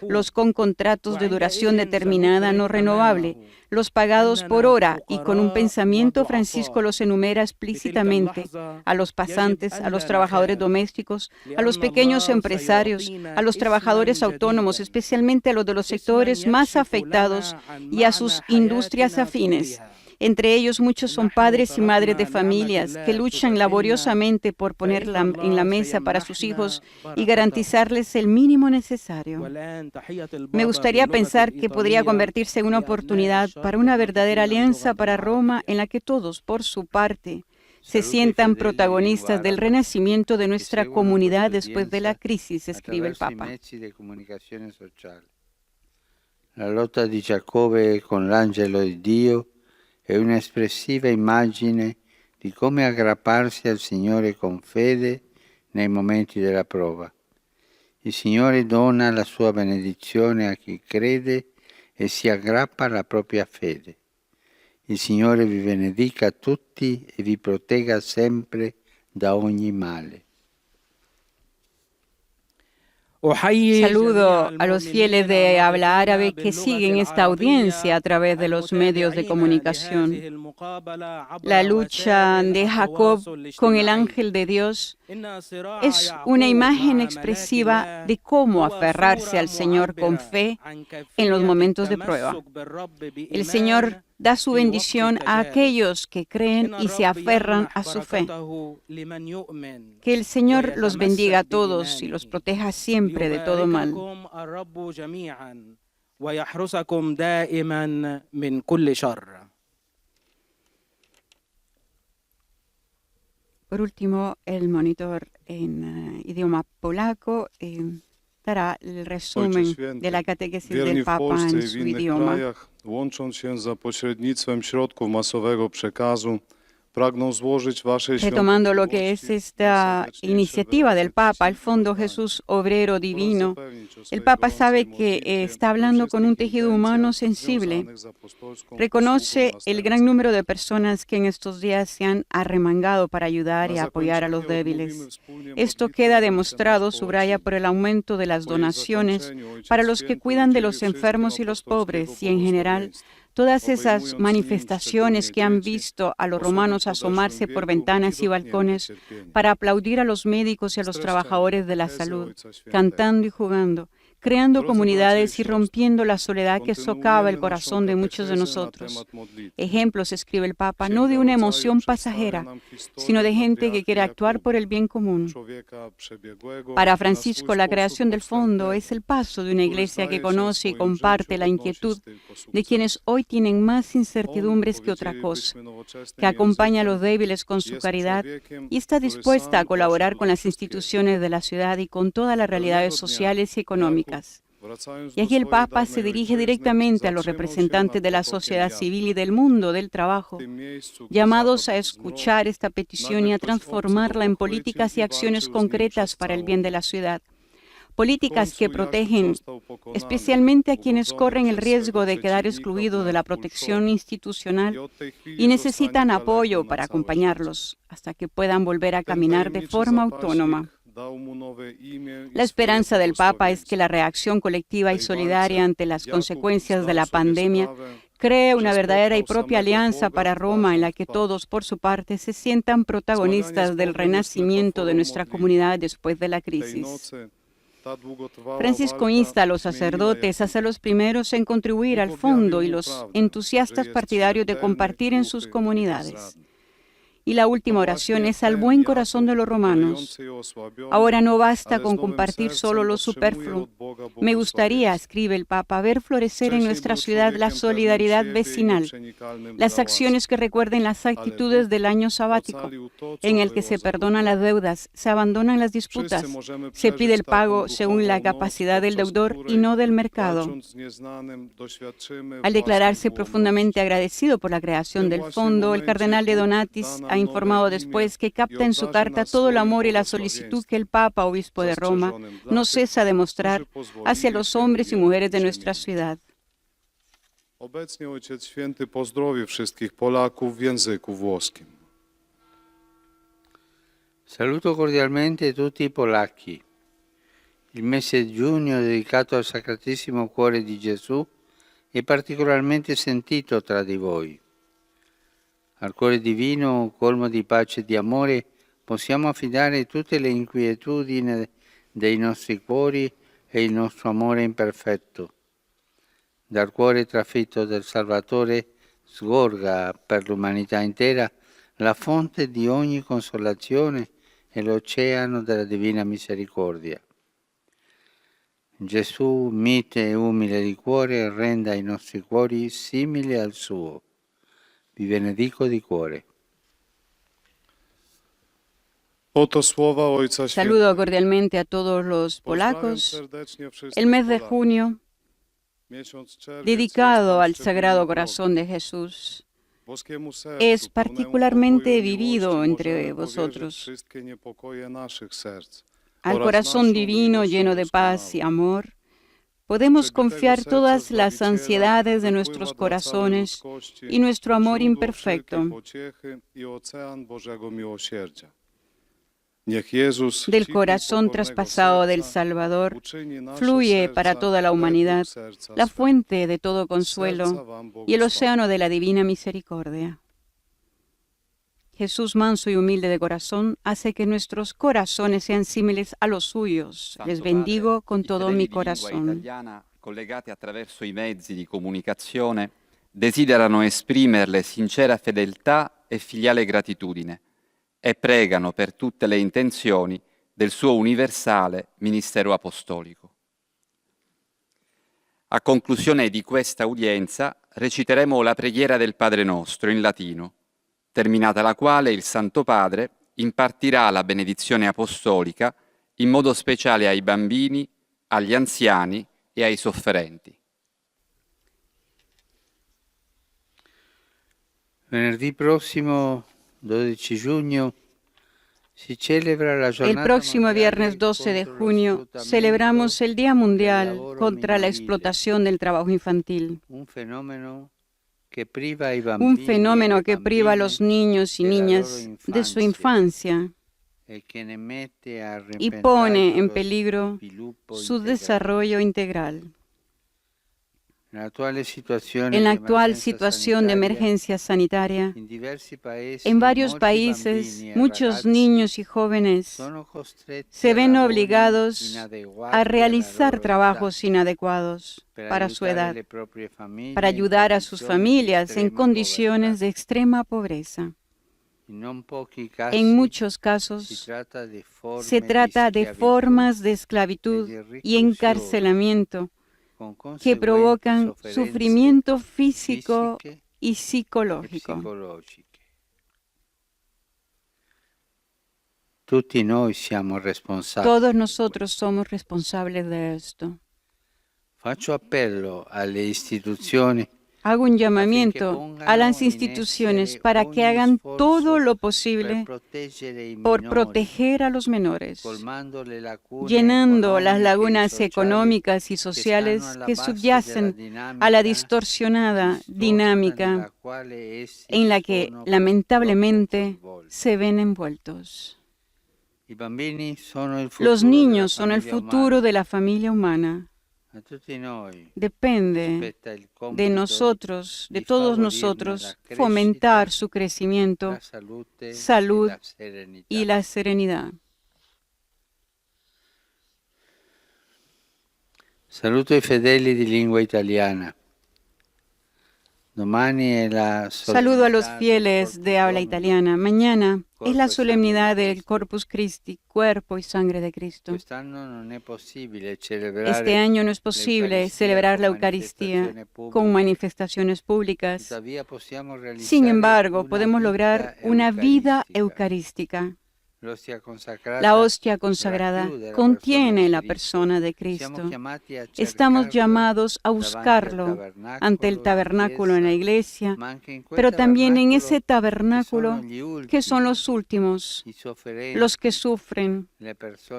Speaker 1: los con contratos de duración determinada no renovable, los pagados por hora, y con un pensamiento Francisco los enumera explícitamente: a los pasantes, a los trabajadores domésticos, a los pequeños empresarios, a los trabajadores autónomos, especialmente a los de los sectores más afectados, y a sus industrias afines. Entre ellos muchos son padres y madres de familias que luchan laboriosamente por poner en la mesa para sus hijos y garantizarles el mínimo necesario. Me gustaría pensar que podría convertirse en una oportunidad para una verdadera alianza para Roma, en la que todos, por su parte, se sientan protagonistas del renacimiento de nuestra comunidad después de la crisis, escribe el Papa.
Speaker 10: La lotta di Giacobbe con l'angelo di Dio è un'espressiva immagine di come aggrapparsi al Signore con fede nei momenti della prova. Il Signore dona la sua benedizione a chi crede e si aggrappa alla propria fede. Il Signore vi benedica a tutti e vi protegga sempre da ogni male.
Speaker 1: Saludo a los fieles de habla árabe que siguen esta audiencia a través de los medios de comunicación. La lucha de Jacob con el ángel de Dios es una imagen expresiva de cómo aferrarse al Señor con fe en los momentos de prueba. El Señor da su bendición a aquellos que creen y se aferran a su fe. Que el Señor los bendiga a todos y los proteja siempre de todo mal. Por último, el monitor en idioma polaco dará el resumen de la catequesis
Speaker 9: Wierni
Speaker 1: del
Speaker 9: w
Speaker 1: Papa
Speaker 9: Polsce
Speaker 1: en
Speaker 9: i w
Speaker 1: su
Speaker 9: innych
Speaker 1: idioma.
Speaker 9: krajach, łącząc się za pośrednictwem środków masowego przekazu, pragną złożyć waszej
Speaker 1: Retomando lo que es
Speaker 9: świątobliwości
Speaker 1: esta
Speaker 9: najserdeczniejsze
Speaker 1: iniciativa del
Speaker 9: wyrazy
Speaker 1: Papa, el
Speaker 9: czci i
Speaker 1: Fondo
Speaker 9: poddania
Speaker 1: Jesús Obrero Divino,
Speaker 9: oraz zapewnić o
Speaker 1: el
Speaker 9: swej
Speaker 1: Papa
Speaker 9: gorącej
Speaker 1: sabe que
Speaker 9: modlitwie
Speaker 1: está
Speaker 9: we
Speaker 1: hablando con un
Speaker 9: wszystkich
Speaker 1: tejido humano
Speaker 9: intencjach
Speaker 1: sensible.
Speaker 9: związanych z apostolską
Speaker 1: Reconoce
Speaker 9: posługą
Speaker 1: el gran
Speaker 9: następcy.
Speaker 1: número de personas que en estos días se han arremangado para ayudar y
Speaker 9: Na
Speaker 1: apoyar a los
Speaker 9: zakończenie
Speaker 1: débiles.
Speaker 9: odmówimy wspólnie
Speaker 1: Esto
Speaker 9: modlitwę
Speaker 1: queda
Speaker 9: za
Speaker 1: demostrado,
Speaker 9: mecenas
Speaker 1: subraya,
Speaker 9: społecznych.
Speaker 1: por el aumento de las
Speaker 9: Po jej
Speaker 1: donaciones
Speaker 9: zakończeniu Ojciec
Speaker 1: para los que
Speaker 9: Święty
Speaker 1: cuidan de
Speaker 9: udzieli
Speaker 1: los
Speaker 9: wszystkim
Speaker 1: enfermos y los
Speaker 9: apostolskiego
Speaker 1: pobres y en general
Speaker 9: błogosławieństwa,
Speaker 1: todas esas
Speaker 9: obejmując nim
Speaker 1: manifestaciones
Speaker 9: szczególnie
Speaker 1: que han
Speaker 9: dzieci,
Speaker 1: visto a los
Speaker 9: osoby
Speaker 1: romanos
Speaker 9: w podeszłym
Speaker 1: asomarse por
Speaker 9: wieku
Speaker 1: ventanas
Speaker 9: i
Speaker 1: y
Speaker 9: dotknięte
Speaker 1: balcones
Speaker 9: cierpieniem.
Speaker 1: para aplaudir a los médicos y a los
Speaker 9: Streszczenie
Speaker 1: trabajadores de la
Speaker 9: katechezji
Speaker 1: salud,
Speaker 9: Ojca Świętego.
Speaker 1: cantando y jugando, creando
Speaker 9: Drodzy bracia i
Speaker 1: comunidades y
Speaker 9: siostry,
Speaker 1: rompiendo la soledad que socava el
Speaker 9: kontynuujemy
Speaker 1: corazón de
Speaker 9: naszą
Speaker 1: muchos de
Speaker 9: katechezę na
Speaker 1: nosotros.
Speaker 9: temat modlitwy.
Speaker 1: Ejemplos, escribe el Papa, no
Speaker 9: Księga
Speaker 1: de una
Speaker 9: Rodzaju
Speaker 1: emoción
Speaker 9: przedstawia
Speaker 1: pasajera,
Speaker 9: nam historię
Speaker 1: sino de gente que
Speaker 9: patriarchy
Speaker 1: quiere actuar
Speaker 9: Jakuba,
Speaker 1: por el bien común.
Speaker 9: człowieka przebiegłego,
Speaker 1: Para
Speaker 9: na
Speaker 1: Francisco,
Speaker 9: swój
Speaker 1: la
Speaker 9: sposób
Speaker 1: creación del fondo
Speaker 9: podstępnego,
Speaker 1: es el paso de una
Speaker 9: który
Speaker 1: iglesia que
Speaker 9: staje się w
Speaker 1: conoce y
Speaker 9: swoim
Speaker 1: comparte
Speaker 9: życiu
Speaker 1: la
Speaker 9: odnosić
Speaker 1: inquietud
Speaker 9: tylko
Speaker 1: de
Speaker 9: sukces.
Speaker 1: quienes hoy tienen más
Speaker 9: On,
Speaker 1: incertidumbres que otra cosa,
Speaker 9: powiedzielibyśmy nowoczesnym
Speaker 1: que acompaña a los
Speaker 9: językiem,
Speaker 1: débiles con su
Speaker 9: jest
Speaker 1: caridad
Speaker 9: człowiekiem,
Speaker 1: y está
Speaker 9: który
Speaker 1: dispuesta a
Speaker 9: sam
Speaker 1: colaborar
Speaker 9: doszedł
Speaker 1: con
Speaker 9: do
Speaker 1: las
Speaker 9: wszystkiego.
Speaker 1: instituciones de la ciudad y con todas las realidades
Speaker 9: Pewnego dnia
Speaker 1: sociales y económicas.
Speaker 9: wracając
Speaker 1: Y
Speaker 9: do
Speaker 1: aquí el
Speaker 9: swojej
Speaker 1: Papa
Speaker 9: dawnej
Speaker 1: se dirige
Speaker 9: ojczyzny,
Speaker 1: directamente a los
Speaker 9: zatrzymał się
Speaker 1: representantes
Speaker 9: nad
Speaker 1: de la
Speaker 9: potokiem
Speaker 1: sociedad
Speaker 9: Jadru.
Speaker 1: civil y del mundo del trabajo,
Speaker 9: W tym miejscu, gdy
Speaker 1: llamados a
Speaker 9: zapadł
Speaker 1: escuchar
Speaker 9: zmrok,
Speaker 1: esta petición y
Speaker 9: nagle
Speaker 1: a
Speaker 9: ktoś obcy
Speaker 1: transformarla en
Speaker 9: go pochwycił
Speaker 1: políticas y
Speaker 9: i
Speaker 1: acciones
Speaker 9: walczył z nim
Speaker 1: concretas
Speaker 9: przez
Speaker 1: para el
Speaker 9: całą
Speaker 1: bien de la
Speaker 9: noc.
Speaker 1: ciudad.
Speaker 9: W
Speaker 1: Políticas que
Speaker 9: końcu Jakub
Speaker 1: protegen
Speaker 9: został pokonany,
Speaker 1: especialmente a quienes
Speaker 9: ugodzony
Speaker 1: corren el
Speaker 9: przez
Speaker 1: riesgo
Speaker 9: swego
Speaker 1: de quedar
Speaker 9: przeciwnika
Speaker 1: excluidos de la
Speaker 9: w
Speaker 1: protección
Speaker 9: Pulszowie.
Speaker 1: institucional
Speaker 9: I od tej chwili
Speaker 1: y
Speaker 9: zostanie
Speaker 1: necesitan
Speaker 9: kaleką
Speaker 1: apoyo
Speaker 9: na
Speaker 1: para
Speaker 9: całe
Speaker 1: acompañarlos hasta que puedan volver a
Speaker 9: życie. Ten
Speaker 1: caminar de
Speaker 9: tajemniczy
Speaker 1: forma
Speaker 9: zapaśnik
Speaker 1: autónoma.
Speaker 9: dał mu nowe imię i
Speaker 1: La esperanza
Speaker 9: swoje
Speaker 1: del Papa es que la
Speaker 9: błogosławieństwo.
Speaker 1: reacción colectiva y
Speaker 9: W tej
Speaker 1: solidaria
Speaker 9: walce
Speaker 1: ante las
Speaker 9: Jakub
Speaker 1: consecuencias de
Speaker 9: zdał
Speaker 1: la
Speaker 9: sobie
Speaker 1: pandemia
Speaker 9: sprawę,
Speaker 1: cree
Speaker 9: że
Speaker 1: una verdadera y
Speaker 9: spotkał
Speaker 1: propia
Speaker 9: samego
Speaker 1: alianza
Speaker 9: Boga
Speaker 1: para Roma en la
Speaker 9: twarzą w
Speaker 1: que
Speaker 9: twarz.
Speaker 1: todos, por su parte, se sientan
Speaker 9: Zmaganie
Speaker 1: protagonistas
Speaker 9: z
Speaker 1: del
Speaker 9: Bogiem jest
Speaker 1: renacimiento de
Speaker 9: metaforą
Speaker 1: nuestra
Speaker 9: modlitwy.
Speaker 1: comunidad después de la
Speaker 9: Tej
Speaker 1: crisis.
Speaker 9: nocy ta długotrwała
Speaker 1: Francisco
Speaker 9: walka
Speaker 1: insta a los
Speaker 9: zmieniła
Speaker 1: sacerdotes a
Speaker 9: Jakuba.
Speaker 1: ser los primeros en contribuir al
Speaker 9: Bóg
Speaker 1: fondo
Speaker 9: objawił
Speaker 1: y
Speaker 9: mu
Speaker 1: los
Speaker 9: prawdę,
Speaker 1: entusiastas
Speaker 9: że jest
Speaker 1: partidarios de
Speaker 9: śmiertelny,
Speaker 1: compartir en sus
Speaker 9: głuchy i
Speaker 1: comunidades.
Speaker 9: bezradny.
Speaker 1: Y la última
Speaker 9: To
Speaker 1: oración
Speaker 9: właśnie
Speaker 1: es al
Speaker 9: ten
Speaker 1: buen
Speaker 9: Jakub,
Speaker 1: corazón de los romanos.
Speaker 9: bolejący i osłabiony,
Speaker 1: Ahora no basta
Speaker 9: ale z
Speaker 1: con
Speaker 9: nowym
Speaker 1: compartir
Speaker 9: sercem
Speaker 1: solo lo
Speaker 9: otrzymuje
Speaker 1: superfluo.
Speaker 9: od Boga
Speaker 1: Me gustaría,
Speaker 9: błogosławieństwo.
Speaker 1: escribe el Papa, ver florecer en
Speaker 9: Wcześniej
Speaker 1: nuestra
Speaker 9: był
Speaker 1: ciudad la
Speaker 9: człowiekiem pewnym
Speaker 1: solidaridad
Speaker 9: siebie i
Speaker 1: vecinal,
Speaker 9: nieprzenikalnym
Speaker 1: las
Speaker 9: dla
Speaker 1: acciones que recuerden las actitudes
Speaker 9: Bóg
Speaker 1: del año sabático,
Speaker 9: ocalił to, co
Speaker 1: en el que
Speaker 9: było
Speaker 1: se
Speaker 9: za
Speaker 1: perdonan
Speaker 9: grubą.
Speaker 1: las deudas, se abandonan las disputas,
Speaker 9: Wszyscy możemy
Speaker 1: se pide el
Speaker 9: przeżyć taką
Speaker 1: pago según la
Speaker 9: duchową
Speaker 1: capacidad del
Speaker 9: noc, podczas
Speaker 1: deudor y
Speaker 9: której,
Speaker 1: no del mercado.
Speaker 9: walcząc z nieznanym, doświadczymy
Speaker 1: Al declararse
Speaker 9: własnej
Speaker 1: profundamente
Speaker 9: ułomności.
Speaker 1: agradecido por la creación
Speaker 9: W tym
Speaker 1: del
Speaker 9: właśnie
Speaker 1: fondo, el
Speaker 9: momencie
Speaker 1: cardenal de
Speaker 9: Bóg
Speaker 1: Donatis
Speaker 9: da nam
Speaker 1: ha informado
Speaker 9: nowe
Speaker 1: después que
Speaker 9: imię
Speaker 1: capta
Speaker 9: i
Speaker 1: en su
Speaker 9: obdarzy
Speaker 1: carta
Speaker 9: nas
Speaker 1: todo el
Speaker 9: swoim
Speaker 1: amor y la solicitud que el Papa, obispo de Roma,
Speaker 9: zastrzeżonym dla
Speaker 1: no
Speaker 9: tych,
Speaker 1: cesa de mostrar
Speaker 9: którzy pozwolili
Speaker 1: hacia los
Speaker 9: się
Speaker 1: hombres y
Speaker 9: je
Speaker 1: mujeres de nuestra
Speaker 9: przemienić.
Speaker 1: ciudad.
Speaker 9: Obecnie Ojciec Święty pozdrowi wszystkich Polaków w języku włoskim.
Speaker 10: Saluto cordialmente tutti i polacchi. Il mese di giugno dedicato al Sacratissimo Cuore di Gesù è particolarmente sentito tra di voi. Al Cuore Divino, colmo di pace e di amore, possiamo affidare tutte le inquietudini dei nostri cuori e il nostro amore imperfetto. Dal cuore trafitto del Salvatore sgorga per l'umanità intera la fonte di ogni consolazione e l'oceano della divina misericordia. Gesù, mite e umile di cuore, renda i nostri cuori simili al suo. Vi benedico di cuore.
Speaker 9: Oto słowa Ojca
Speaker 1: Saludo
Speaker 9: Świętego.
Speaker 1: cordialmente a todos los
Speaker 9: Pozdrawiam
Speaker 1: polacos.
Speaker 9: serdecznie wszystkich
Speaker 1: El mes de
Speaker 9: Polaków.
Speaker 1: junio,
Speaker 9: Miesiąc czerwiec
Speaker 1: dedicado al
Speaker 9: jest nam
Speaker 1: Sagrado
Speaker 9: szczególnie
Speaker 1: Corazón de Jesús,
Speaker 9: Boskiemu sercu,
Speaker 1: es
Speaker 9: pełnemu
Speaker 1: particularmente
Speaker 9: pokoju i
Speaker 1: vivido
Speaker 9: miłości
Speaker 1: entre
Speaker 9: możemy
Speaker 1: vosotros.
Speaker 9: powierzyć wszystkie niepokoje naszych serc
Speaker 1: al
Speaker 9: oraz
Speaker 1: corazón
Speaker 9: naszą
Speaker 1: divino
Speaker 9: miłość
Speaker 1: lleno de paz y
Speaker 9: doskonałą.
Speaker 1: amor, podemos
Speaker 9: Przebitego
Speaker 1: confiar
Speaker 9: serca
Speaker 1: todas las
Speaker 9: Zbawiciela
Speaker 1: ansiedades de
Speaker 9: wypływa
Speaker 1: nuestros
Speaker 9: dla całej
Speaker 1: corazones
Speaker 9: ludzkości
Speaker 1: y nuestro amor
Speaker 9: źródło
Speaker 1: imperfecto.
Speaker 9: wszelkiej pociechy i ocean Bożego miłosierdzia. Niech Jezus,
Speaker 1: Del
Speaker 9: cicho i
Speaker 1: corazón
Speaker 9: pokornego
Speaker 1: traspasado del
Speaker 9: serca,
Speaker 1: Salvador
Speaker 9: uczyni nasze
Speaker 1: fluye
Speaker 9: serca
Speaker 1: para toda la
Speaker 9: wehkuł
Speaker 1: humanidad
Speaker 9: serca
Speaker 1: la
Speaker 9: swego.
Speaker 1: fuente de todo
Speaker 9: Serca
Speaker 1: consuelo
Speaker 9: wam
Speaker 1: y el
Speaker 9: błogosławię.
Speaker 1: océano de la divina misericordia. Jesús manso y humilde de corazón hace que nuestros corazones sean símiles a los suyos.
Speaker 2: Santo
Speaker 1: Les
Speaker 2: Padre,
Speaker 1: bendigo con
Speaker 2: i
Speaker 1: todo
Speaker 2: fedeli
Speaker 1: mi
Speaker 2: di lingua
Speaker 1: corazón.
Speaker 2: italiana, collegati attraverso i mezzi di comunicazione, desiderano esprimerle sincera fedeltà e filiale gratitudine e pregano per tutte le intenzioni del suo universale ministero apostolico. A conclusione di questa udienza reciteremo la preghiera del Padre Nostro in latino, terminata la quale il Santo Padre impartirà la benedizione apostolica in modo speciale ai bambini, agli anziani e ai sofferenti.
Speaker 10: Venerdì prossimo, 12 giugno, si celebra la
Speaker 1: El
Speaker 10: giornata
Speaker 1: próximo
Speaker 10: mondiale
Speaker 1: viernes 12 de
Speaker 10: contro lo
Speaker 1: junio
Speaker 10: sfruttamento,
Speaker 1: celebramos el Día Mundial
Speaker 10: lavoro
Speaker 1: contra la
Speaker 10: minorile.
Speaker 1: explotación del trabajo infantil,
Speaker 10: un fenómeno que priva ai
Speaker 1: un
Speaker 10: bambini
Speaker 1: fenómeno
Speaker 10: e
Speaker 1: que priva a los
Speaker 10: bambine
Speaker 1: niños y
Speaker 10: de la
Speaker 1: niñas
Speaker 10: loro
Speaker 1: de su
Speaker 10: infancia
Speaker 1: infancia
Speaker 10: e che ne mette a
Speaker 1: y pone en
Speaker 10: repentaglio lo
Speaker 1: peligro
Speaker 10: sviluppo
Speaker 1: su
Speaker 10: integrale.
Speaker 1: desarrollo integral.
Speaker 10: En la actual situación
Speaker 1: De emergencia sanitaria,
Speaker 10: en diversi paesi,
Speaker 1: en varios
Speaker 10: molti
Speaker 1: países,
Speaker 10: bambini e
Speaker 1: muchos
Speaker 10: ragazzi
Speaker 1: niños y jóvenes
Speaker 10: sono costretti
Speaker 1: se
Speaker 10: a
Speaker 1: ven
Speaker 10: lavori
Speaker 1: obligados
Speaker 10: inadeguati
Speaker 1: a
Speaker 10: alla
Speaker 1: realizar
Speaker 10: loro
Speaker 1: trabajos
Speaker 10: età,
Speaker 1: inadecuados
Speaker 10: per
Speaker 1: para su
Speaker 10: aiutare
Speaker 1: edad,
Speaker 10: le proprie famiglie
Speaker 1: para
Speaker 10: in
Speaker 1: ayudar a sus
Speaker 10: condizioni di
Speaker 1: familias en
Speaker 10: estrema
Speaker 1: condiciones
Speaker 10: povertà.
Speaker 1: de extrema pobreza.
Speaker 10: In non pochi casi
Speaker 1: En muchos
Speaker 10: si
Speaker 1: casos
Speaker 10: tratta di
Speaker 1: se trata de
Speaker 10: schiavitù
Speaker 1: formas de esclavitud y encarcelamiento
Speaker 10: con
Speaker 1: que
Speaker 10: conseguenti
Speaker 1: provocan
Speaker 10: sofferenze
Speaker 1: sufrimiento físico
Speaker 10: fisiche
Speaker 1: y
Speaker 10: e
Speaker 1: psicológico.
Speaker 10: psicologiche. Tutti noi siamo responsabili.
Speaker 1: Todos nosotros somos responsables de esto.
Speaker 10: Faccio appello alle istituzioni
Speaker 1: Hago un llamamiento a las instituciones para que hagan todo lo posible por proteger a los menores, llenando las lagunas económicas y sociales que subyacen a la distorsionada dinámica en la que lamentablemente se ven envueltos. Los niños son el futuro de la familia humana. Depende de nosotros, de todos nosotros, fomentar su crecimiento, salud y la serenidad.
Speaker 10: Saluto i fedeli di lingua italiana.
Speaker 1: Saludo a los fieles de habla italiana. Mañana es la solemnidad del Corpus Christi, cuerpo y sangre de Cristo. Este año no es posible celebrar la Eucaristía con manifestaciones públicas. Sin embargo, podemos lograr una vida eucarística. La hostia consagrada contiene la persona de Cristo. Estamos llamados a buscarlo ante el tabernáculo en la iglesia, pero también en ese tabernáculo que son los últimos, los que sufren,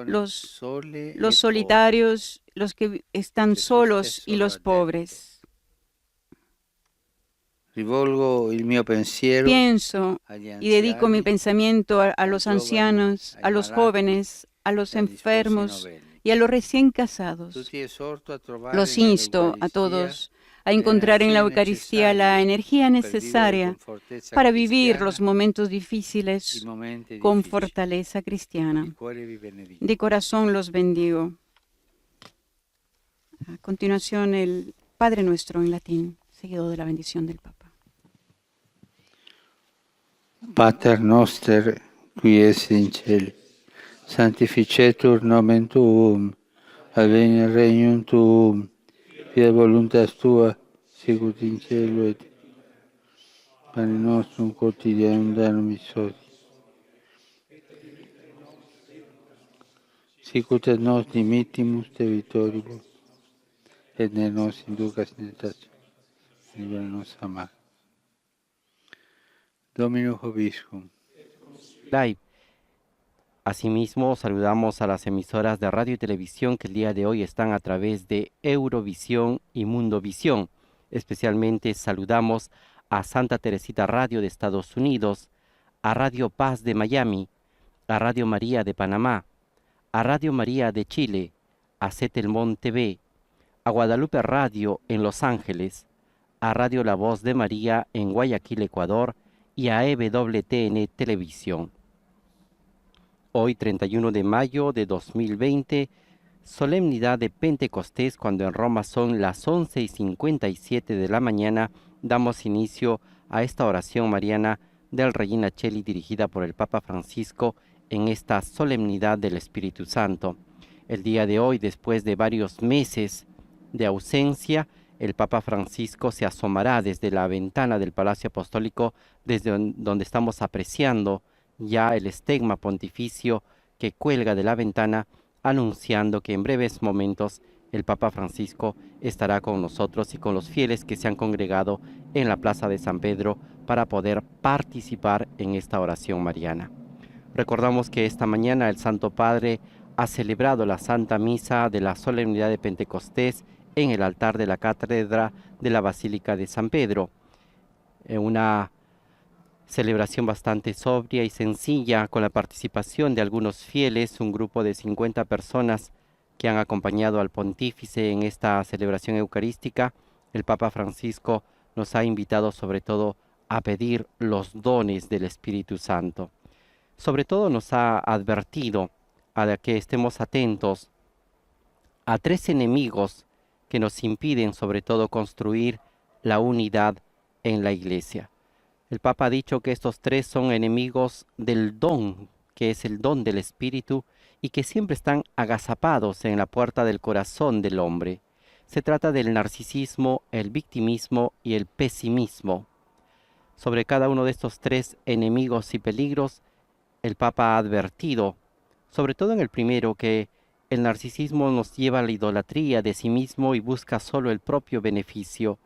Speaker 1: los solitarios, los que están solos y los pobres. Pienso y dedico mi pensamiento a los ancianos, a los jóvenes, a los enfermos y a los recién casados. Los insto a todos a encontrar en la Eucaristía la energía necesaria para vivir los momentos difíciles con fortaleza cristiana. De corazón los bendigo. A continuación, el Padre Nuestro en latín, seguido de la bendición del Papa.
Speaker 10: Pater noster, qui es in cielo, sanctificetur nomen tuum, adveniat regnum tuum, fiat voluntas tua, sicut in cielo et pane nostrum quotidianum da nobis hodie. Sicut et nos dimittimus debitoribus, et ne nos inducas in tentationem, libera nos a malo. Domino Vobiscum.
Speaker 11: Live. Asimismo, saludamos a las emisoras de radio y televisión que el día de hoy están a través de Eurovisión y Mundovisión. Especialmente saludamos a Santa Teresita Radio de Estados Unidos, a Radio Paz de Miami, a Radio María de Panamá, a Radio María de Chile, a Setelmont TV, a Guadalupe Radio en Los Ángeles, a Radio La Voz de María en Guayaquil, Ecuador, y a EWTN Televisión. Hoy, 31 de mayo de 2020, solemnidad de Pentecostés, cuando en Roma son las 11:57 de la mañana, damos inicio a esta oración mariana del Regina Coeli dirigida por el Papa Francisco en esta solemnidad del Espíritu Santo. El día de hoy, después de varios meses de ausencia, el Papa Francisco se asomará desde la ventana del Palacio Apostólico, desde donde estamos apreciando ya el estigma pontificio que cuelga de la ventana, anunciando que en breves momentos el Papa Francisco estará con nosotros y con los fieles que se han congregado en la Plaza de San Pedro para poder participar en esta oración mariana. Recordamos que esta mañana el Santo Padre ha celebrado la Santa Misa de la Solemnidad de Pentecostés en el altar de la Cátedra de la Basílica de San Pedro. Una celebración bastante sobria y sencilla con la participación de algunos fieles, un grupo de 50 personas que han acompañado al pontífice en esta celebración eucarística. El Papa Francisco nos ha invitado sobre todo a pedir los dones del Espíritu Santo. Sobre todo nos ha advertido a que estemos atentos a 3 enemigos que nos impiden sobre todo construir la unidad en la Iglesia. El Papa ha dicho que estos 3 son enemigos del don, que es el don del Espíritu, y que siempre están agazapados en la puerta del corazón del hombre. Se trata del narcisismo, el victimismo y el pesimismo. Sobre cada uno de estos 3 enemigos y peligros, el Papa ha advertido, sobre todo en el primero, que el narcisismo nos lleva a la idolatría de sí mismo y busca solo el propio beneficio.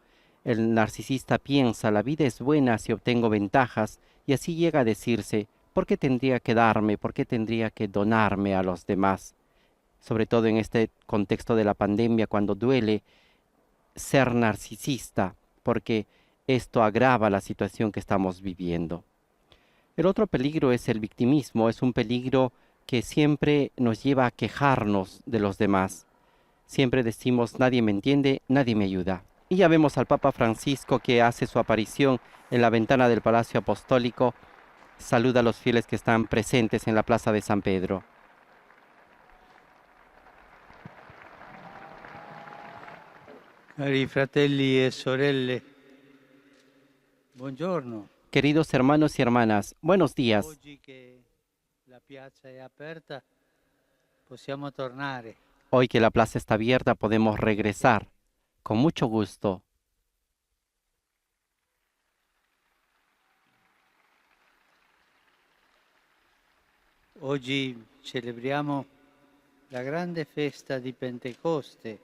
Speaker 11: El narcisista piensa, la vida es buena si obtengo ventajas, y así llega a decirse, ¿por qué tendría que darme? ¿Por qué tendría que donarme a los demás? Sobre todo en este contexto de la pandemia, cuando duele ser narcisista, porque esto agrava la situación que estamos viviendo. El otro peligro es el victimismo, es un peligro que siempre nos lleva a quejarnos de los demás. Siempre decimos, nadie me entiende, nadie me ayuda. Y ya vemos al Papa Francisco que hace su aparición en la ventana del Palacio Apostólico, saluda a los fieles que están presentes en la Plaza de San Pedro.
Speaker 10: Cari fratelli e sorelle, buongiorno.
Speaker 11: Queridos hermanos y hermanas, buenos días.
Speaker 10: Oggi che la piazza è aperta, possiamo tornare.
Speaker 11: Hoy que la plaza está abierta podemos regresar con mucho gusto.
Speaker 10: Oggi celebriamo la grande festa di Pentecoste.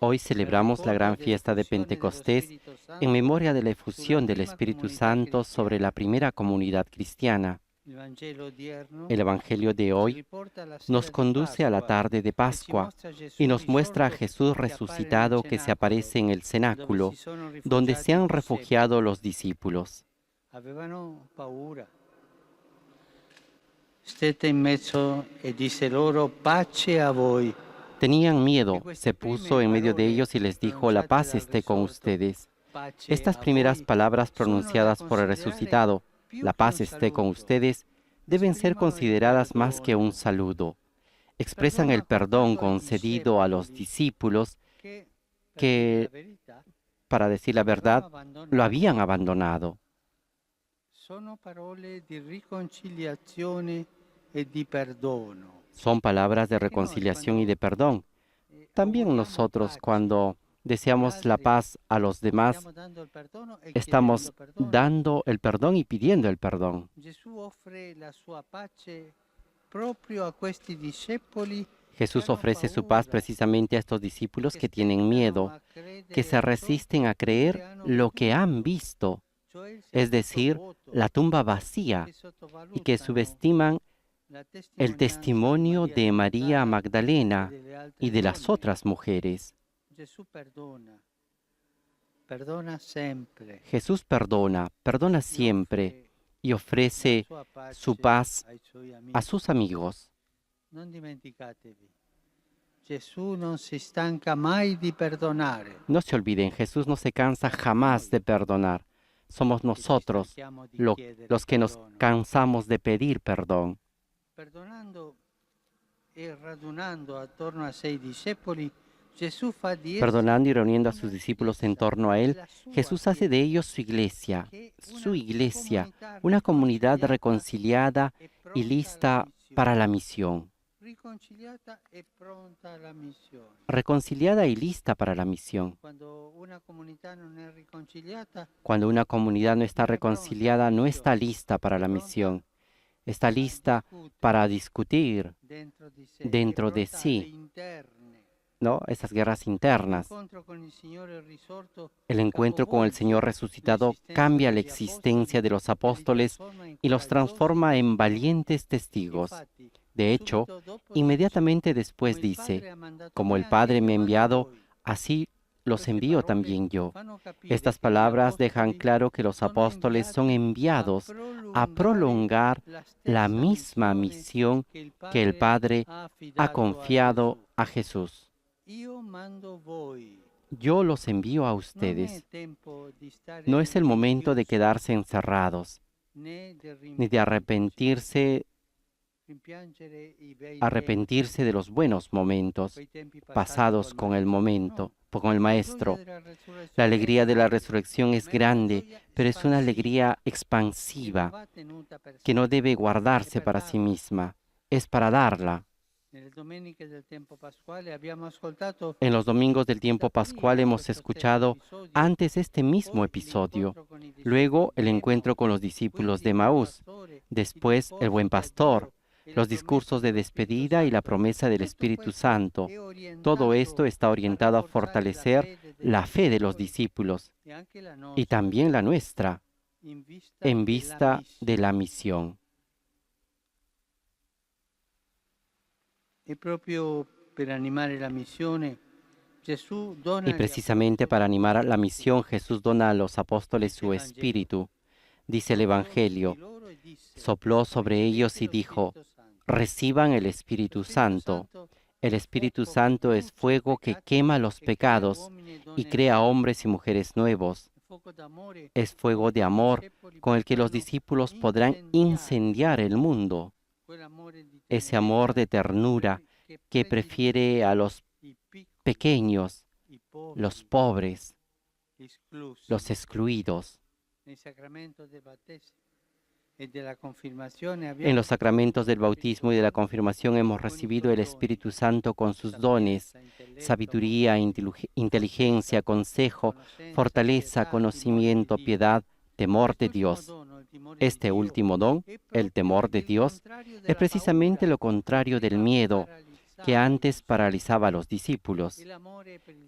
Speaker 11: Hoy celebramos la gran fiesta de Pentecostés en memoria de la efusión del Espíritu Santo sobre la primera comunidad cristiana. El Evangelio de hoy nos conduce a la tarde de Pascua y nos muestra a Jesús resucitado que se aparece en el cenáculo, donde se han refugiado los discípulos.
Speaker 10: Avevano paura. Stette in mezzo e disse loro pace a voi.
Speaker 11: Tenían miedo, se puso en medio de ellos y les dijo, la paz esté con ustedes. Estas primeras palabras pronunciadas por el resucitado, la paz esté con ustedes, deben ser consideradas más que un saludo. Expresan el perdón concedido a los discípulos que, para decir la verdad, lo habían abandonado.
Speaker 10: Sono parole di riconciliazione e di perdono.
Speaker 11: Son palabras de reconciliación y de perdón. También nosotros, cuando deseamos la paz a los demás, estamos dando el perdón y pidiendo el perdón. Jesús ofrece su paz precisamente a estos discípulos que tienen miedo, que se resisten a creer lo que han visto, es decir, la tumba vacía, y que subestiman el testimonio de María Magdalena y de las otras mujeres. Jesús perdona siempre y ofrece su paz a sus amigos. No se olviden, Jesús no se cansa jamás de perdonar. Somos nosotros los que nos cansamos de pedir perdón.
Speaker 10: Perdonando e radunando attorno a sei discepoli, Gesù fa di
Speaker 11: Perdonando y reuniendo a sus discípulos en torno a Él, Jesús hace de ellos su iglesia, una comunidad reconciliada y lista para la misión. Reconciliada y lista para la misión. Cuando una comunidad no está reconciliada, no está lista para la misión. está lista para discutir dentro de sí, ¿no? Esas guerras internas. El encuentro con el Señor resucitado cambia la existencia de los apóstoles y los transforma en valientes testigos. De hecho, inmediatamente después dice, como el Padre me ha enviado, así los envío también yo. Estas palabras dejan claro que los apóstoles son enviados a prolongar la misma misión que el Padre ha confiado a Jesús. Yo los envío a ustedes. No es el momento de quedarse encerrados, ni de arrepentirse de los buenos momentos pasados con el Maestro. La alegría de la resurrección es grande, pero es una alegría expansiva que no debe guardarse para sí misma, es para darla. En los domingos del tiempo pascual hemos escuchado antes este mismo episodio, luego el encuentro con los discípulos de Maús, después el buen pastor, los discursos de despedida y la promesa del Espíritu Santo. Todo esto está orientado a fortalecer la fe de los discípulos y también la nuestra, en vista de la misión. Y precisamente para animar la misión, Jesús dona a los apóstoles su Espíritu. Dice el Evangelio, sopló sobre ellos y dijo, reciban el Espíritu Santo. El Espíritu Santo es fuego que quema los pecados y crea hombres y mujeres nuevos. Es fuego de amor con el que los discípulos podrán incendiar el mundo. Ese amor de ternura que prefiere a los pequeños, los pobres, los excluidos. En los sacramentos del bautismo y de la confirmación hemos recibido el Espíritu Santo con sus dones, sabiduría, inteligencia, consejo, fortaleza, conocimiento, piedad, temor de Dios. Este último don, el temor de Dios, es precisamente lo contrario del miedo que antes paralizaba a los discípulos.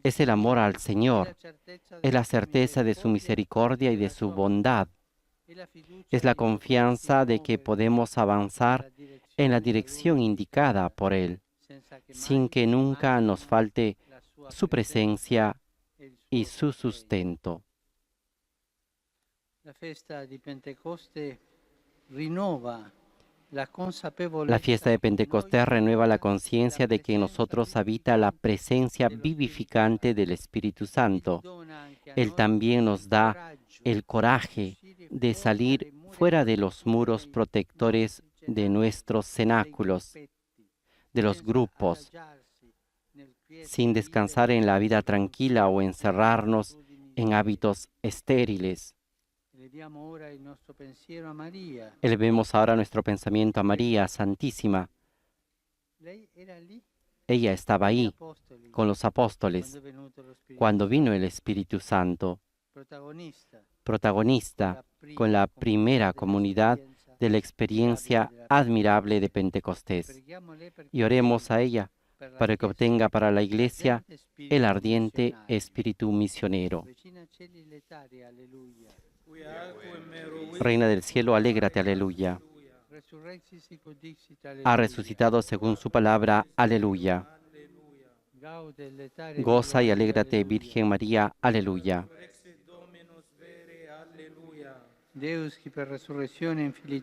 Speaker 11: Es el amor al Señor, es la certeza de su misericordia y de su bondad. Es la confianza de que podemos avanzar en la dirección indicada por Él, sin que nunca nos falte su presencia y su sustento. La fiesta de Pentecostés renueva la conciencia de que en nosotros habita la presencia vivificante del Espíritu Santo. Él también nos da el coraje de salir fuera de los muros protectores de nuestros cenáculos, de los grupos, sin descansar en la vida tranquila o encerrarnos en hábitos estériles. Elevemos ahora nuestro pensamiento a María Santísima. Ella estaba ahí con los apóstoles cuando vino el Espíritu Santo, protagonista con la primera comunidad de la experiencia admirable de Pentecostés. Y oremos a ella para que obtenga para la Iglesia el ardiente espíritu misionero. Reina del cielo, alégrate, aleluya. Ha resucitado según su palabra, aleluya. Goza y alégrate, Virgen María, aleluya.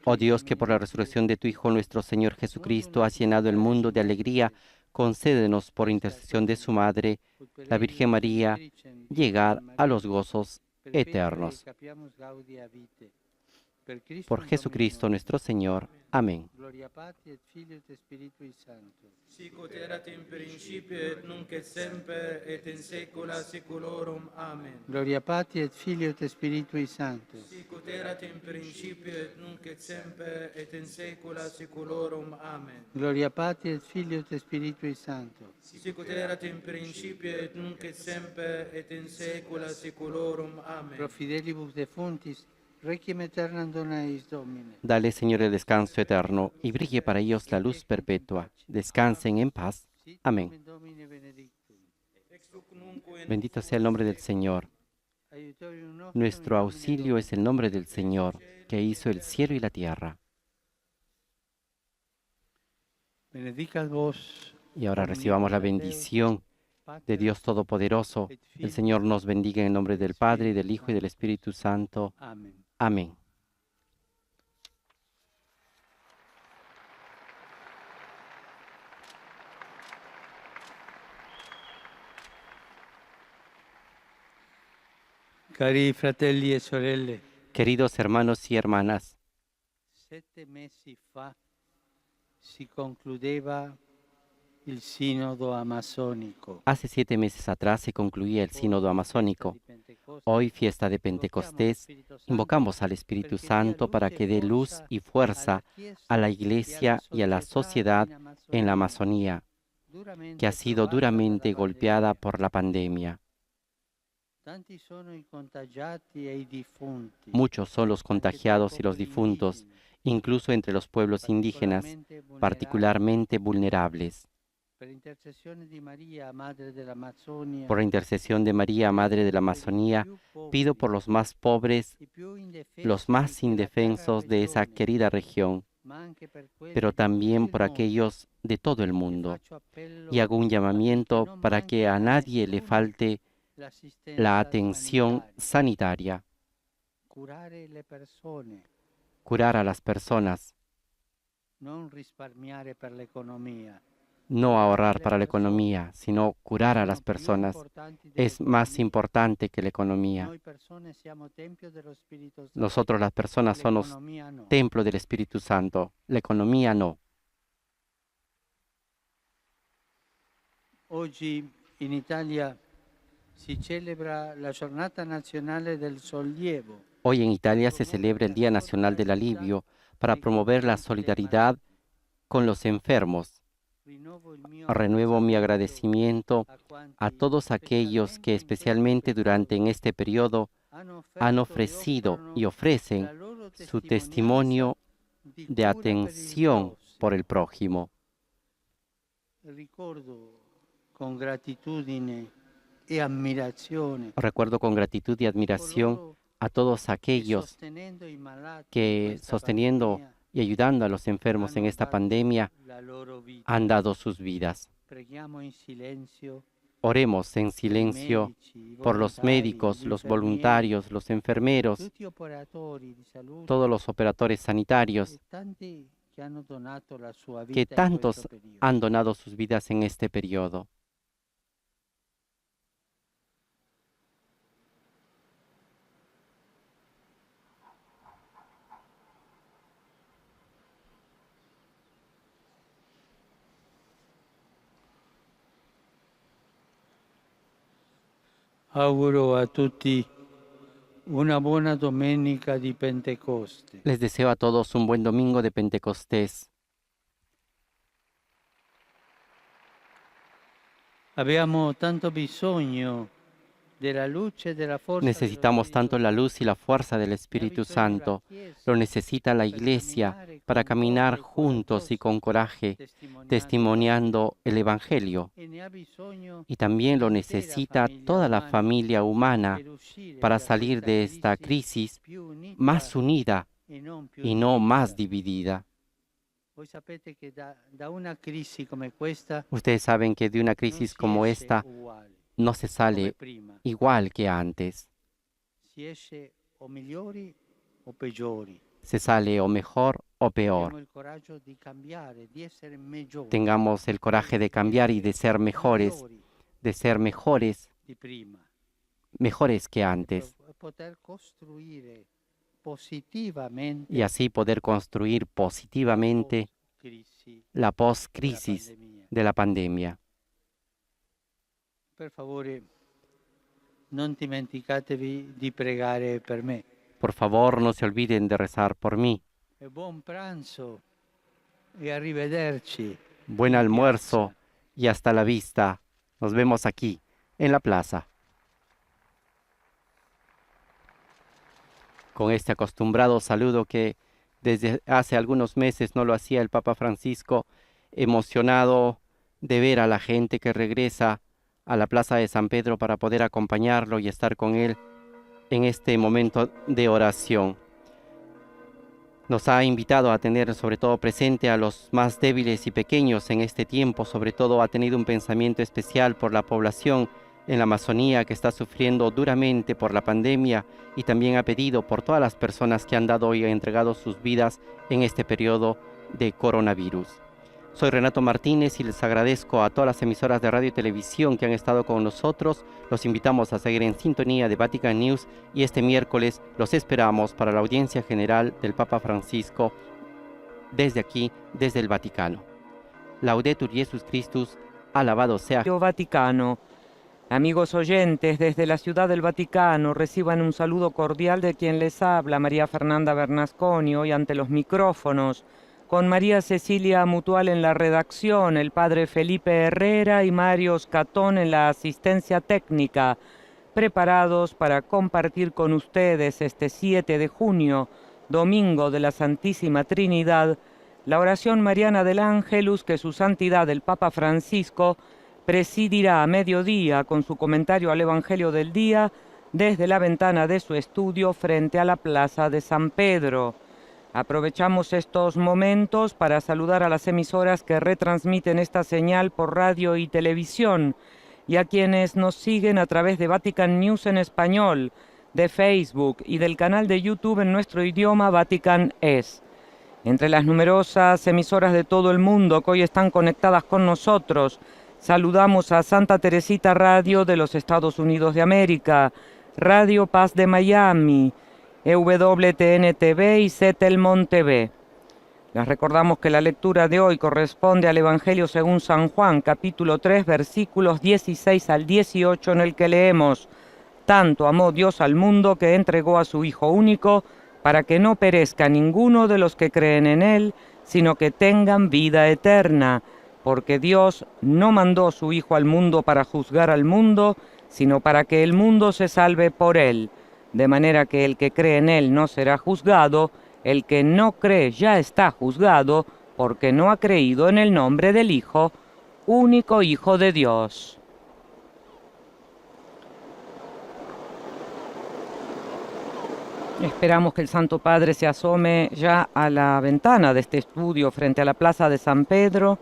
Speaker 11: Oh Dios, que por la resurrección de tu Hijo nuestro Señor Jesucristo has llenado el mundo de alegría, concédenos por intercesión de su Madre, la Virgen María, llegar a los gozos eternos. Por Jesucristo nuestro Señor. Amén.
Speaker 12: Sicut erat in principio et nunc et semper et in saecula saeculorum. Amen.
Speaker 10: Gloria Patri et Filio et Spiritui Sancto.
Speaker 12: Sicut erat in principio et nunc et semper et in saecula saeculorum. Amen.
Speaker 10: Gloria Patri et Filio et Spiritui Sancto.
Speaker 12: Sicut erat in principio et nunc et semper et in saecula saeculorum. Amen.
Speaker 10: Pro fidelibus defuntis, Requiem aeternam dona eis Domine.
Speaker 11: Dale, Señor, el descanso eterno y brille para ellos la luz perpetua. Descansen en paz. Amén.
Speaker 10: Sit Domine benedictum.
Speaker 11: Bendito sea el nombre del Señor.
Speaker 10: Aiutorium nostrum
Speaker 11: Nuestro
Speaker 10: in nomine
Speaker 11: auxilio es el nombre del Señor, que hizo el cielo y la tierra.
Speaker 10: Benedicat vos.
Speaker 11: Y ahora recibamos la bendición de Dios Todopoderoso. El Señor nos bendiga en el nombre del Padre, del Hijo y del Espíritu Santo.
Speaker 10: Amen.
Speaker 11: Amén.
Speaker 10: Cari fratelli e sorelle,
Speaker 11: Queridos hermanos y hermanas,
Speaker 10: 7 mesi fa si concludeva il Sinodo Amazonico.
Speaker 11: hace 7 meses atrás se concluía el Sínodo Amazónico. Hoy, fiesta de Pentecostés, invocamos al Espíritu Santo para que dé luz y fuerza a la Iglesia y a la sociedad en la Amazonía, que ha sido duramente golpeada por la pandemia.
Speaker 10: Tanti sono i contagiati e i difunti.
Speaker 11: Muchos son los contagiados y los difuntos, incluso entre los pueblos indígenas, particularmente vulnerables.
Speaker 10: Per intercessione di Maria, Madre dell'Amazzonia,
Speaker 11: Por la intercesión de María, Madre de la Amazonía, pido por los más pobres,
Speaker 10: i più indefesi
Speaker 11: los más
Speaker 10: di quella
Speaker 11: indefensos
Speaker 10: cara
Speaker 11: de esa
Speaker 10: regione,
Speaker 11: querida región,
Speaker 10: ma anche per quelli
Speaker 11: pero
Speaker 10: di
Speaker 11: también
Speaker 10: tutto
Speaker 11: por
Speaker 10: il mondo.
Speaker 11: aquellos de todo el mundo.
Speaker 10: Faccio appello
Speaker 11: Y hago un llamamiento
Speaker 10: non
Speaker 11: para que a
Speaker 10: manchi
Speaker 11: nadie le
Speaker 10: nessuno
Speaker 11: falte
Speaker 10: l'assistenza
Speaker 11: la atención sanitaria,
Speaker 10: curare le persone,
Speaker 11: curar a las personas,
Speaker 10: non risparmiare per l'economia.
Speaker 11: no ahorrar para la economía, sino curar a las personas. Es más importante que la economía.
Speaker 10: Noi persone siamo tempio dello Spirito Santo.
Speaker 11: Nosotros las personas somos
Speaker 10: L'economia no.
Speaker 11: templo del Espíritu Santo, la economía no.
Speaker 10: Oggi in Italia si celebra la giornata nazionale del sollievo.
Speaker 11: Hoy en Italia se celebra el Día Nacional del Alivio para promover la solidaridad con los enfermos. Renuevo mi agradecimiento a todos aquellos que especialmente durante en este periodo han ofrecido y ofrecen su testimonio de atención por el prójimo.
Speaker 10: Ricordo con gratitudine e ammirazione
Speaker 11: Recuerdo con gratitud y admiración a todos aquellos
Speaker 10: sostenendo i malati
Speaker 11: que,
Speaker 10: in questa
Speaker 11: sosteniendo
Speaker 10: pandemia,
Speaker 11: y ayudando a los enfermos en esta pandemia,
Speaker 10: la loro vita.
Speaker 11: han dado sus vidas.
Speaker 10: Preghiamo in silenzio
Speaker 11: Oremos en silencio por los médicos, los voluntarios, los enfermeros,
Speaker 10: tutti operatori di salute
Speaker 11: todos los operadores sanitarios,
Speaker 10: e tanti che hanno donato la sua vita
Speaker 11: que
Speaker 10: in
Speaker 11: tantos
Speaker 10: questo periodo.
Speaker 11: han donado sus vidas en este periodo.
Speaker 10: Auguro a tutti una buona domenica di Pentecoste.
Speaker 11: Les deseo a todos un buen domingo de Pentecostés.
Speaker 10: Abbiamo tanto bisogno della luce e della forza.
Speaker 11: Necesitamos tanto la luz y la fuerza del Espíritu Santo. Lo necesita la Iglesia para caminar juntos y con coraje, testimoniando el Evangelio.
Speaker 10: E ne ha bisogno
Speaker 11: Y también lo necesita toda la familia humana
Speaker 10: per uscire
Speaker 11: para
Speaker 10: da
Speaker 11: salir
Speaker 10: questa
Speaker 11: de esta crisis
Speaker 10: più unita
Speaker 11: más unida
Speaker 10: e non più
Speaker 11: y no
Speaker 10: dividida.
Speaker 11: más dividida.
Speaker 10: Voi sapete che da una crisi come questa
Speaker 11: Ustedes saben que de una
Speaker 10: non
Speaker 11: crisis
Speaker 10: si
Speaker 11: como
Speaker 10: esce
Speaker 11: esta
Speaker 10: uguale
Speaker 11: no se
Speaker 10: come
Speaker 11: sale
Speaker 10: prima.
Speaker 11: igual que antes.
Speaker 10: Si esce o migliori o peggiori.
Speaker 11: Se sale o mejor o
Speaker 10: Abbiamo
Speaker 11: peor.
Speaker 10: il coraggio di cambiare, di essere migliori,
Speaker 11: Tengamos el coraje de cambiar y de ser mejores,
Speaker 10: migliori
Speaker 11: de ser mejores,
Speaker 10: di prima.
Speaker 11: mejores que antes,
Speaker 10: Per poter costruire positivamente
Speaker 11: y así poder construir positivamente
Speaker 10: crisi
Speaker 11: la
Speaker 10: della
Speaker 11: post-crisis
Speaker 10: pandemia.
Speaker 11: de la pandemia.
Speaker 10: Per favore, non dimenticatevi di pregare per me.
Speaker 11: Por favor, no se olviden de rezar por mí.
Speaker 10: E buon pranzo e arrivederci.
Speaker 11: Buen almuerzo y hasta la vista. Nos vemos aquí, en la plaza. con este acostumbrado saludo que desde hace algunos meses no lo hacía el Papa Francisco, emocionado de ver a la gente que regresa a la Plaza de San Pedro para poder acompañarlo y estar con él en este momento de oración. Nos ha invitado a tener sobre todo presente a los más débiles y pequeños en este tiempo, sobre todo ha tenido un pensamiento especial por la población en la Amazonía que está sufriendo duramente por la pandemia y también ha pedido por todas las personas que han dado y entregado sus vidas en este periodo de coronavirus. Soy Renato Martínez y les agradezco a todas las emisoras de radio y televisión que han estado con nosotros. Los invitamos a seguir en sintonía de Vatican News y este miércoles los esperamos para la audiencia general del Papa Francisco desde aquí, desde el Vaticano. Laudetur Jesus Christus, alabado sea
Speaker 13: Vaticano. Amigos oyentes, desde la Ciudad del Vaticano reciban un saludo cordial de quien les habla, María Fernanda Bernasconi, hoy ante los micrófonos, con María Cecilia Mutual en la redacción, el padre Felipe Herrera y Mario Scatón en la asistencia técnica, preparados para compartir con ustedes este 7 de junio, domingo de la Santísima Trinidad, la oración mariana del Ángelus que su santidad el Papa Francisco presidirá a mediodía con su comentario al Evangelio del día desde la ventana de su estudio frente a la Plaza de San Pedro. Aprovechamos estos momentos para saludar a las emisoras que retransmiten esta señal por radio y televisión y a quienes nos siguen a través de Vatican News en español, de Facebook y del canal de YouTube en nuestro idioma Vatican Es. Entre las numerosas emisoras de todo el mundo que hoy están conectadas con nosotros, saludamos a Santa Teresita Radio de los Estados Unidos de América, Radio Paz de Miami, EWTN TV y Setelmont TV. Les recordamos que la lectura de hoy corresponde al Evangelio según San Juan, capítulo 3, versículos 16 al 18, en el que leemos: Tanto amó Dios al mundo que entregó a su Hijo único, para que no perezca ninguno de los que creen en Él, sino que tengan vida eterna. Porque Dios no mandó a su Hijo al mundo para juzgar al mundo, sino para que el mundo se salve por Él. De manera que el que cree en Él no será juzgado, el que no cree ya está juzgado, porque no ha creído en el nombre del Hijo, único Hijo de Dios. Esperamos que el Santo Padre se asome ya a la ventana de este estudio frente a la Plaza de San Pedro,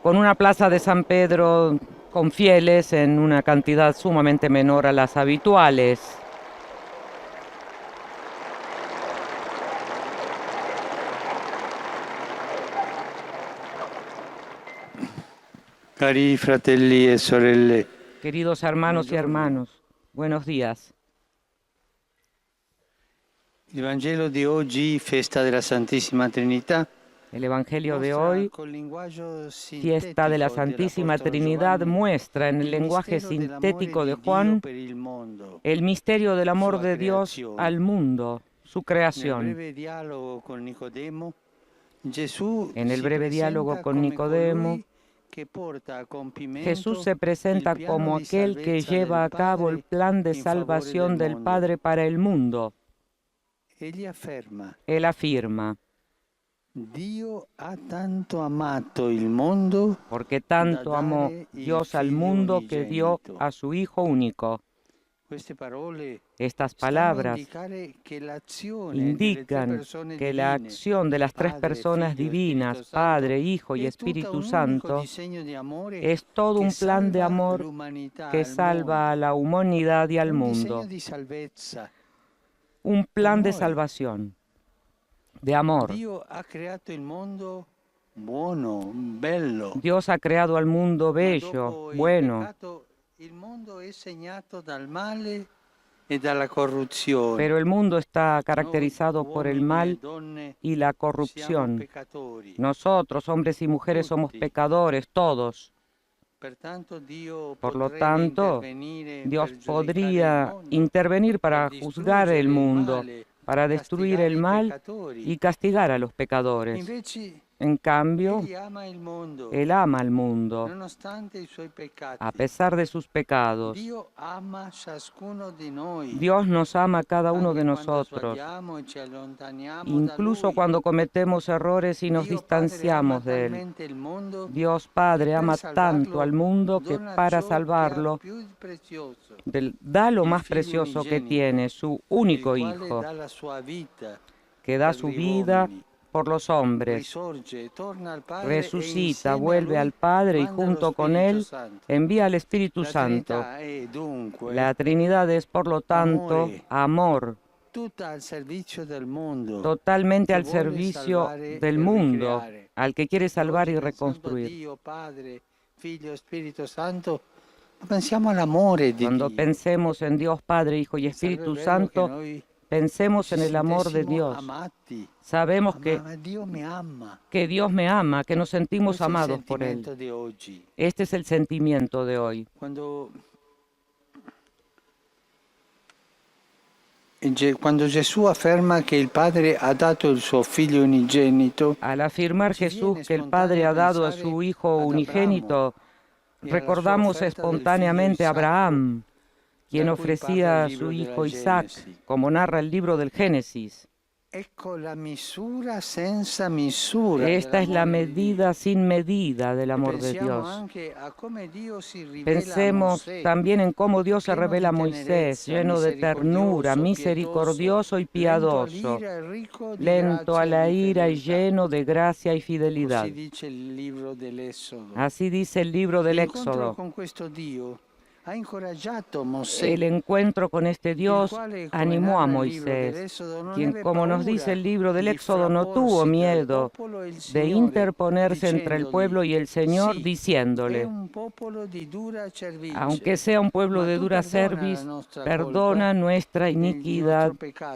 Speaker 13: con una Plaza de San Pedro con fieles en una cantidad sumamente menor a las habituales.
Speaker 10: Cari fratelli e sorelle,
Speaker 13: Queridos hermanos y hermanas, buenos días.
Speaker 10: il Vangelo di oggi, festa della Santissima Trinità,
Speaker 13: El Evangelio de hoy, fiesta de la Santísima Trinidad, muestra en el lenguaje sintético de Juan el misterio del amor de Dios al mundo, su creación. En el breve diálogo con Nicodemo, Jesús se presenta como aquel que lleva a cabo el plan de salvación del Padre para el mundo. Él afirma: porque tanto amó Dios al mundo que dio a su Hijo único. Estas palabras indican que la acción de las tres personas divinas, Padre, Hijo y Espíritu Santo, es todo un plan de amor que salva a la humanidad y al mundo. Un plan de salvación, de amor. Dios ha creado al mundo bello, bueno. Pero el mundo está caracterizado por el mal y la corrupción. Nosotros, hombres y mujeres, somos pecadores, todos. Por lo tanto, Dios podría intervenir para juzgar el mundo, para destruir el mal y castigar a los pecadores. En cambio,
Speaker 10: Egli ama il mondo,
Speaker 13: Él ama al mundo,
Speaker 10: nonostante i suoi peccati.
Speaker 13: a pesar de sus pecados.
Speaker 10: Dio ama ciascuno di noi.
Speaker 13: Dios nos ama a cada uno de
Speaker 10: Anche quando
Speaker 13: nosotros,
Speaker 10: sbagliamo e ci allontaniamo da
Speaker 13: incluso
Speaker 10: Lui.
Speaker 13: cuando cometemos errores y nos
Speaker 10: Dio Padre
Speaker 13: distanciamos
Speaker 10: ama
Speaker 13: de Él.
Speaker 10: talmente il mondo
Speaker 13: Dios Padre
Speaker 10: per
Speaker 13: ama
Speaker 10: salvarlo,
Speaker 13: tanto al mundo que
Speaker 10: dona
Speaker 13: para
Speaker 10: ciò che ha
Speaker 13: salvarlo
Speaker 10: più prezioso,
Speaker 13: da lo
Speaker 10: il
Speaker 13: más
Speaker 10: figlio
Speaker 13: precioso que
Speaker 10: unigenito,
Speaker 13: tiene, su
Speaker 10: il
Speaker 13: único
Speaker 10: quale
Speaker 13: Hijo,
Speaker 10: dà la sua vita
Speaker 13: que da
Speaker 10: per
Speaker 13: su
Speaker 10: gli
Speaker 13: vida
Speaker 10: uomini.
Speaker 13: por los hombres,
Speaker 10: Risorge, torna al Padre
Speaker 13: resucita,
Speaker 10: e insieme a
Speaker 13: vuelve
Speaker 10: Lui
Speaker 13: al Padre y
Speaker 10: manda lo
Speaker 13: junto con
Speaker 10: Spirito
Speaker 13: Él
Speaker 10: Santo.
Speaker 13: envía al Espíritu
Speaker 10: La
Speaker 13: Santo.
Speaker 10: Trinità è dunque
Speaker 13: La Trinidad es, por lo tanto, amor,
Speaker 10: tutta al servizio del mondo,
Speaker 13: totalmente
Speaker 10: che
Speaker 13: al
Speaker 10: vuole
Speaker 13: servicio
Speaker 10: salvare
Speaker 13: del
Speaker 10: e
Speaker 13: mundo,
Speaker 10: ricreare.
Speaker 13: al que quiere salvar y
Speaker 10: Oggi, pensando a
Speaker 13: reconstruir.
Speaker 10: Dio, Padre, Figlio, Spirito Santo, pensiamo all'amore di
Speaker 13: Cuando
Speaker 10: Dio.
Speaker 13: pensemos en Dios Padre, Hijo y
Speaker 10: Sarebbe
Speaker 13: Espíritu
Speaker 10: bello che
Speaker 13: Santo,
Speaker 10: noi
Speaker 13: pensemos
Speaker 10: ci
Speaker 13: en el amor de
Speaker 10: sentissimo
Speaker 13: Dios.
Speaker 10: amati.
Speaker 13: Sabemos
Speaker 10: Ma Dio mi ama.
Speaker 13: que Dios me ama, que nos sentimos
Speaker 10: Questo è il
Speaker 13: amados por Él.
Speaker 10: sentimento di oggi.
Speaker 13: Este es el sentimiento de hoy.
Speaker 10: Quando Gesù afferma che il Padre ha dato il suo Figlio unigenito,
Speaker 13: Al afirmar Jesús que el Padre ha dado a su Hijo unigénito, recordamos espontáneamente a Abraham, quien ofrecía a su hijo Isaac, como narra el libro del Génesis.
Speaker 10: ecco la misura senza misura.
Speaker 13: Esta es la medida sin medida del amor de
Speaker 10: Pensiamo
Speaker 13: Dios.
Speaker 10: anche a come Dio si rivela a
Speaker 13: Pensemos
Speaker 10: Mosè,
Speaker 13: también en cómo Dios se
Speaker 10: pieno
Speaker 13: revela a
Speaker 10: di
Speaker 13: Moisés,
Speaker 10: tenerezza,
Speaker 13: lleno de ternura, misericordioso y piadoso, lento a la ira y lleno de gracia y fidelidad.
Speaker 10: Così dice il libro dell'Esodo.
Speaker 13: Así dice el libro del
Speaker 10: L'incontro
Speaker 13: Éxodo.
Speaker 10: con questo Dio ha incoraggiato Mosè,
Speaker 13: El encuentro con este Dios animó a Moisés, quien, como nos dice el libro del Éxodo, no tuvo miedo de interponerse entre el pueblo y el Señor, diciéndole: aunque sea un pueblo de dura cerviz, perdona nuestra iniquidad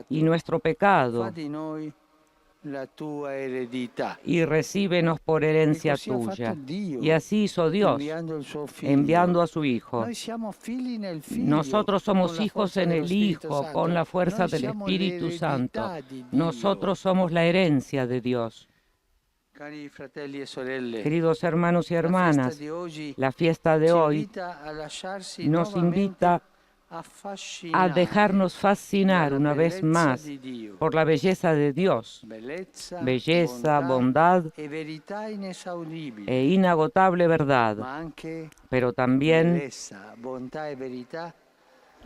Speaker 13: y nuestro pecado,
Speaker 10: fa di noi la tua eredità.
Speaker 13: y recíbenos por herencia
Speaker 10: così ha fatto
Speaker 13: tuya.
Speaker 10: Dio,
Speaker 13: Y así hizo Dios,
Speaker 10: inviando il suo figlio.
Speaker 13: enviando a su Hijo.
Speaker 10: Noi siamo figli nel figlio,
Speaker 13: Nosotros
Speaker 10: con
Speaker 13: somos
Speaker 10: la
Speaker 13: hijos
Speaker 10: forza
Speaker 13: en
Speaker 10: dello
Speaker 13: el
Speaker 10: Spirito
Speaker 13: Hijo,
Speaker 10: Santo.
Speaker 13: con la fuerza
Speaker 10: Noi
Speaker 13: del
Speaker 10: siamo
Speaker 13: Espíritu
Speaker 10: l'eredità
Speaker 13: Santo.
Speaker 10: di Dio.
Speaker 13: Nosotros somos la herencia de Dios.
Speaker 10: Cari fratelli e sorelle,
Speaker 13: Queridos hermanos y
Speaker 10: la
Speaker 13: hermanas,
Speaker 10: fiesta di oggi
Speaker 13: la fiesta de
Speaker 10: ci
Speaker 13: hoy
Speaker 10: invita a lasciarsi
Speaker 13: nos
Speaker 10: nuovamente
Speaker 13: invita a
Speaker 10: affascinare
Speaker 13: dejarnos fascinar
Speaker 10: dalla
Speaker 13: una vez
Speaker 10: bellezza
Speaker 13: más
Speaker 10: di Dio.
Speaker 13: por la belleza de Dios, belleza, bondad
Speaker 10: e verità inesauribili,
Speaker 13: e inagotable verdad,
Speaker 10: ma anche
Speaker 13: pero también
Speaker 10: bellezza, bontà e verità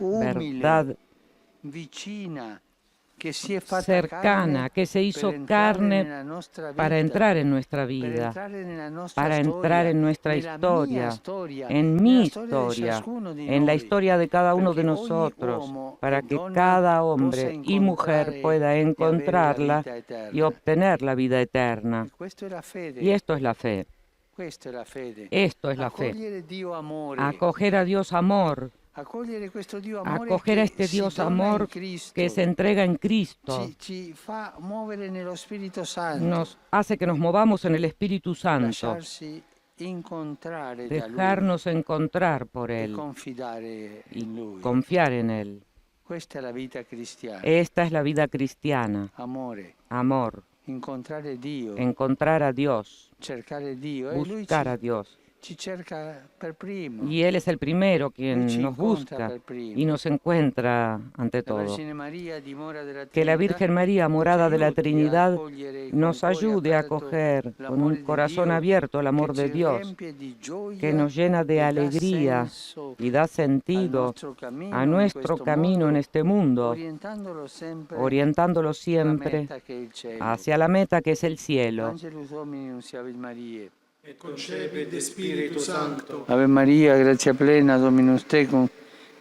Speaker 10: umile,
Speaker 13: verdad
Speaker 10: vicina, che si è fatta
Speaker 13: cercana, que se hizo carne para entrar en nuestra vida, para entrar en nuestra historia, en mi historia, en la historia de cada uno de nosotros, para que cada hombre y mujer pueda encontrarla y obtener la vida eterna. Y esto es la fe. Esto es la fe. Acoger a Dios amor. Acoger a este Dios amor que se entrega en Cristo nos hace que nos movamos en el Espíritu Santo, dejarnos encontrar por Él y confiar en Él. Esta es la vida cristiana. Amor. Encontrar a Dios. Buscar a Dios. Y Él es el primero quien nos busca y nos encuentra ante todo. Que la Virgen María, morada de la Trinidad, nos ayude a acoger con un corazón abierto el amor de Dios, que nos llena de alegría y da sentido a nuestro camino en este mundo, orientándolo siempre hacia la meta que es el cielo.
Speaker 12: Et concepit Spiritu Sancto.
Speaker 10: Ave Maria, grazia plena, Dominus tecum,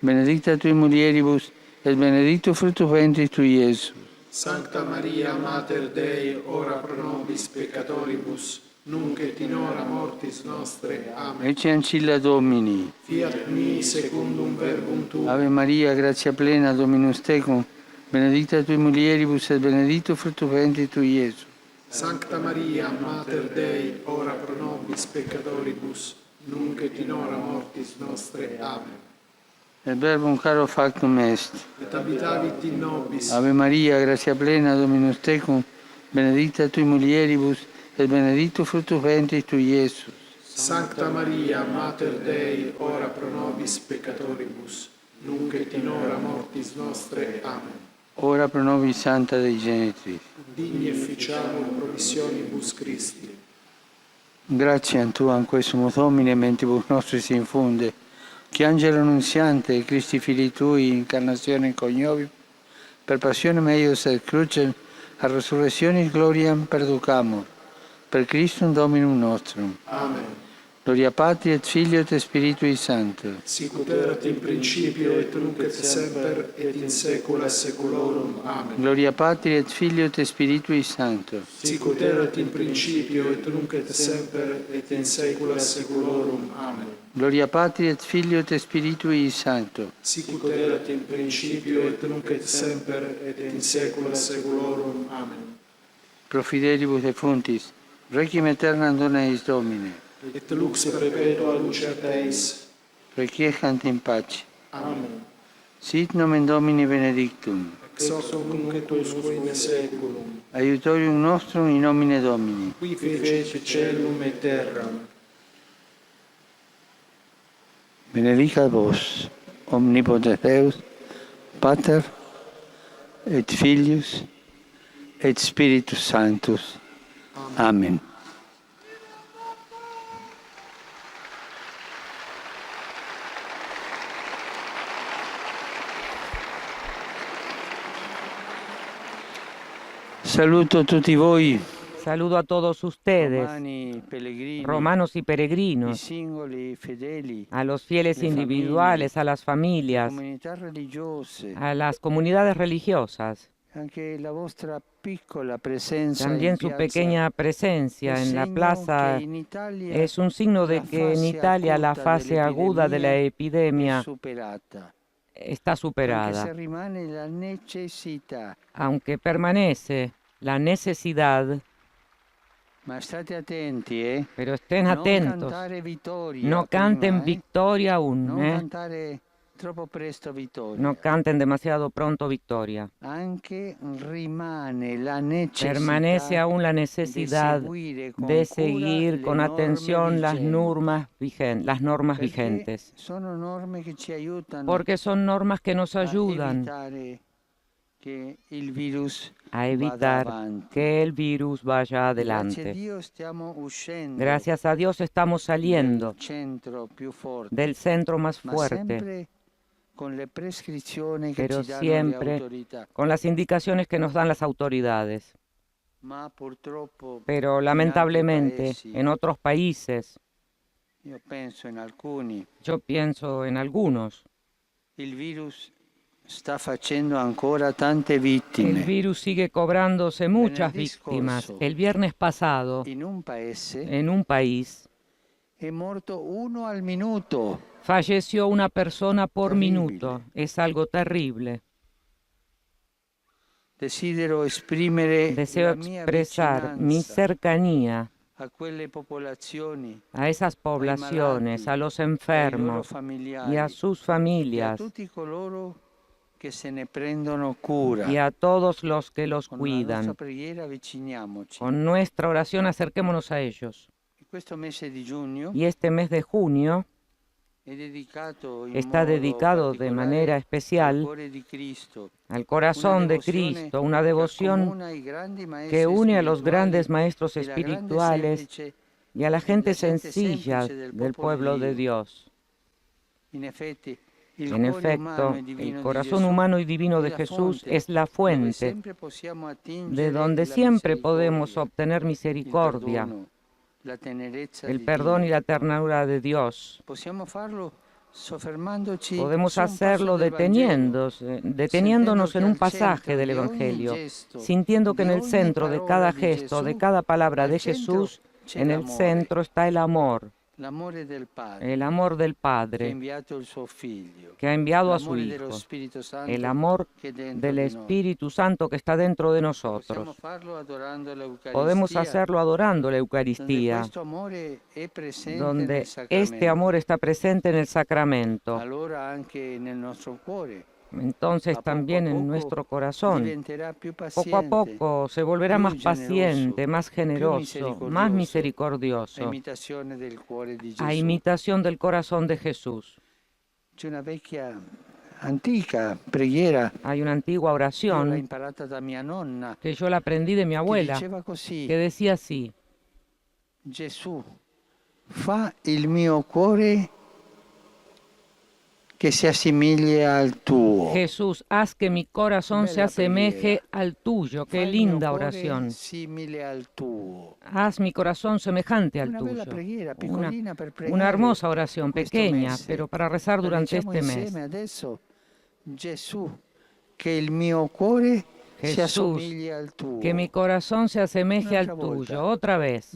Speaker 10: benedicta tui mulieribus, et benedictus fructus ventris tui, Iesus.
Speaker 12: Sancta Maria, Mater Dei, ora pro nobis peccatoribus, nunc et in hora mortis nostre. Amen.
Speaker 10: Ecce ancilla Domini.
Speaker 12: Fiat mi secundum verbum tuum.
Speaker 10: Ave Maria, grazia plena, Dominus tecum, benedicta tui mulieribus, et benedictus fructus ventris tui, Iesus.
Speaker 12: Sancta Maria, Mater Dei, ora pro nobis peccatoribus, nunc et in hora mortis nostre. Amen.
Speaker 10: Il verbum caro factum est.
Speaker 12: Et habitavit in nobis.
Speaker 10: Ave Maria, grazia plena, Dominus tecum, benedicta tui mulieribus, et benedictus fructus ventris tui, Iesus.
Speaker 12: Sancta Maria, Mater Dei, ora pro nobis peccatoribus, nunc et in hora mortis nostre. Amen.
Speaker 10: Ora pro nobis Santa Dei Genitris.
Speaker 12: Digni efficiamur promissionibus Christi.
Speaker 10: Grazie a Tu, anque sumus Domine, mentibus nostris infunde, che Angelo Nunziante, Christi Filii Tui, incarnazione coniovi, per passionem eius et crucem, a resurrectionis gloriam perducamur, per Christum Dominum nostrum.
Speaker 12: Amen.
Speaker 10: Gloria Patri et Filio et Spiritui Sancto.
Speaker 12: Sicut erat in principio et nunc et semper et in saecula saeculorum. Amen.
Speaker 10: Gloria Patri et Filio et Spiritui Sancto.
Speaker 12: Sicut erat in principio et nunc et semper et in saecula saeculorum. Amen.
Speaker 10: Gloria Patri et Filio et Spiritui Sancto.
Speaker 12: Sicut erat in principio et nunc et semper et in saecula saeculorum. Amen.
Speaker 10: Pro fidelibus defuntis, requiem aeternam dona eis Domine.
Speaker 12: Et lux perpetua luceat eis.
Speaker 10: Requiescant in pace.
Speaker 12: Amen.
Speaker 10: Sit nomen Domini benedictum.
Speaker 12: Ex hoc nunc et usque in saeculum.
Speaker 10: Aiutorium nostrum in nomine Domini.
Speaker 12: Qui fece celum et terram.
Speaker 10: Benedicat vos, omnipotens Deus, Pater, et Filius, et Spiritus Sanctus. Amen. Saluto tutti voi,
Speaker 13: Saludo a todos ustedes,
Speaker 10: romani, pellegrini,
Speaker 13: romanos y
Speaker 10: i
Speaker 13: peregrinos,
Speaker 10: singoli fedeli,
Speaker 13: a los fieles
Speaker 10: le
Speaker 13: individuales, a las familias,
Speaker 10: comunità religiose,
Speaker 13: a las comunidades religiosas.
Speaker 10: anche la vostra piccola presenza
Speaker 13: También
Speaker 10: in
Speaker 13: su
Speaker 10: piazza
Speaker 13: pequeña presencia
Speaker 10: è
Speaker 13: en la
Speaker 10: segno
Speaker 13: plaza
Speaker 10: che in Italia
Speaker 13: es un signo de
Speaker 10: la
Speaker 13: que en
Speaker 10: fase
Speaker 13: Italia la
Speaker 10: acuta
Speaker 13: fase aguda de la
Speaker 10: è
Speaker 13: epidemia
Speaker 10: superata,
Speaker 13: está
Speaker 10: anche se
Speaker 13: superada,
Speaker 10: rimane la necessità.
Speaker 13: aunque permanece la necesidad,
Speaker 10: Ma state attenti,
Speaker 13: pero estén
Speaker 10: non
Speaker 13: atentos,
Speaker 10: cantare vittoria
Speaker 13: no canten
Speaker 10: prima,
Speaker 13: victoria aún,
Speaker 10: non cantare troppo presto vittoria.
Speaker 13: no canten demasiado pronto victoria.
Speaker 10: Anche rimane la necessità
Speaker 13: Permanece aún la necesidad de seguir con atención las normas,
Speaker 10: perché
Speaker 13: vigentes,
Speaker 10: sono norme che ci aiutano
Speaker 13: porque son normas que nos
Speaker 10: a
Speaker 13: ayudan
Speaker 10: evitare che il virus
Speaker 13: a
Speaker 10: vada
Speaker 13: evitar
Speaker 10: avanti.
Speaker 13: que el virus vaya
Speaker 10: Grazie a
Speaker 13: adelante.
Speaker 10: Dio stiamo uscendo
Speaker 13: Gracias a Dios estamos saliendo
Speaker 10: del centro più forte,
Speaker 13: del centro más
Speaker 10: ma
Speaker 13: fuerte,
Speaker 10: sempre con le prescrizioni che
Speaker 13: pero
Speaker 10: ci danno le
Speaker 13: siempre
Speaker 10: autorità.
Speaker 13: con las indicaciones que nos dan las autoridades.
Speaker 10: Ma purtroppo
Speaker 13: Pero
Speaker 10: in
Speaker 13: lamentablemente
Speaker 10: altri paesi,
Speaker 13: en otros países,
Speaker 10: io penso in alcuni,
Speaker 13: yo pienso en algunos,
Speaker 10: il virus sta facendo ancora tante
Speaker 13: el
Speaker 10: vittime.
Speaker 13: virus sigue cobrándose muchas
Speaker 10: Venerdì
Speaker 13: víctimas.
Speaker 10: scorso,
Speaker 13: El viernes pasado,
Speaker 10: In un paese
Speaker 13: en un país,
Speaker 10: è morto uno al minuto.
Speaker 13: falleció una persona por
Speaker 10: Terrible.
Speaker 13: minuto. Es algo terrible.
Speaker 10: Desidero esprimere
Speaker 13: Deseo
Speaker 10: la mia
Speaker 13: expresar mi
Speaker 10: vicinanza
Speaker 13: cercanía
Speaker 10: a quelle popolazioni,
Speaker 13: a esas poblaciones, a los
Speaker 10: ai loro
Speaker 13: enfermos
Speaker 10: familiari
Speaker 13: y a sus
Speaker 10: e a
Speaker 13: familias
Speaker 10: tutti coloro che se ne prendono cura.
Speaker 13: y a todos los que los
Speaker 10: Con la nostra
Speaker 13: cuidan.
Speaker 10: preghiera avviciniamoci.
Speaker 13: Con nuestra oración acerquémonos a ellos.
Speaker 10: In questo mese di giugno
Speaker 13: Y este mes de junio
Speaker 10: è dedicato in
Speaker 13: está
Speaker 10: modo
Speaker 13: dedicado de
Speaker 10: particolare
Speaker 13: manera
Speaker 10: al
Speaker 13: especial
Speaker 10: cuore di Cristo,
Speaker 13: al corazón de Cristo, una devoción que une a los grandes maestros espirituales y a la gente sencilla del pueblo de Dios.
Speaker 10: En efecto,
Speaker 13: el corazón humano y divino de Jesús es la fuente de donde siempre podemos obtener misericordia, el perdón y la ternura de Dios. Podemos hacerlo deteniéndonos en un pasaje del Evangelio, sintiendo que en el centro de cada gesto, de cada palabra de Jesús, en el centro está el amor del Padre que ha enviado a su Hijo, el amor del Espíritu Santo que está dentro de nosotros. Podemos hacerlo adorando la Eucaristía, donde este amor está presente en el sacramento, entonces también en nuestro corazón, poco a poco se volverá más paciente, más generoso, más misericordioso, a imitación del corazón de Jesús. Hay una antigua oración que yo la aprendí de mi abuela, que decía así:
Speaker 10: Gesù, fa il mio cuore que se asimile al tuo.
Speaker 13: Jesús, haz que mi corazón se asemeje al tuyo. Qué linda oración. Haz mi corazón semejante al tuyo. Una hermosa oración, pequeña, pero para rezar durante este mes.
Speaker 10: Gesù, que il mio cuore se
Speaker 13: Jesús,
Speaker 10: asomiglie al tuo.
Speaker 13: que mi corazón se asemeje al tuyo. Otra vez.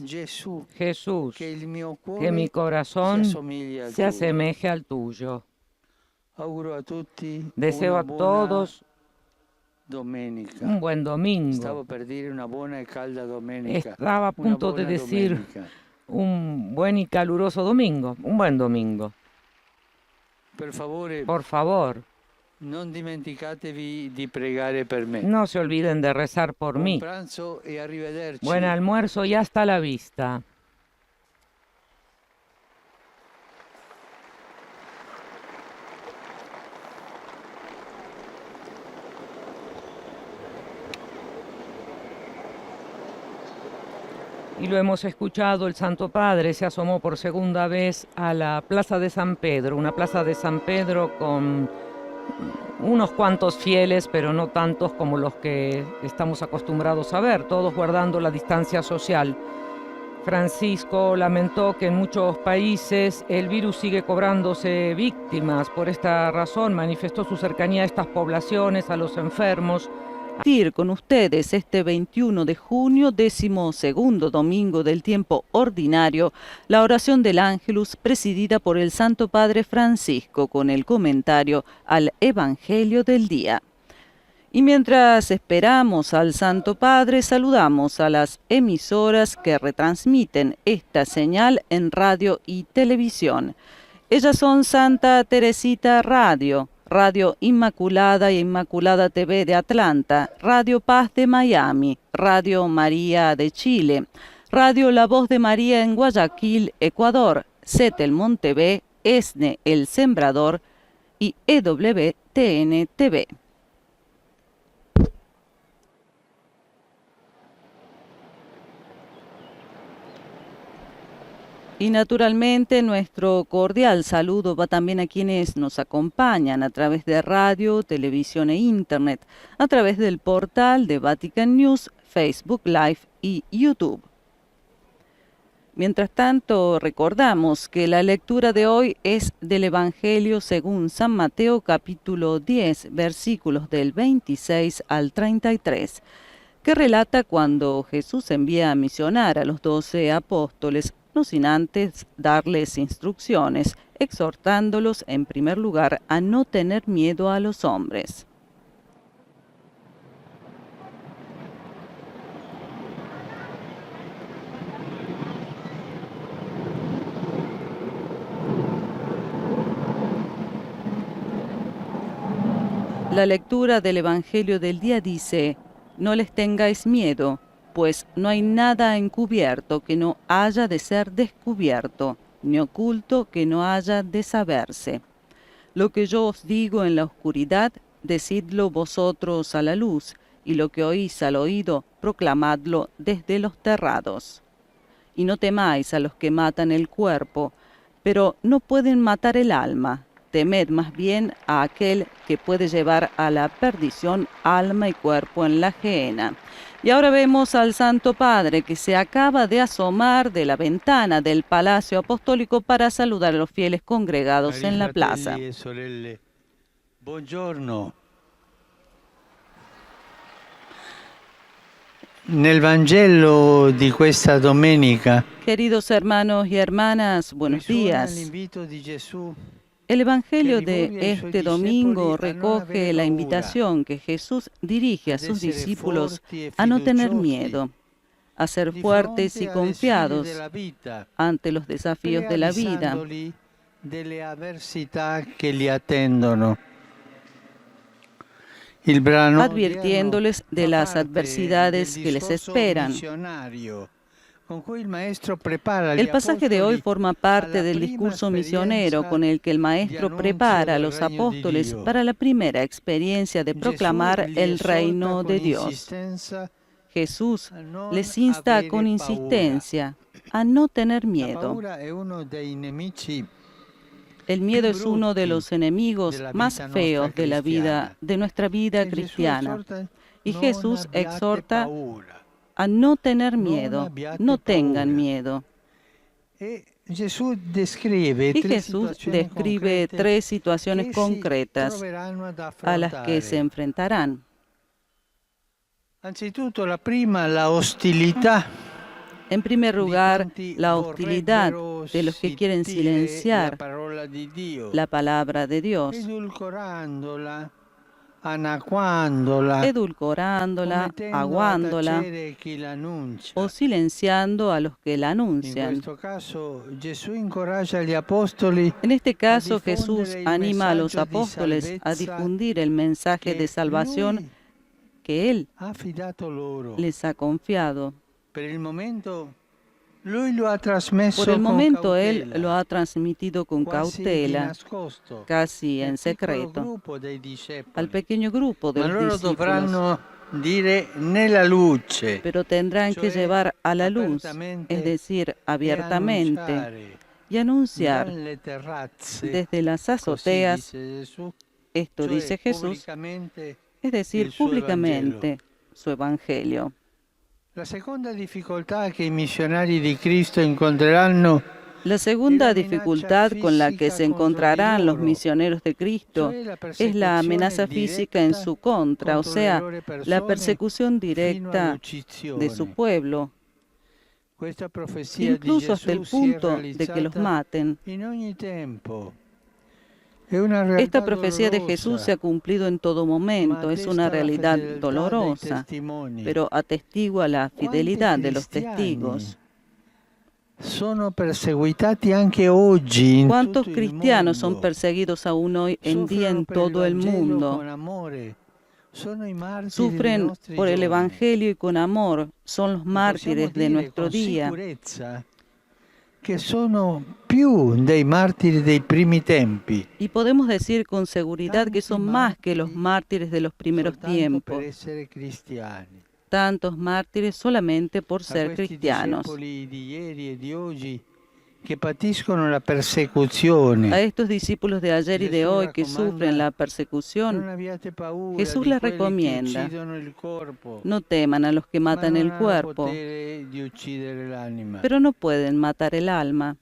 Speaker 13: Jesús,
Speaker 10: que il mio cuore
Speaker 13: que mi corazón
Speaker 10: al
Speaker 13: se
Speaker 10: tuo.
Speaker 13: asemeje al tuyo.
Speaker 10: Auguro a tutti
Speaker 13: Deseo
Speaker 10: una
Speaker 13: a
Speaker 10: buona
Speaker 13: todos
Speaker 10: domenica.
Speaker 13: un buen domingo.
Speaker 10: Stavo per dire una buona e calda domenica.
Speaker 13: Estaba a punto de decir un buen y caluroso domingo. Un buen domingo.
Speaker 10: Per favore,
Speaker 13: Por favor,
Speaker 10: non dimenticatevi di pregare per me.
Speaker 13: no se olviden de rezar por
Speaker 10: Buon
Speaker 13: mí.
Speaker 10: pranzo e arrivederci.
Speaker 13: Buen almuerzo y hasta la vista. Y lo hemos escuchado, el Santo Padre se asomó por segunda vez a la Plaza de San Pedro, una Plaza de San Pedro con unos cuantos fieles, pero no tantos como los que estamos acostumbrados a ver, todos guardando la distancia social. Francisco lamentó que en muchos países el virus sigue cobrándose víctimas. Por esta razón manifestó su cercanía a estas poblaciones, a los enfermos.
Speaker 1: Con ustedes este 21 de junio, 12º domingo del tiempo ordinario, la oración del Ángelus presidida por el Santo Padre Francisco con el comentario al Evangelio del día. Y mientras esperamos al Santo Padre, saludamos a las emisoras que retransmiten esta señal en radio y televisión. Ellas son Santa Teresita Radio, Radio Inmaculada e Inmaculada TV de Atlanta, Radio Paz de Miami, Radio María de Chile, Radio La Voz de María en Guayaquil, Ecuador, Setelmont TV, ESNE El Sembrador y EWTN TV. Y naturalmente nuestro cordial saludo va también a quienes nos acompañan a través de radio, televisión e internet, a través del portal de Vatican News, Facebook Live y YouTube. Mientras tanto, recordamos que la lectura de hoy es del Evangelio según San Mateo capítulo 10, versículos del 26 al 33, que relata cuando Jesús envía a misionar a los 12 apóstoles, no sin antes darles instrucciones, exhortándolos en primer lugar a no tener miedo a los hombres. La lectura del Evangelio del día dice: no les tengáis miedo, pues no hay nada encubierto que no haya de ser descubierto, ni oculto que no haya de saberse. Lo que yo os digo en la oscuridad, decidlo vosotros a la luz, y lo que oís al oído, proclamadlo desde los terrados. Y no temáis a los que matan el cuerpo, pero no pueden matar el alma. Temed más bien a aquel que puede llevar a la perdición alma y cuerpo en la gehenna. Y ahora vemos al Santo Padre que se acaba de asomar de la ventana del Palacio Apostólico para saludar a los fieles congregados en la plaza.
Speaker 10: Fratelli e sorelle, buongiorno. Nel Vangelo di questa domenica,
Speaker 1: Queridos hermanos y hermanas, buenos días.
Speaker 10: l'invito di Gesù
Speaker 1: El Evangelio de este domingo recoge la invitación que Jesús dirige a sus discípulos a no tener miedo, a ser fuertes y confiados ante los desafíos de la vida,
Speaker 10: delle avversità che li attendono. Il brano
Speaker 1: advirtiéndoles de
Speaker 10: fa
Speaker 1: las
Speaker 10: parte
Speaker 1: adversidades
Speaker 10: del
Speaker 1: que les
Speaker 10: discorso
Speaker 1: esperan.
Speaker 10: misionario, con cui il maestro prepara gli
Speaker 1: El pasaje de hoy
Speaker 10: apostoli
Speaker 1: forma parte
Speaker 10: alla
Speaker 1: del
Speaker 10: prima
Speaker 1: discurso misionero
Speaker 10: esperienza
Speaker 1: con el que el
Speaker 10: di
Speaker 1: Maestro
Speaker 10: annuncio
Speaker 1: prepara a
Speaker 10: del
Speaker 1: los
Speaker 10: regno di
Speaker 1: apóstoles
Speaker 10: Dio.
Speaker 1: para la primera experiencia de
Speaker 10: Gesù
Speaker 1: proclamar
Speaker 10: li
Speaker 1: el
Speaker 10: esorta
Speaker 1: reino
Speaker 10: con
Speaker 1: de Dios.
Speaker 10: insistenza
Speaker 1: Jesús
Speaker 10: a non
Speaker 1: les insta
Speaker 10: avere
Speaker 1: con
Speaker 10: paura.
Speaker 1: insistencia a no tener
Speaker 10: La
Speaker 1: miedo.
Speaker 10: paura è uno dei nemici
Speaker 1: El miedo
Speaker 10: più
Speaker 1: es uno de
Speaker 10: brutti
Speaker 1: los enemigos
Speaker 10: della
Speaker 1: más
Speaker 10: vita
Speaker 1: feos
Speaker 10: nostra
Speaker 1: de la vida,
Speaker 10: cristiana.
Speaker 1: de nuestra vida
Speaker 10: E Gesù
Speaker 1: cristiana.
Speaker 10: esorta,
Speaker 1: Y
Speaker 10: non
Speaker 1: Jesús
Speaker 10: abbiate
Speaker 1: exhorta
Speaker 10: paura.
Speaker 1: a no tener
Speaker 10: Non
Speaker 1: miedo,
Speaker 10: abbiate
Speaker 1: no tengan
Speaker 10: paura.
Speaker 1: miedo.
Speaker 10: E Gesù descrive
Speaker 1: Y
Speaker 10: tres
Speaker 1: Jesús
Speaker 10: situazioni
Speaker 1: describe
Speaker 10: concrete
Speaker 1: tres situaciones
Speaker 10: che si
Speaker 1: concretas
Speaker 10: troveranno ad
Speaker 1: a las que se
Speaker 10: affrontare.
Speaker 1: enfrentarán.
Speaker 10: Anzitutto la prima, la hostilità
Speaker 1: En primer
Speaker 10: di
Speaker 1: lugar,
Speaker 10: quanti
Speaker 1: la hostilidad
Speaker 10: vorrebbero
Speaker 1: de los que quieren
Speaker 10: zittire la
Speaker 1: silenciar
Speaker 10: parola di Dio,
Speaker 1: la palabra de Dios,
Speaker 10: edulcorandola, anaquandola,
Speaker 1: edulcorándola,
Speaker 10: omettendo a
Speaker 1: aguándola
Speaker 10: tacere chi l'annuncia.
Speaker 1: o silenciando a los que la
Speaker 10: In
Speaker 1: anuncian.
Speaker 10: questo caso Gesù incoraggia gli apostoli
Speaker 1: En este caso,
Speaker 10: a diffondere
Speaker 1: Jesús
Speaker 10: il
Speaker 1: anima a los
Speaker 10: messaggio di
Speaker 1: apóstoles a
Speaker 10: salvezza
Speaker 1: difundir el mensaje
Speaker 10: che
Speaker 1: de salvación
Speaker 10: Lui
Speaker 1: que Él
Speaker 10: ha affidato loro.
Speaker 1: les ha confiado.
Speaker 10: Per il momento Lui lo ha trasmesso
Speaker 1: Por el
Speaker 10: con
Speaker 1: momento Él
Speaker 10: cautela,
Speaker 1: lo ha transmitido con
Speaker 10: quasi di
Speaker 1: cautela,
Speaker 10: nascosto,
Speaker 1: casi en
Speaker 10: al piccolo
Speaker 1: secreto,
Speaker 10: gruppo dei discepoli.
Speaker 1: al pequeño grupo de
Speaker 10: Ma
Speaker 1: los
Speaker 10: loro
Speaker 1: discípulos.
Speaker 10: dovranno dire nella luce,
Speaker 1: Pero tendrán que
Speaker 10: cioè
Speaker 1: llevar a la luz,
Speaker 10: apertamente
Speaker 1: es decir,
Speaker 10: e
Speaker 1: abiertamente,
Speaker 10: annunciare
Speaker 1: y anunciar
Speaker 10: dalle terrazze,
Speaker 1: desde las
Speaker 10: così
Speaker 1: azoteas,
Speaker 10: dice Gesù,
Speaker 1: esto
Speaker 10: cioè
Speaker 1: dice Jesús,
Speaker 10: pubblicamente
Speaker 1: es decir,
Speaker 10: il suo
Speaker 1: públicamente su evangelio.
Speaker 10: La seconda difficoltà che i missionari di Cristo incontreranno
Speaker 1: La segunda
Speaker 10: es la
Speaker 1: dificultad
Speaker 10: amenaza
Speaker 1: con la que
Speaker 10: física
Speaker 1: se
Speaker 10: contro di
Speaker 1: encontrarán los
Speaker 10: loro,
Speaker 1: misioneros de Cristo
Speaker 10: cioè la
Speaker 1: es la
Speaker 10: persecuzione
Speaker 1: amenaza física en
Speaker 10: diretta
Speaker 1: su contra, o
Speaker 10: contro le
Speaker 1: sea,
Speaker 10: loro
Speaker 1: la
Speaker 10: persone
Speaker 1: persecución
Speaker 10: fino
Speaker 1: directa
Speaker 10: all'uccisione.
Speaker 1: de su pueblo,
Speaker 10: Questa profezia di
Speaker 1: incluso hasta el
Speaker 10: Gesù si è
Speaker 1: punto de que los
Speaker 10: realizzata
Speaker 1: maten.
Speaker 10: in ogni tempo. È una realtà
Speaker 1: Esta profecía de
Speaker 10: dolorosa,
Speaker 1: Jesús se ha cumplido en todo
Speaker 10: ma
Speaker 1: momento, es una
Speaker 10: attesta la
Speaker 1: realidad
Speaker 10: fedeltà dei
Speaker 1: dolorosa,
Speaker 10: testimoni.
Speaker 1: pero atestigua la
Speaker 10: Quanti
Speaker 1: fidelidad de los
Speaker 10: cristiani
Speaker 1: testigos.
Speaker 10: sono perseguitati anche oggi in
Speaker 1: ¿Cuántos
Speaker 10: tutto il
Speaker 1: cristianos son
Speaker 10: mondo?
Speaker 1: perseguidos aún hoy en día
Speaker 10: Soffrono
Speaker 1: en
Speaker 10: per
Speaker 1: todo el
Speaker 10: Vangelo
Speaker 1: mundo?
Speaker 10: con amore. Sono i martiri dei
Speaker 1: Sufren
Speaker 10: nostri
Speaker 1: por el
Speaker 10: giorni.
Speaker 1: Evangelio y con amor, son los
Speaker 10: Possiamo
Speaker 1: mártires de
Speaker 10: dire
Speaker 1: nuestro
Speaker 10: con
Speaker 1: día.
Speaker 10: sicurezza che sono più dei martiri dei primi tempi,
Speaker 1: Y podemos decir con seguridad que son
Speaker 10: Tanti
Speaker 1: más que los
Speaker 10: martiri
Speaker 1: mártires de los primeros
Speaker 10: soltanto
Speaker 1: tiempos,
Speaker 10: per essere cristiani.
Speaker 1: tantos mártires solamente por
Speaker 10: A
Speaker 1: ser
Speaker 10: questi
Speaker 1: cristianos.
Speaker 10: discepoli di ieri e di oggi che patiscono la persecuzione,
Speaker 1: A estos discípulos de ayer y de
Speaker 10: Jesús
Speaker 1: hoy que
Speaker 10: raccomanda,
Speaker 1: sufren la
Speaker 10: non
Speaker 1: persecución,
Speaker 10: abbiate paura
Speaker 1: Jesús
Speaker 10: di
Speaker 1: les
Speaker 10: quelli che
Speaker 1: recomienda,
Speaker 10: uccidono il corpo,
Speaker 1: no teman a los que
Speaker 10: ma
Speaker 1: matan
Speaker 10: non
Speaker 1: el
Speaker 10: hanno
Speaker 1: cuerpo,
Speaker 10: potere di uccidere l'anima.
Speaker 1: pero no pueden matar el alma.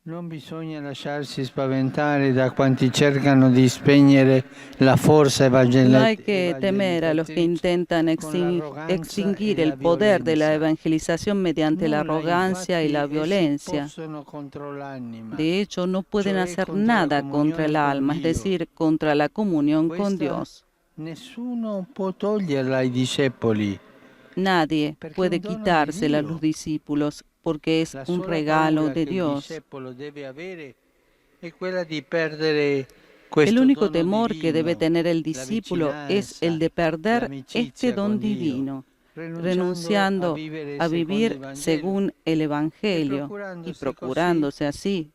Speaker 10: Non bisogna lasciarsi spaventare da quanti cercano di spegnere la forza
Speaker 1: No hay que temer a los que intentan
Speaker 10: con l'arroganza
Speaker 1: extinguir
Speaker 10: e
Speaker 1: el
Speaker 10: la
Speaker 1: poder de la
Speaker 10: violenza.
Speaker 1: evangelización mediante la
Speaker 10: Nulla,
Speaker 1: arrogancia y la
Speaker 10: infatti, essi
Speaker 1: violencia.
Speaker 10: possono contro l'anima.
Speaker 1: De hecho, no pueden
Speaker 10: cioè
Speaker 1: hacer
Speaker 10: contra la
Speaker 1: nada contra el
Speaker 10: comunione con
Speaker 1: alma, es
Speaker 10: Dio.
Speaker 1: decir, contra la comunión con
Speaker 10: Questa
Speaker 1: Dios.
Speaker 10: Nessuno può toglierla ai discepoli.
Speaker 1: Nadie
Speaker 10: Perché
Speaker 1: puede
Speaker 10: un dono di
Speaker 1: quitársela a
Speaker 10: Dio.
Speaker 1: los discípulos porque es
Speaker 10: La
Speaker 1: un
Speaker 10: sola
Speaker 1: regalo
Speaker 10: paura
Speaker 1: de
Speaker 10: che il
Speaker 1: Dios.
Speaker 10: discepolo deve avere è quella di perdere questo
Speaker 1: El único
Speaker 10: dono
Speaker 1: temor que debe
Speaker 10: divino,
Speaker 1: tener el
Speaker 10: la
Speaker 1: discípulo es el de
Speaker 10: vicinanza,
Speaker 1: perder
Speaker 10: l'amicizia
Speaker 1: este don
Speaker 10: con Dio,
Speaker 1: divino,
Speaker 10: renunciando
Speaker 1: renunciando a vivir
Speaker 10: secondo il
Speaker 1: según el Evangelio y procurándose así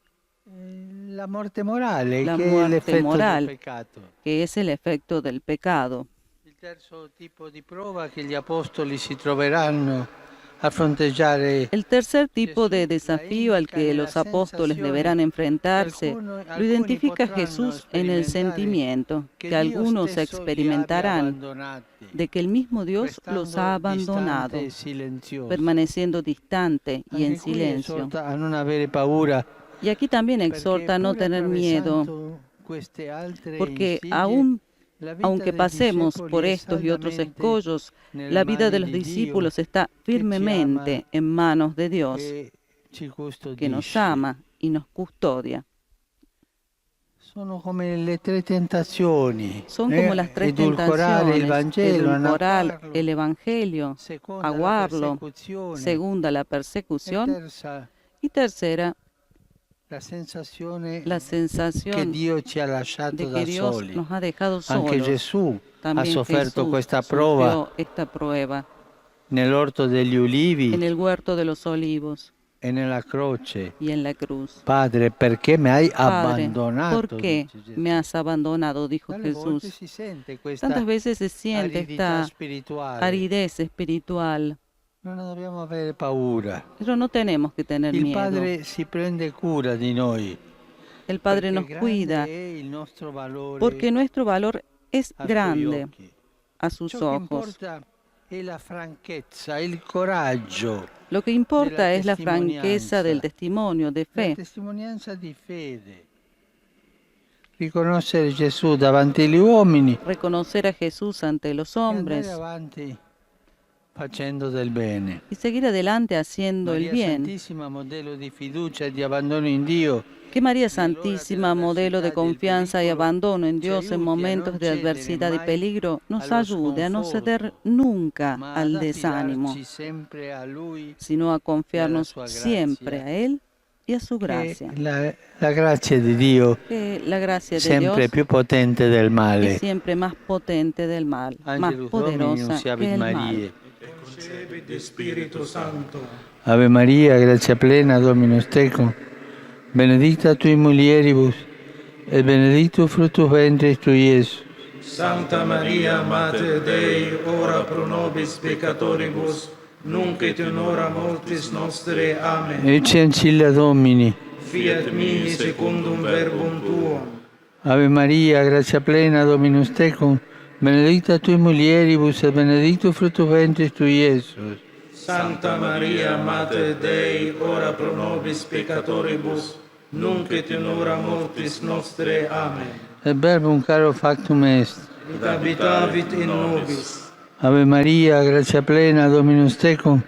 Speaker 10: la morte morale,
Speaker 1: la
Speaker 10: che è
Speaker 1: muerte
Speaker 10: l'effetto
Speaker 1: moral,
Speaker 10: del peccato.
Speaker 1: que es el efecto del pecado.
Speaker 10: Il terzo tipo di prova che gli apostoli si troveranno a fronteggiare
Speaker 1: El tercer tipo de desafío al que los apóstoles deberán enfrentarse lo identifica Jesús en el sentimiento que algunos experimentarán de que el mismo Dios los ha abandonado, permaneciendo distante y en silencio.
Speaker 10: a non avere paura,
Speaker 1: Y aquí también exhorta a no tener miedo, porque aunque pasemos por estos y otros escollos, la vida de los discípulos está firmemente en manos de Dios, que nos ama y nos custodia.
Speaker 10: Sono come le tre tentazioni.
Speaker 1: Son como las tres
Speaker 10: Edulcorare il
Speaker 1: tentaciones:
Speaker 10: Vangelo,
Speaker 1: edulcorar
Speaker 10: annacquarlo,
Speaker 1: el Evangelio,
Speaker 10: seconda la
Speaker 1: aguarlo,
Speaker 10: persecuzione,
Speaker 1: segunda la
Speaker 10: e
Speaker 1: persecución
Speaker 10: terza
Speaker 1: y tercera
Speaker 10: la sensazione
Speaker 1: la
Speaker 10: che
Speaker 1: sensación
Speaker 10: Dio ci ha lasciato
Speaker 1: de
Speaker 10: da
Speaker 1: que Dios
Speaker 10: soli.
Speaker 1: nos ha dejado
Speaker 10: Anche
Speaker 1: solos.
Speaker 10: Gesù ha
Speaker 1: También
Speaker 10: sofferto
Speaker 1: Jesús
Speaker 10: questa prova
Speaker 1: sufrió esta prueba
Speaker 10: nell'orto degli ulivi
Speaker 1: en el huerto de los olivos
Speaker 10: e nella croce.
Speaker 1: y en la cruz.
Speaker 10: Padre, perché mi hai
Speaker 1: Padre,
Speaker 10: abbandonato?
Speaker 1: ¿por qué
Speaker 10: dice Gesù.
Speaker 1: me has abandonado? Dijo
Speaker 10: Tante volte
Speaker 1: Jesús.
Speaker 10: si sente questa
Speaker 1: Tantas veces se siente
Speaker 10: aridità
Speaker 1: esta
Speaker 10: spirituale.
Speaker 1: aridez espiritual,
Speaker 10: Non ne dobbiamo avere paura.
Speaker 1: pero no tenemos que tener
Speaker 10: Il
Speaker 1: miedo.
Speaker 10: Padre si prende cura di noi.
Speaker 1: El Padre
Speaker 10: perché
Speaker 1: nos
Speaker 10: grande
Speaker 1: cuida
Speaker 10: è il nostro valore
Speaker 1: porque nuestro valor es
Speaker 10: ai suoi
Speaker 1: grande
Speaker 10: occhi.
Speaker 1: a sus
Speaker 10: Ciò che
Speaker 1: ojos.
Speaker 10: importa è la franchezza, il coraggio,
Speaker 1: Lo que importa
Speaker 10: della
Speaker 1: es la franqueza del testimonio de
Speaker 10: la
Speaker 1: fe,
Speaker 10: testimonianza di fede. Riconoscere Gesù davanti agli uomini
Speaker 1: reconocer a Jesús ante los
Speaker 10: e andare
Speaker 1: hombres
Speaker 10: avanti facendo del bene.
Speaker 1: y seguir adelante haciendo el
Speaker 10: Maria
Speaker 1: bien.
Speaker 10: Santissima, modello di fiducia e di abbandono in Dio,
Speaker 1: Que María Santísima, modelo de confianza y abandono en Dios en momentos de adversidad y peligro, nos ayude a no ceder nunca
Speaker 10: ma
Speaker 1: al
Speaker 10: ad
Speaker 1: desánimo,
Speaker 10: affidarci sempre a Lui,
Speaker 1: sino a confiarnos
Speaker 10: sua gracia.
Speaker 1: siempre a Él y a su
Speaker 10: che
Speaker 1: gracia.
Speaker 10: la grazia di Dio
Speaker 1: Que la gracia de
Speaker 10: sempre
Speaker 1: Dios
Speaker 10: più potente del male.
Speaker 1: es siempre más potente del mal, más
Speaker 10: Angelus Domini,
Speaker 1: poderosa
Speaker 10: unciavit
Speaker 1: que el mal.
Speaker 10: Mariae.
Speaker 12: Concepit Spiritu Santo.
Speaker 10: Ave Maria, grazia plena, Dominus tecum, benedicta tui mulieribus, et benedictus fructus ventris tui, Iesus.
Speaker 12: Santa Maria, Mater Dei, ora pro nobis peccatoribus, nunc et in hora mortis nostre. Amen.
Speaker 10: Ecce ancilla Domini.
Speaker 12: Fiat mi secundum verbum tuum.
Speaker 10: Ave Maria, grazia plena, Dominus tecum, benedicta tui mulieribus, et benedictus fructus ventris tui, Iesus.
Speaker 12: Santa Maria, Mater Dei, ora pro nobis peccatoribus, nunc et in hora mortis nostre. Amen.
Speaker 10: Et verbum caro factum est.
Speaker 12: Et habitavit in nobis.
Speaker 10: Ave Maria, grazia plena, Dominus tecum,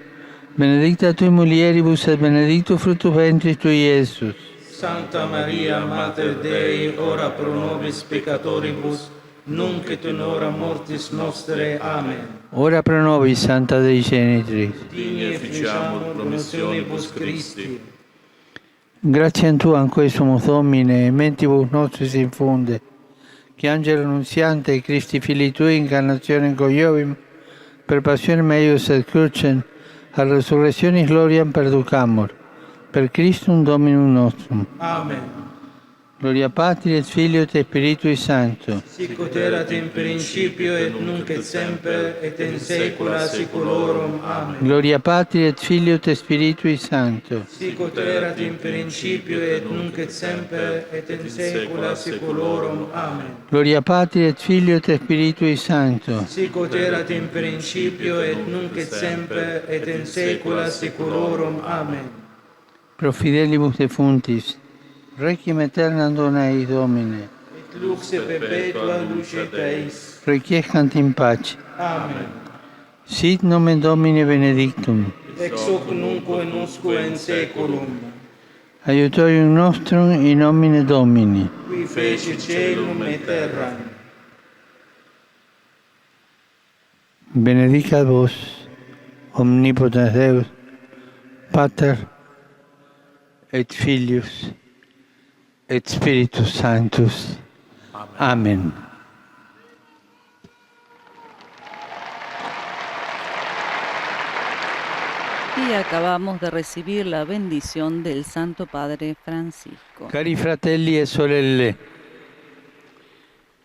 Speaker 10: benedicta tui mulieribus, et benedictus fructus ventris tui, Iesus.
Speaker 12: Santa Maria, Mater Dei, ora pro nobis peccatoribus, nunc et in hora mortis nostre. Amen.
Speaker 10: Ora pro nobis, Santa Dei Genitris.
Speaker 12: Digne ficiamur promissionibus Christi.
Speaker 10: Grazie Tua, sumus Domine, mentibus nostris infunde, che Angelo Annunziante e Christi Fili Tui, incarnazione coiovim, per passionem eius et crucem, a resurrectionis gloriam perducamur, per Christum Dominum nostrum.
Speaker 12: Amen.
Speaker 10: Gloria Patri et Filio et Spiritui Sancto.
Speaker 12: Sic ut erat in principio et nunc et semper et in saecula saeculorum. Amen.
Speaker 10: Gloria Patri et Filio et Spiritui Sancto.
Speaker 12: Sic ut erat in principio et nunc et semper et in saecula saeculorum. Amen.
Speaker 10: Gloria Patri et Filio et Spiritui Sancto.
Speaker 12: Sic ut erat in principio et nunc et semper et in saecula saeculorum. Amen.
Speaker 10: Pro fidelibus defuntis, requiem aeternam dona eis Domine.
Speaker 12: Et lux perpetua luce Teis.
Speaker 10: Requiescant in pace.
Speaker 12: Amen.
Speaker 10: Sit nomen Domini benedictum.
Speaker 12: Ex hoc nunc et usque in saeculum.
Speaker 10: Aiutorium nostrum in nomine Domini.
Speaker 12: Qui feci caelum et terram.
Speaker 10: Benedicat vos, omnipotens Deus, Pater et Filius et Spiritus Sanctus. Amen.
Speaker 1: Y acabamos de recibir la bendición del Santo Padre Francisco.
Speaker 10: Cari fratelli e sorelle,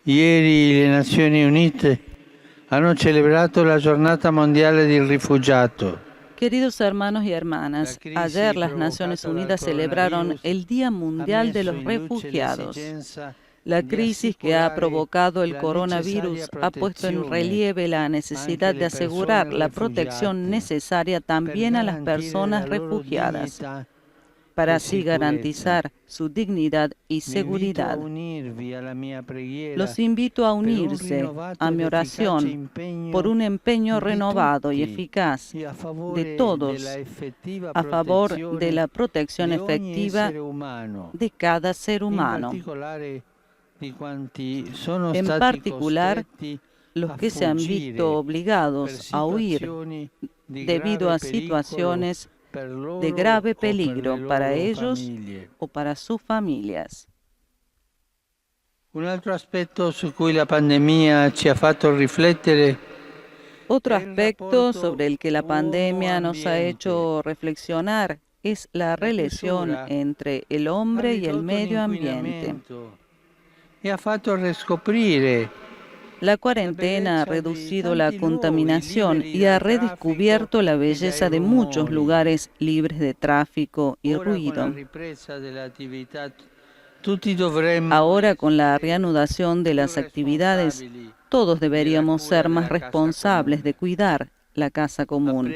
Speaker 10: ieri le Nazioni Unite hanno celebrato la giornata mondiale del rifugiato.
Speaker 1: Queridos hermanos y hermanas, ayer las Naciones Unidas celebraron el Día Mundial de los Refugiados. La crisis que ha provocado el coronavirus ha puesto en relieve la necesidad de asegurar la protección necesaria también a las personas refugiadas, para así garantizar su dignidad y seguridad. Los invito a unirse a mi oración por un empeño renovado y eficaz de todos a favor de la protección efectiva de cada ser humano. En particular, los que se han visto obligados a huir debido a situaciones de grave peligro para ellos o para sus familias.
Speaker 10: Un altro aspetto su cui la pandemia ci ha fatto riflettere.
Speaker 1: Otro aspecto sobre el que la pandemia nos ha hecho reflexionar es la relación entre el hombre y el medio ambiente.
Speaker 10: E ha fatto riscoprire
Speaker 1: La cuarentena ha reducido la contaminación y ha redescubierto la belleza de muchos lugares libres de tráfico y ruido. Ahora, con la reanudación de las actividades, todos deberíamos ser más responsables de cuidar la casa común.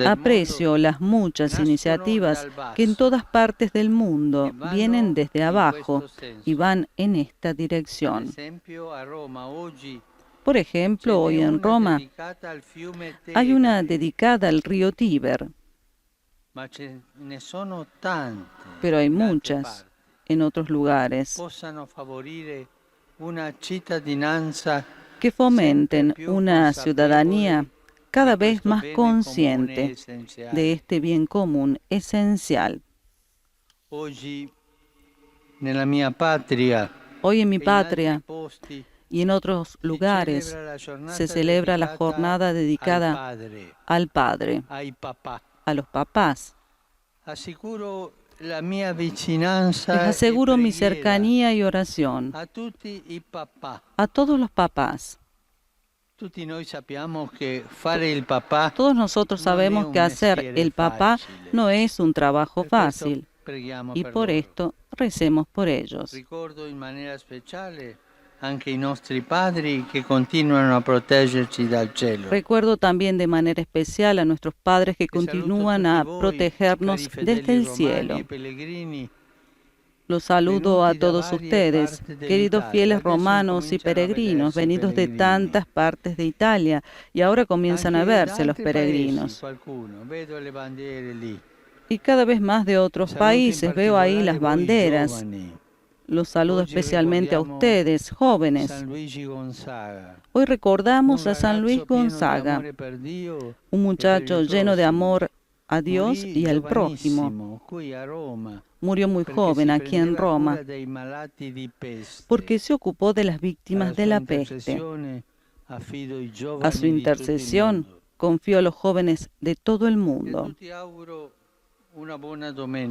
Speaker 1: Aprecio las muchas iniciativas que en todas partes del mundo vienen desde abajo y van en esta dirección. Por ejemplo, hoy en Roma hay una dedicada al río Tíber, pero hay muchas en otros lugares que fomenten una ciudadanía cada vez más consciente de este bien común esencial. Hoy en mi patria y en otros lugares se celebra la jornada dedicada al Padre, a los papás. Les aseguro mi cercanía y oración a todos los papás. Todos nosotros sabemos que hacer el papá no es un trabajo fácil y por esto recemos por ellos. Recuerdo también de manera especial a nuestros padres que continúan a protegernos desde el cielo. Los saludo a todos ustedes, queridos fieles romanos y peregrinos, venidos de tantas partes de Italia, y ahora comienzan a verse los peregrinos. Y cada vez más de otros países, veo ahí las banderas. Los saludo especialmente a ustedes, jóvenes. Hoy recordamos a San Luis Gonzaga, un muchacho lleno de amor a Dios y al prójimo. Murió muy joven aquí en Roma porque se ocupó de las víctimas de la peste. A su intercesión confió a los jóvenes de todo el mundo.